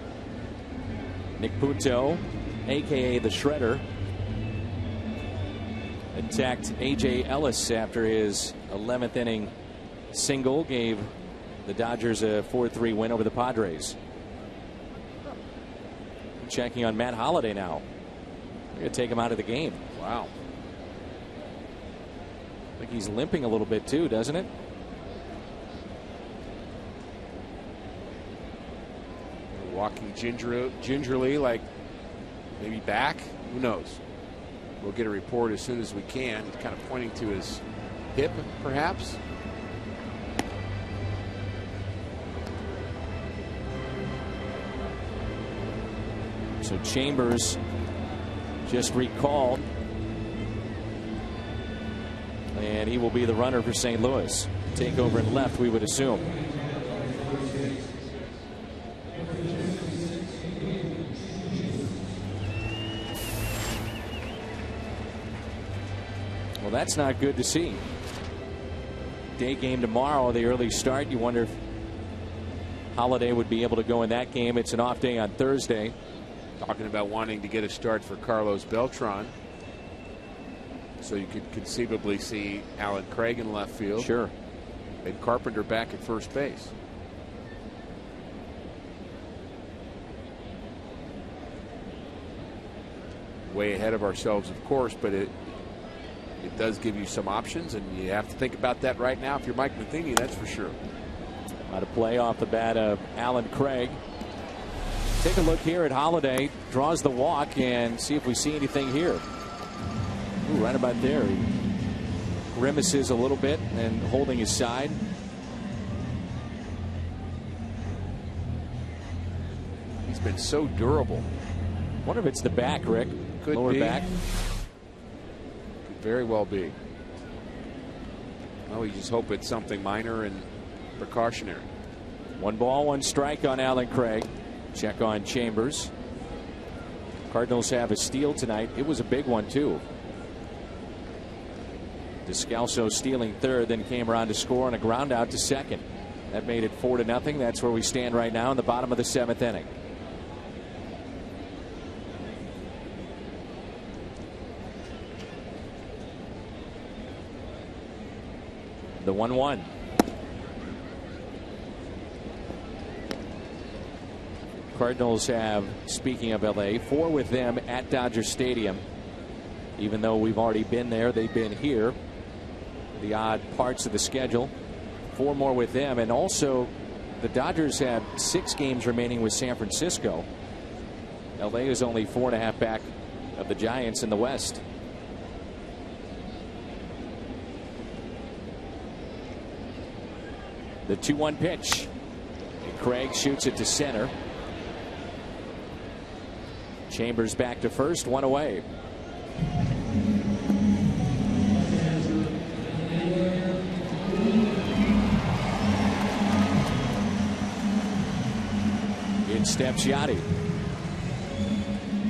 Nick Puto, a.k.a. the Shredder, attacked A.J. Ellis after his 11th inning single, gave the Dodgers a 4-3 win over the Padres. Checking on Matt Holliday now. They're going to take him out of the game. Wow. I think he's limping a little bit too, doesn't it? Walking gingerly, like maybe back. Who knows? We'll get a report as soon as we can. He's kind of pointing to his hip, perhaps. So Chambers just recalled, and he will be the runner for St. Louis. Take over and left, we would assume. Well, that's not good to see. Day game tomorrow, the early start. You wonder if Holiday would be able to go in that game. It's an off day on Thursday. Talking about wanting to get a start for Carlos Beltran. So you could conceivably see Alan Craig in left field. Sure. And Carpenter back at first base. Way ahead of ourselves, of course, but it does give you some options, and you have to think about that right now. If you're Mike Matheny, that's for sure. Out of play off the bat of Alan Craig. Take a look here at Holiday. Draws the walk and see if we see anything here. Ooh, right about there. He grimaces a little bit and holding his side. He's been so durable. Wonder if it's the back, Rick. Could Lower be. back. Could very well be. Well, we just hope it's something minor and precautionary. 1 ball, 1 strike on Alan Craig. Check on Chambers. Cardinals have a steal tonight. It was a big one, too. Descalso stealing third, then came around to score on a ground out to second. That made it 4-0. That's where we stand right now in the bottom of the 7th inning. The 1-1. Cardinals have, speaking of LA, 4 with them at Dodger Stadium. Even though we've already been there, they've been here. The odd parts of the schedule. 4 more with them. And also, the Dodgers have 6 games remaining with San Francisco. LA is only 4.5 back of the Giants in the West. The 2-1 pitch. And Craig shoots it to center. Chambers back to first, 1 away. In steps Yachty.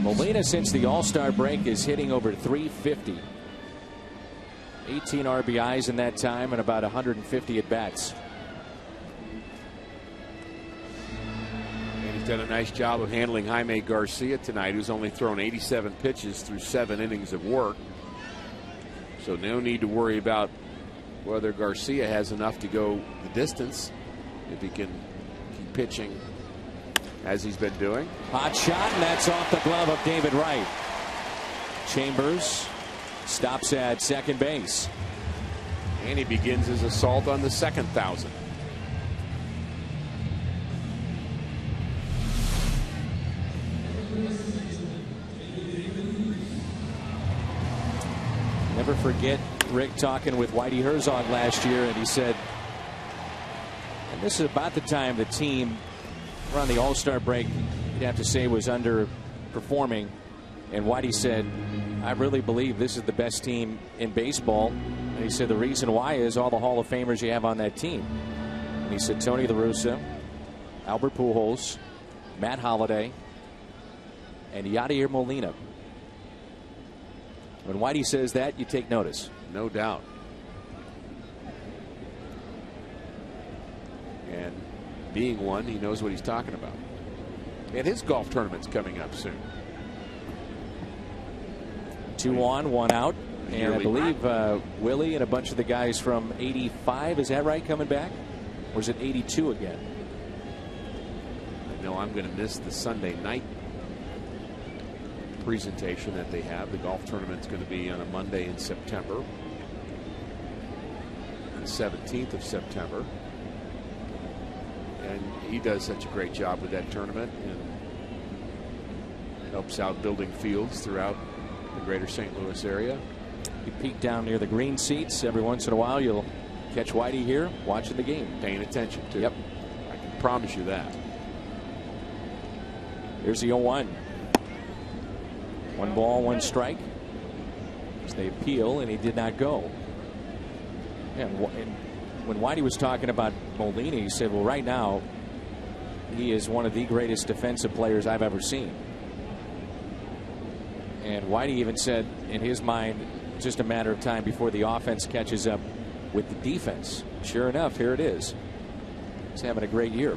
Molina, since the All-Star break, is hitting over 350. 18 RBIs in that time and about 150 at bats. And he's done a nice job of handling Jaime Garcia tonight, who's only thrown 87 pitches through 7 innings of work. So no need to worry about whether Garcia has enough to go the distance if he can keep pitching as he's been doing. Hot shot, and that's off the glove of David Wright. Chambers stops at second base. And he begins his assault on the second 1,000. Never forget Rick talking with Whitey Herzog last year, and he said, and this is about the time the team around the All-Star break, you'd have to say, was underperforming. And Whitey said, I really believe this is the best team in baseball. And he said the reason why is all the Hall of Famers you have on that team. And he said Tony La Russa, Albert Pujols, Matt Holliday, and Yadier Molina. When Whitey says that, you take notice. No doubt. And being one, he knows what he's talking about. And his golf tournament's coming up soon. 2 on, 1 out. And I believe Willie and a bunch of the guys from 85, is that right, coming back? Or is it 82 again? I know I'm going to miss the Sunday night presentation that they have. The golf tournament's going to be on a Monday in September, the 17th of September. And he does such a great job with that tournament and helps out building fields throughout the greater St. Louis area. You peek down near the green seats every once in a while. You'll catch Whitey here watching the game. Paying attention to. Yep. I can promise you that. Here's the 0-1. 1 ball, 1 strike. As they appeal, and he did not go. Yeah, and when Whitey was talking about Molina, he said, well, right now, he is one of the greatest defensive players I've ever seen. And Whitey even said, in his mind, just a matter of time before the offense catches up with the defense. Sure enough, here it is. He's having a great year.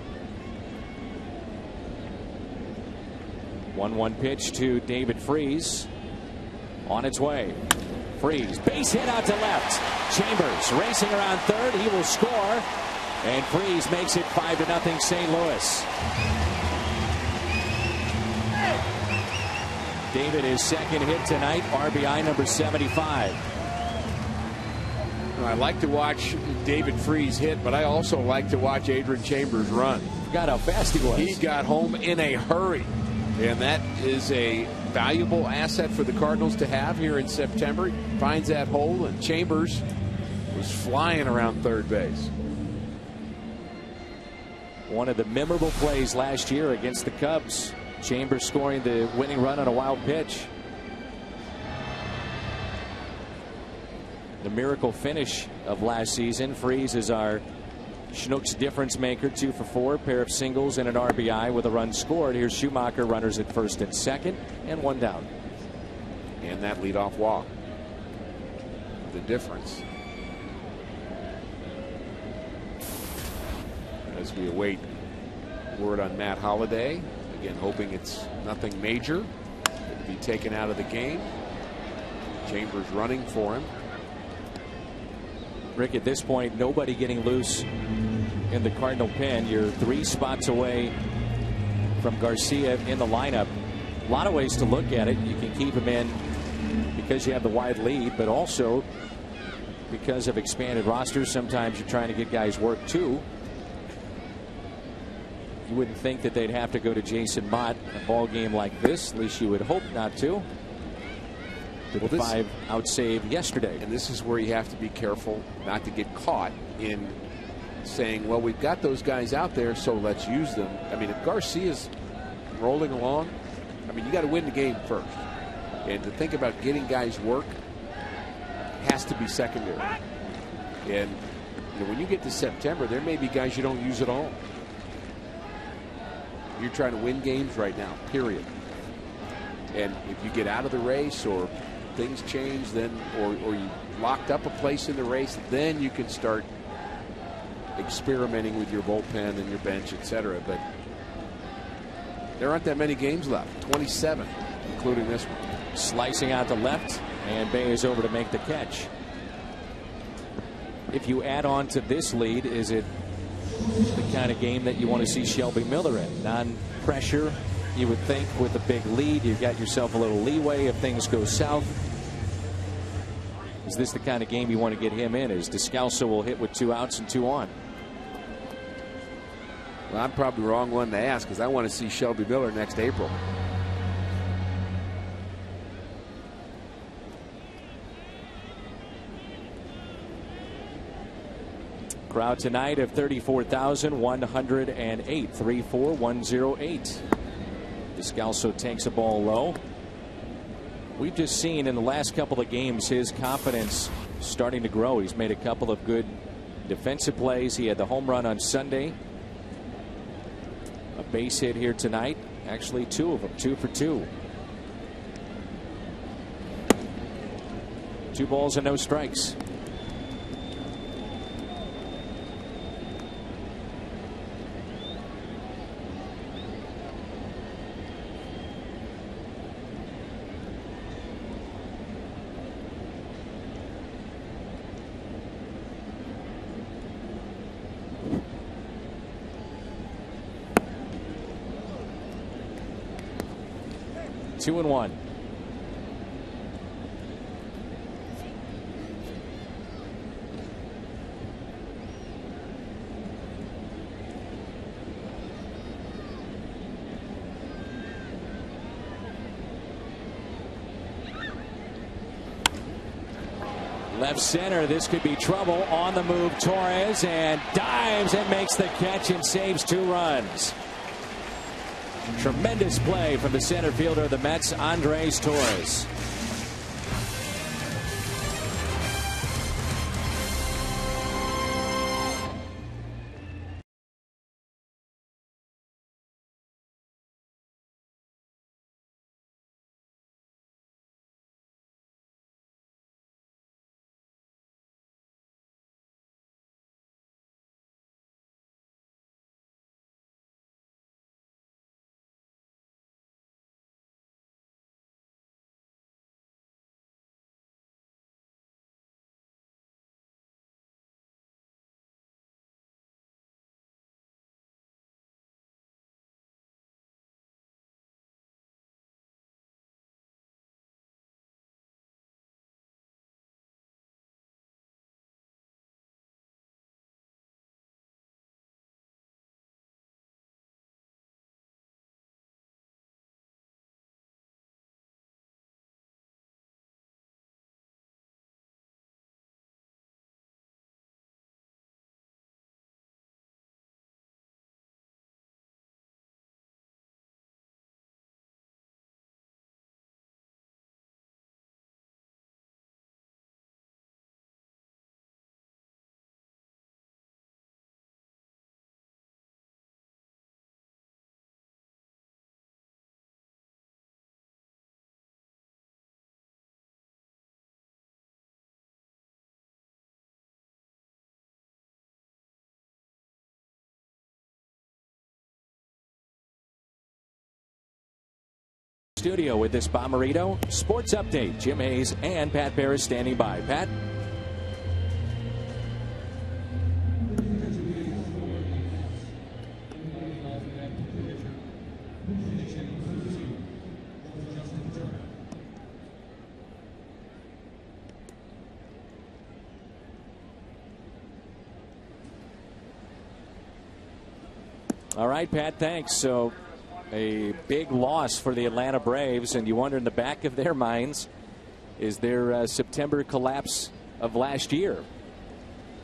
1-1 pitch to David Freese. On its way. Freese, base hit out to left. Chambers racing around third. He will score. And Freese makes it 5-0 St. Louis. David, his second hit tonight, RBI number 75. I like to watch David Freese hit, but I also like to watch Adrian Chambers run. Forgot how fast he was. He got home in a hurry. And that is a valuable asset for the Cardinals to have here in September. He finds that hole, and Chambers was flying around third base. One of the memorable plays last year against the Cubs. Chambers scoring the winning run on a wild pitch. The miracle finish of last season. Freese is our Schnook's difference maker, 2 for 4, pair of singles and an RBI with a run scored. Here's Schumacher, runners at first and second, and 1 down. And that leadoff walk. The difference. As we await word on Matt Holliday, again hoping it's nothing major, to be taken out of the game. Chambers running for him. Rick, at this point, nobody getting loose in the Cardinal pen. You're 3 spots away from Garcia in the lineup. A lot of ways to look at it. You can keep him in because you have the wide lead, but also because of expanded rosters. Sometimes you're trying to get guys work too. You wouldn't think that they'd have to go to Jason Mott in a ball game like this. At least you would hope not to. Did the 5-out save yesterday. And this is where you have to be careful not to get caught in saying, well, we've got those guys out there, so let's use them. I mean, if Garcia's rolling along, I mean, you got to win the game first. And to think about getting guys work has to be secondary. And you know, when you get to September, there may be guys you don't use at all. You're trying to win games right now, period. And if you get out of the race or things change, then or you locked up a place in the race, then you can start experimenting with your bullpen and your bench, etc. But there aren't that many games left. 27, including this one. Slicing out to left, and Bay is over to make the catch. If you add on to this lead, is it the kind of game that you want to see Shelby Miller in? Non-pressure, you would think, with a big lead. You've got yourself a little leeway if things go south. Is this the kind of game you want to get him in? As Descalso will hit with 2 outs and 2 on. Well, I'm probably the wrong one to ask, because I want to see Shelby Miller next April. Crowd tonight of 34,108. 34108. Descalso takes a ball low. We've just seen in the last couple of games his confidence starting to grow. He's made a couple of good defensive plays. He had the home run on Sunday. A base hit here tonight. Actually, 2 of them, 2 for 2. 2 balls and no strikes. Two and 1. Left center, this could be trouble. On the move, Torres, and dives and makes the catch and saves 2 runs. Tremendous play from the center fielder of the Mets, Andres Torres. Studio with this Bomberito Sports Update. Jim Hayes and Pat Barris standing by. Pat? All right, Pat, thanks. So a big loss for the Atlanta Braves, and you wonder in the back of their minds, is their September collapse of last year?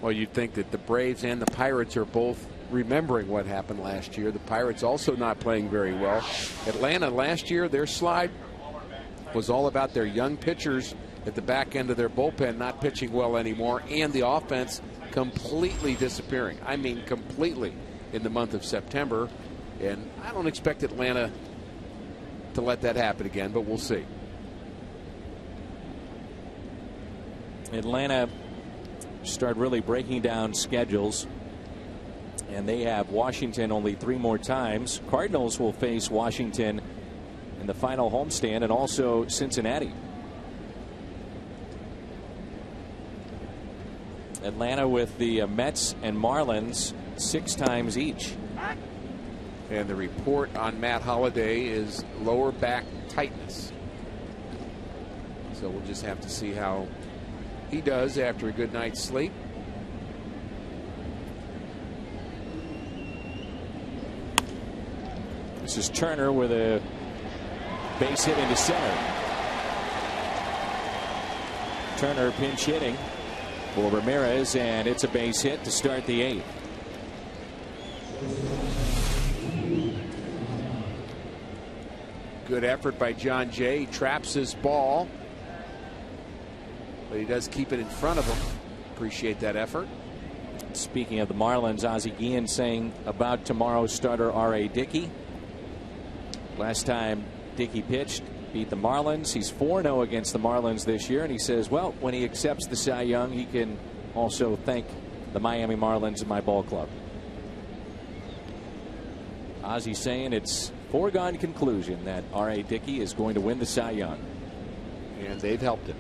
Well, you'd think that the Braves and the Pirates are both remembering what happened last year. The Pirates also not playing very well. Atlanta last year, their slide was all about their young pitchers at the back end of their bullpen not pitching well anymore, and the offense completely disappearing. I mean, completely in the month of September. And I don't expect Atlanta to let that happen again, but we'll see. Atlanta start really breaking down schedules, and they have Washington only 3 more times. Cardinals will face Washington in the final homestand, and also Cincinnati. Atlanta with the Mets and Marlins 6 times each. And the report on Matt Holliday is lower back tightness. So we'll just have to see how he does after a good night's sleep. This is Turner with a base hit into center. Turner pinch hitting for Ramirez, and it's a base hit to start the 8th. Good effort by John Jay. He traps his ball, but he does keep it in front of him. Appreciate that effort. Speaking of the Marlins, Ozzie Guillen saying about tomorrow's starter R.A. Dickey. Last time Dickey pitched, beat the Marlins. He's 4-0 against the Marlins this year, and he says, well, when he accepts the Cy Young, he can also thank the Miami Marlins and my ball club. Ozzie saying it's foregone conclusion that R.A. Dickey is going to win the Cy Young. And they've helped him.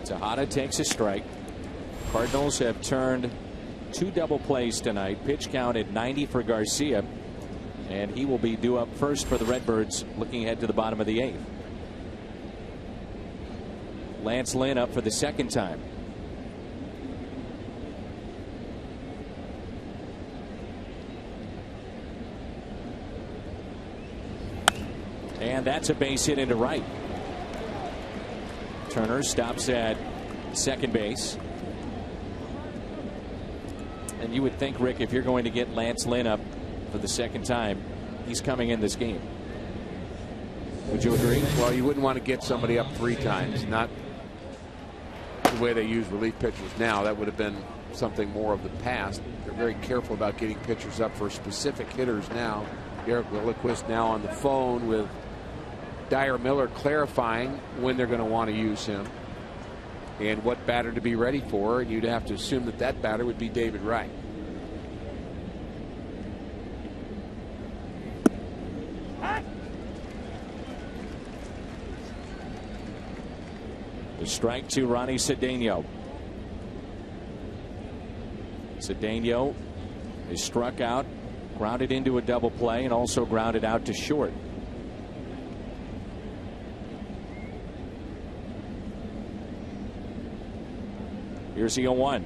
Tejada takes a strike. Cardinals have turned 2 double plays tonight. Pitch count at 90 for Garcia. And he will be due up first for the Redbirds, looking ahead to the bottom of the 8th. Lance Lynn up for the 2nd time. And that's a base hit into right. Turner stops at second base. And you would think, Rick, if you're going to get Lance Lynn up for the 2nd time, he's coming in this game. Would you agree? Well, you wouldn't want to get somebody up 3 times. Not the way they use relief pitchers now. That would have been something more of the past. They're very careful about getting pitchers up for specific hitters now. Eric Lilliquist now on the phone with Dyer Miller, clarifying when they're going to want to use him and what batter to be ready for. And you'd have to assume that that batter would be David Wright. The strike to Ronnie Cedeno. Cedeno is struck out, grounded into a double play, and also grounded out to short. Here's the 0-1.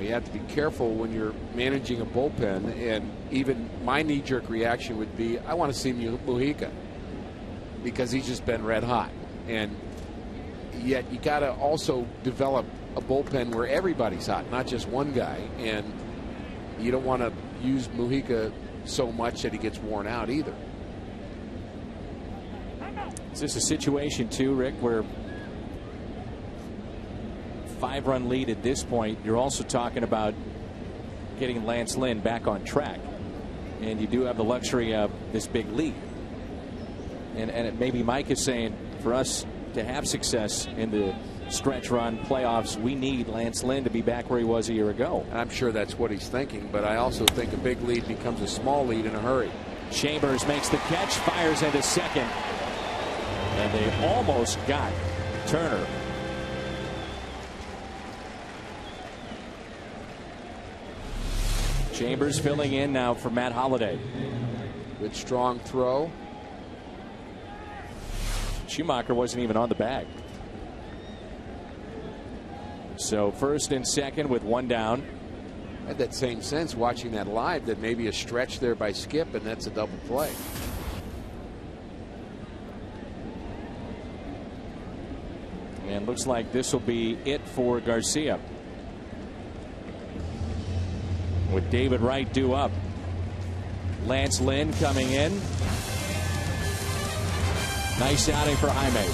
You have to be careful when you're managing a bullpen, and even my knee-jerk reaction would be, I want to see Mujica because he's just been red hot. And yet you got to also develop a bullpen where everybody's hot, not just one guy. And you don't want to use Mujica so much that he gets worn out either. Is this a situation too, Rick, where 5-run lead at this point, you're also talking about getting Lance Lynn back on track, and you do have the luxury of this big lead, and maybe Mike is saying for us to have success in the stretch run playoffs, we need Lance Lynn to be back where he was a year ago. I'm sure that's what he's thinking, but I also think a big lead becomes a small lead in a hurry. Chambers makes the catch, fires into second, and they almost got Turner. Chambers filling in now for Matt Holliday. Good strong throw. Schumacher wasn't even on the bag. So first and second with one down. I had that same sense watching that live, that maybe a stretch there by Skip, and that's a double play. And looks like this will be it for Garcia. With David Wright due up. Lance Lynn coming in. Nice outing for Jaime.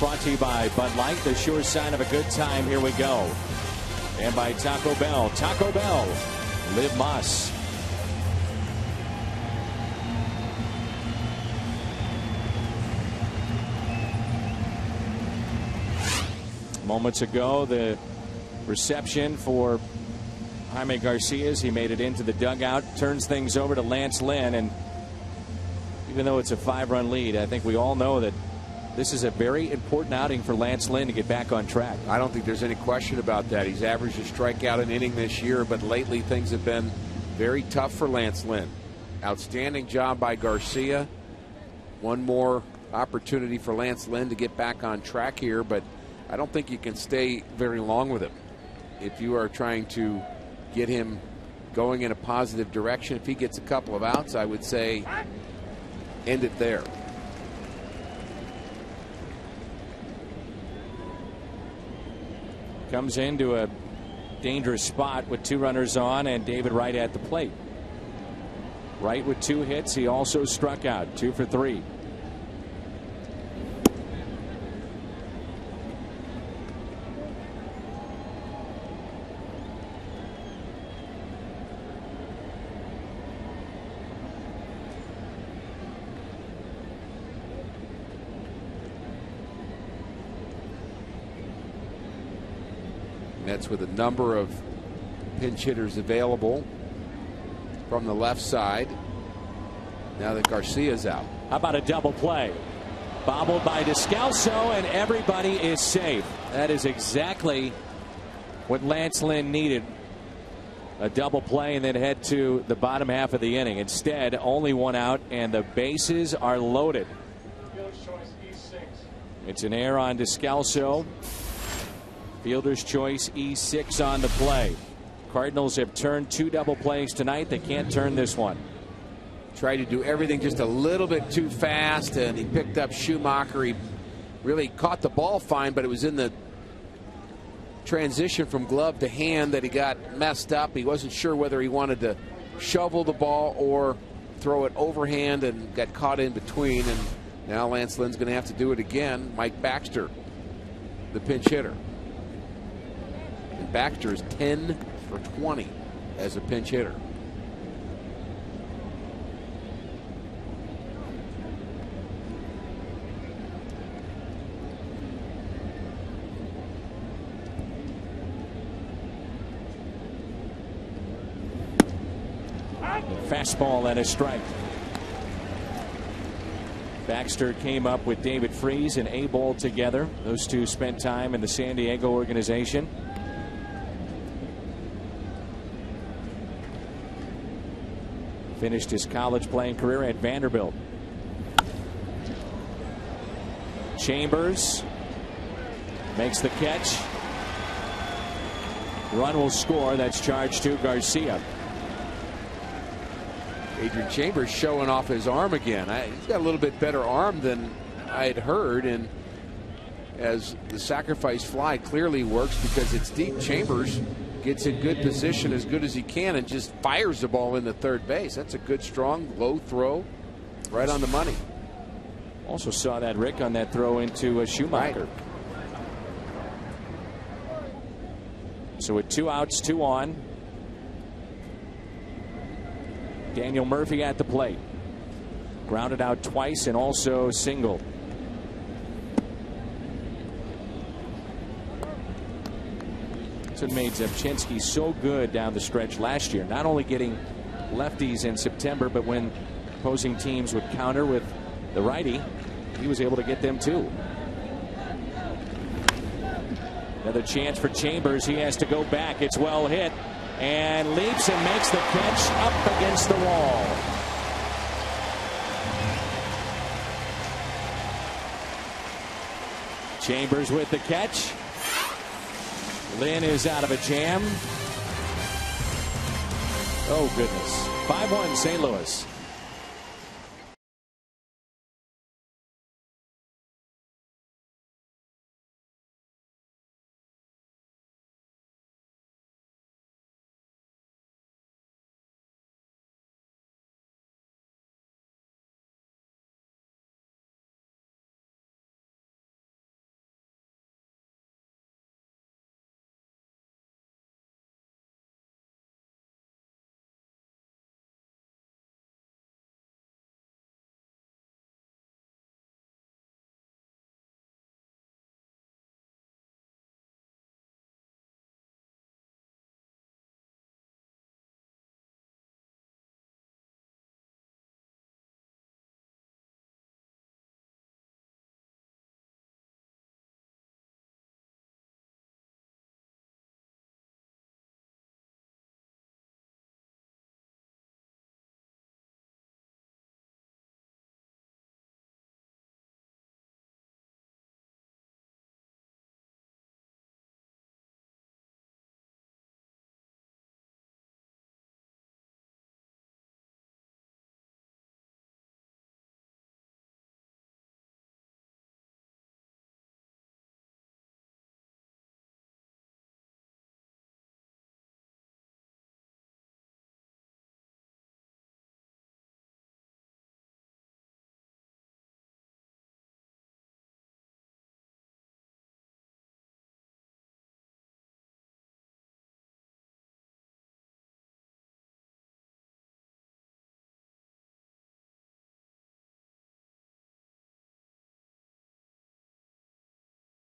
Brought to you by Bud Light, the sure sign of a good time. Here we go. And by Taco Bell. Taco Bell. Live Más. Moments ago, the reception for Jaime Garcia as he made it into the dugout. Turns things over to Lance Lynn. And even though it's a 5-run lead, I think we all know that this is a very important outing for Lance Lynn to get back on track. I don't think there's any question about that. He's averaged a strikeout an inning this year, but lately things have been very tough for Lance Lynn. Outstanding job by Garcia. One more opportunity for Lance Lynn to get back on track here, but I don't think you can stay very long with him. If you are trying to get him going in a positive direction, if he gets a couple of outs, I would say end it there. Comes into a dangerous spot with 2 runners on and David Wright at the plate. Wright with 2 hits. He also struck out, 2 for 3. Mets with a number of pinch hitters available from the left side. Now that Garcia's out. How about a double play? Bobbled by Descalso, and everybody is safe. That is exactly what Lance Lynn needed. A double play and then head to the bottom half of the inning. Instead, only 1 out, and the bases are loaded. It's an error on Descalso. Fielder's choice E6 on the play. Cardinals have turned 2 double plays tonight. They can't turn this one. Tried to do everything just a little bit too fast, and he picked up Schumacher. He really caught the ball fine, but it was in the transition from glove to hand that he got messed up. He wasn't sure whether he wanted to shovel the ball or throw it overhand and got caught in between. And now Lance Lynn's going to have to do it again. Mike Baxter, the pinch hitter. And Baxter is 10 for 20 as a pinch hitter. Fastball and a strike. Baxter came up with David Freese and A-Ball together. Those two spent time in the San Diego organization. Finished his college playing career at Vanderbilt. Chambers makes the catch. Run will score. That's charged to Garcia. Adrian Chambers showing off his arm again. He's got a little bit better arm than I had heard, and as the sacrifice fly clearly works because it's deep, Chambers gets in good position as good as he can and just fires the ball into third base. That's a good, strong, low throw, right on the money. Also saw that, Rick, on that throw into Schumacher. Right. So with 2 outs, 2 on. Daniel Murphy at the plate. Grounded out twice and also singled. That's what made Zepchinski so good down the stretch last year. Not only getting lefties in September, but when opposing teams would counter with the righty, he was able to get them too. Another chance for Chambers. He has to go back. It's well hit. And leaps and makes the catch up against the wall. Chambers with the catch. Lynn is out of a jam. Oh, goodness. 5-1 St. Louis.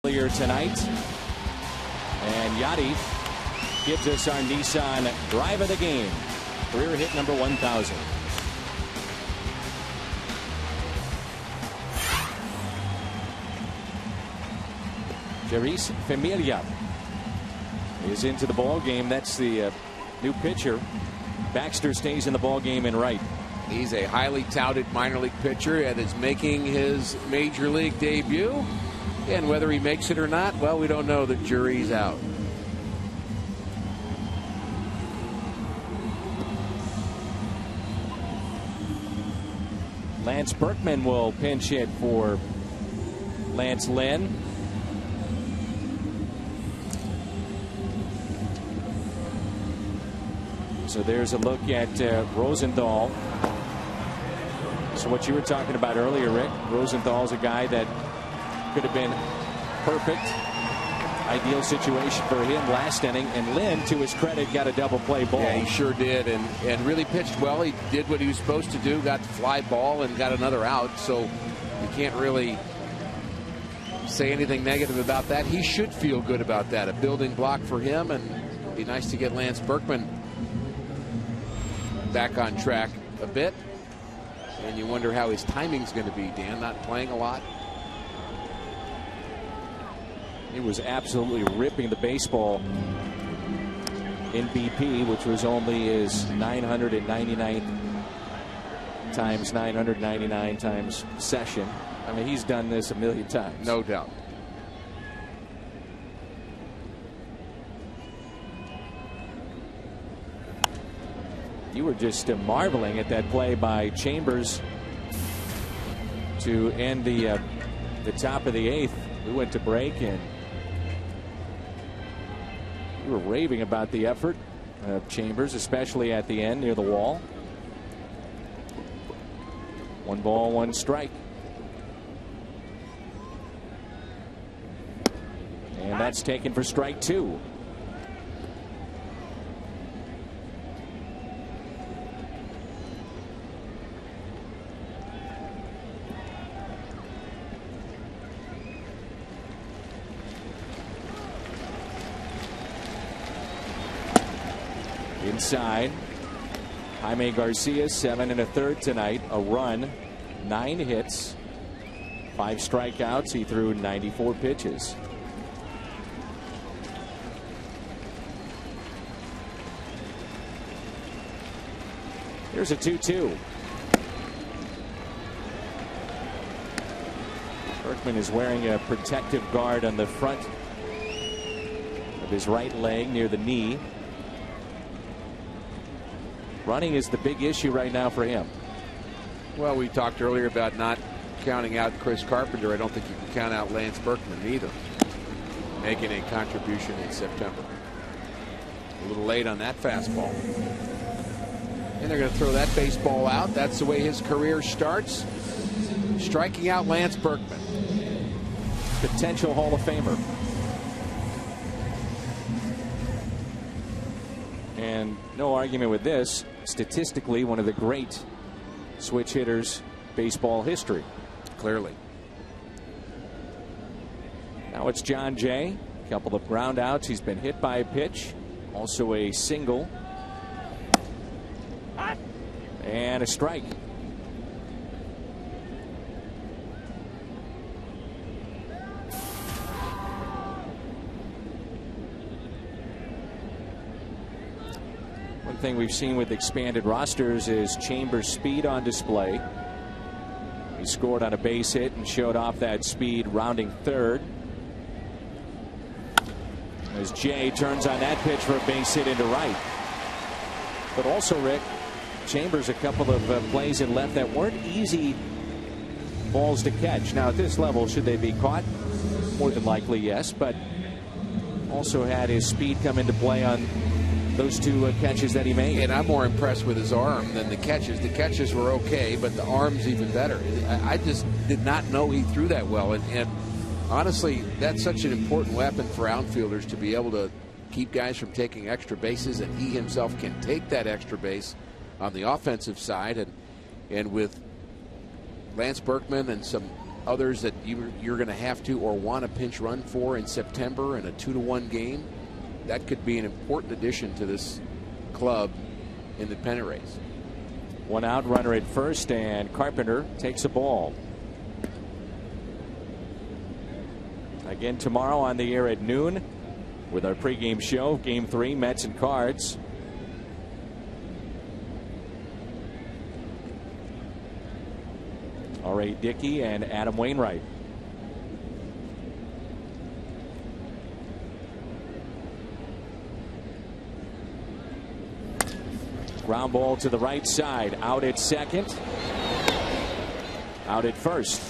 Earlier tonight, and Yadi gives us our Nissan drive of the game. Career hit number 1,000. Jeris Familia is into the ball game. That's the new pitcher. Baxter stays in the ball game in right. He's a highly touted minor league pitcher and is making his major league debut. And whether he makes it or not, well, we don't know. The jury's out. Lance Berkman will pinch hit for Lance Lynn. So there's a look at Rosenthal. So what you were talking about earlier, Rick, Rosenthal's a guy that could have been perfect, ideal situation for him last inning. And Lynn, to his credit, got a double play ball. Yeah, he sure did, and really pitched well. He did what he was supposed to do, got the fly ball and got another out. So you can't really say anything negative about that. He should feel good about that. A building block for him, and it'd be nice to get Lance Berkman back on track a bit. And you wonder how his timing's going to be, Dan, not playing a lot. He was absolutely ripping the baseball in BP, which was only his 999th times 999 times session. I mean, he's done this a million times. No doubt. You were just marveling at that play by Chambers to end the top of the 8th. We went to break, and you were raving about the effort of Chambers, especially at the end near the wall. 1 ball, 1 strike. And that's taken for strike 2. Inside, Jaime Garcia, 7 1/3 tonight, a run, 9 hits, 5 strikeouts. He threw 94 pitches. Here's a 2-2. Berkman is wearing a protective guard on the front of his right leg near the knee. Running is the big issue right now for him. Well, we talked earlier about not counting out Chris Carpenter. I don't think you can count out Lance Berkman either, making a contribution in September. A little late on that fastball. And they're going to throw that baseball out. That's the way his career starts. Striking out Lance Berkman. Potential Hall of Famer. And no argument with this. Statistically, one of the great switch hitters baseball history. Clearly. Now it's John Jay. A couple of ground outs. He's been hit by a pitch. Also a single. And a strike. One thing we've seen with expanded rosters is Chambers' speed on display. He scored on a base hit and showed off that speed rounding third. As Jay turns on that pitch for a base hit into right. But also, Rick, Chambers a couple of plays in left that weren't easy balls to catch. Now at this level, should they be caught? More than likely, yes. But also had his speed come into play on those 2 catches that he made. And I'm more impressed with his arm than the catches. The catches were okay, but the arm's even better. I just did not know he threw that well. And honestly, that's such an important weapon for outfielders, to be able to keep guys from taking extra bases, and he himself can take that extra base on the offensive side. And with Lance Berkman and some others that you're going to have to or want a pinch run for in September in a 2-1 game, that could be an important addition to this club in the pennant race. 1 out, runner at first, and Carpenter takes a ball. Again tomorrow on the air at noon with our pregame show, Game 3, Mets and Cards. R.A. Dickey and Adam Wainwright. Ground ball to the right side. Out at second. Out at first.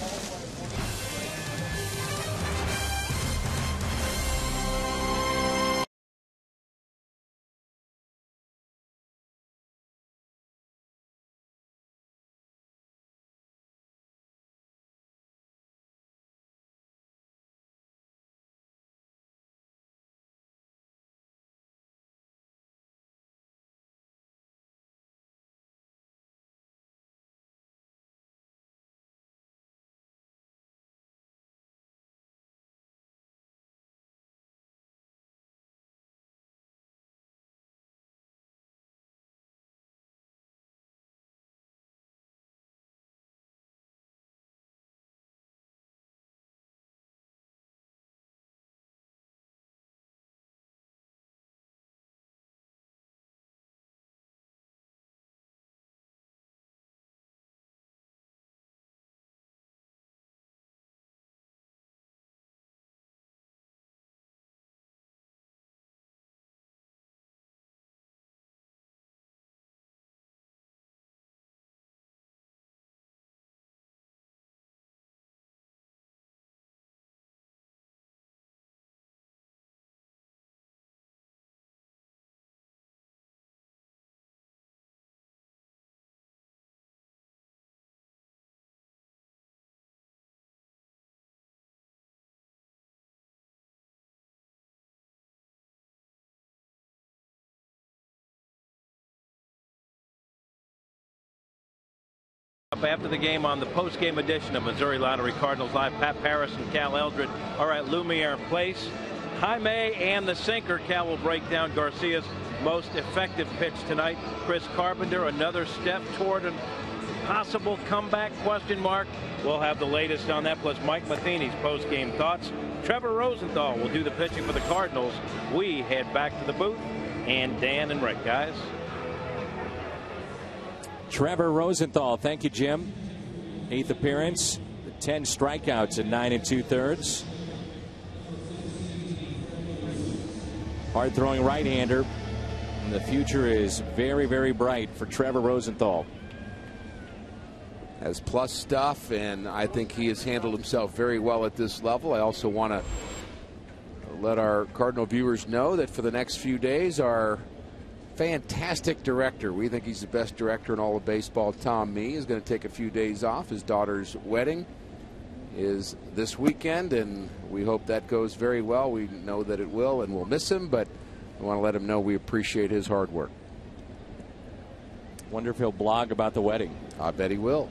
up after the game on the post-game edition of Missouri Lottery Cardinals Live. Pat Parris and Cal Eldred are at Lumiere Place. Jaime and the sinker. Cal will break down Garcia's most effective pitch tonight. Chris Carpenter, another step toward a possible comeback, question mark. We'll have the latest on that, plus Mike Matheny's post-game thoughts. Trevor Rosenthal will do the pitching for the Cardinals. We head back to the booth, and Dan and Rick, guys. Trevor Rosenthal, thank you, Jim. 8th appearance, 10 strikeouts in 9 2/3. Hard-throwing right-hander. And the future is very, very bright for Trevor Rosenthal. Has plus stuff, and I think he has handled himself very well at this level. I also want to let our Cardinal viewers know that for the next few days, our fantastic director, we think he's the best director in all of baseball, Tom Mee, is going to take a few days off. His daughter's wedding is this weekend, and we hope that goes very well. We know that it will, and we'll miss him, but I want to let him know we appreciate his hard work. Wonder if he'll blog about the wedding. I bet he will.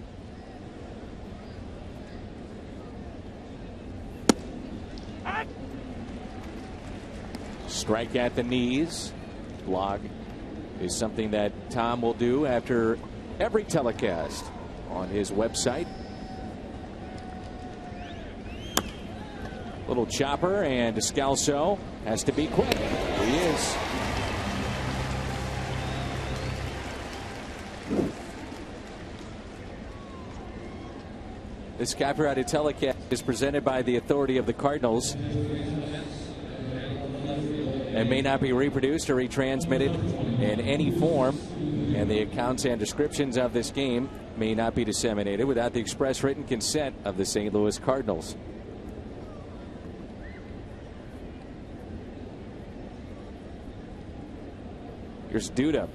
Strike at the knees. Blog is something that Tom will do after every telecast on his website. Little chopper, and Descalso has to be quick. He is. This copyrighted telecast is presented by the authority of the Cardinals and may not be reproduced or retransmitted in any form, and the accounts and descriptions of this game may not be disseminated without the express written consent of the St. Louis Cardinals. Here's Duda.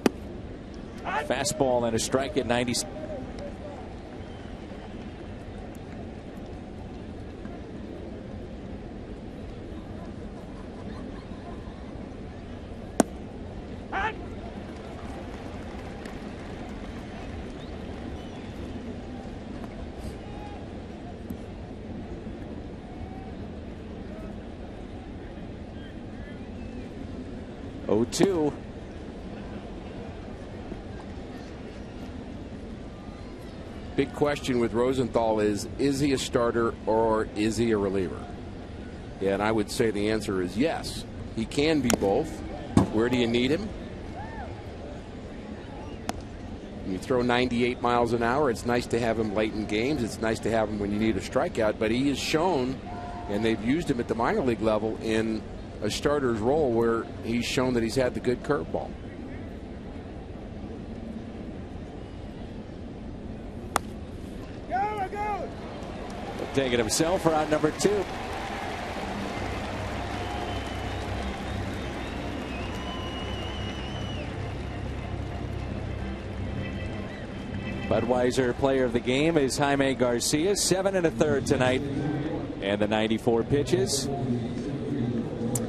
Fastball and a strike at 90. Two. Big question with Rosenthal is he a starter or is he a reliever? Yeah, and I would say the answer is yes. He can be both. Where do you need him? When you throw 98 miles an hour, it's nice to have him late in games. It's nice to have him when you need a strikeout, but he has shown, and they've used him at the minor league level in a starter's role where he's shown that he's had the good curveball. Take it himself for out number 2. Budweiser player of the game is Jaime Garcia, 7 1/3 tonight, and the 94 pitches.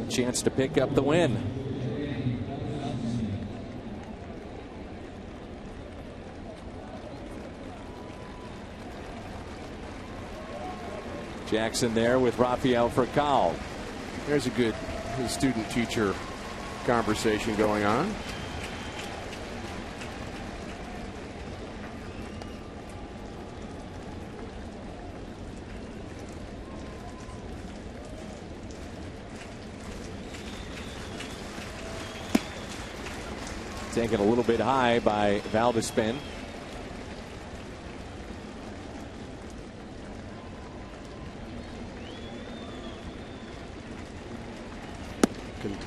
Chance to pick up the win. Jackson there with Rafael Furcal. There's a good student-teacher conversation going on. Taken a little bit high by Valdespin.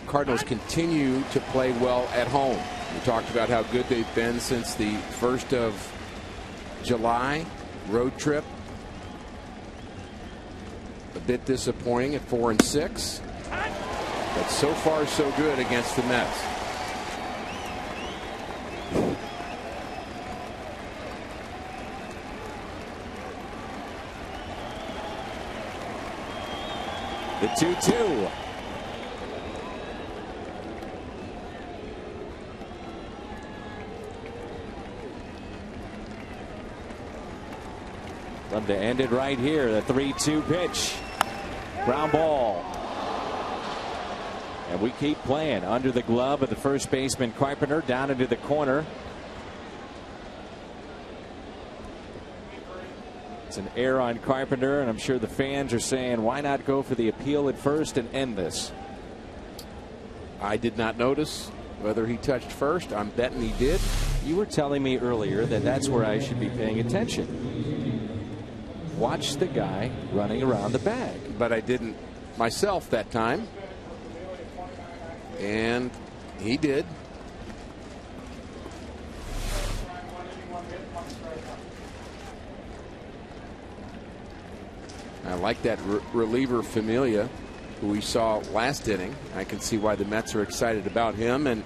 Cardinals continue to play well at home. We talked about how good they've been since the 1st of July road trip. A bit disappointing at 4-6, but so far so good against the Mets. The 2-2. Love to end it right here. The 3-2 pitch. Ground ball. And we keep playing under the glove of the first baseman Carpenter down into the corner. It's an error on Carpenter, and I'm sure the fans are saying, why not go for the appeal at first and end this? I did not notice whether he touched first. I'm betting he did. You were telling me earlier that that's where I should be paying attention. Watch the guy running around the bag. But I didn't myself that time. And he did. I like that reliever Familia, who we saw last inning. I can see why the Mets are excited about him. And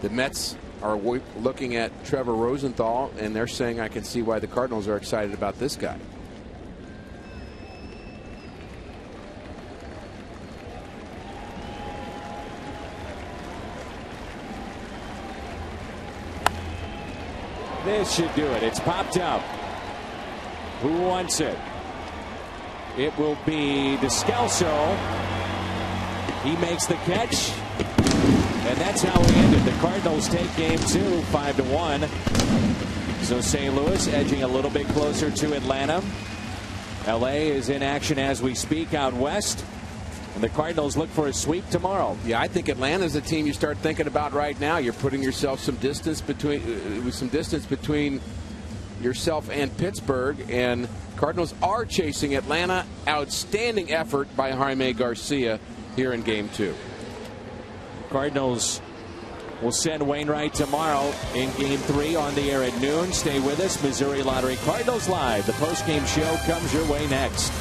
the Mets are looking at Trevor Rosenthal, and they're saying I can see why the Cardinals are excited about this guy. This should do it. It's popped up. Who wants it? It will be Descalso. He makes the catch. And that's how we ended. The Cardinals take game 2, 5-1. So St. Louis edging a little bit closer to Atlanta. LA is in action as we speak out west. And the Cardinals look for a sweep tomorrow. Yeah, I think Atlanta's a team you start thinking about right now. You're putting yourself some distance between yourself and Pittsburgh, and Cardinals are chasing Atlanta. Outstanding effort by Jaime Garcia here in game 2. Cardinals will send Wainwright tomorrow in game 3 on the air at noon. Stay with us. Missouri Lottery Cardinals Live. The postgame show comes your way next.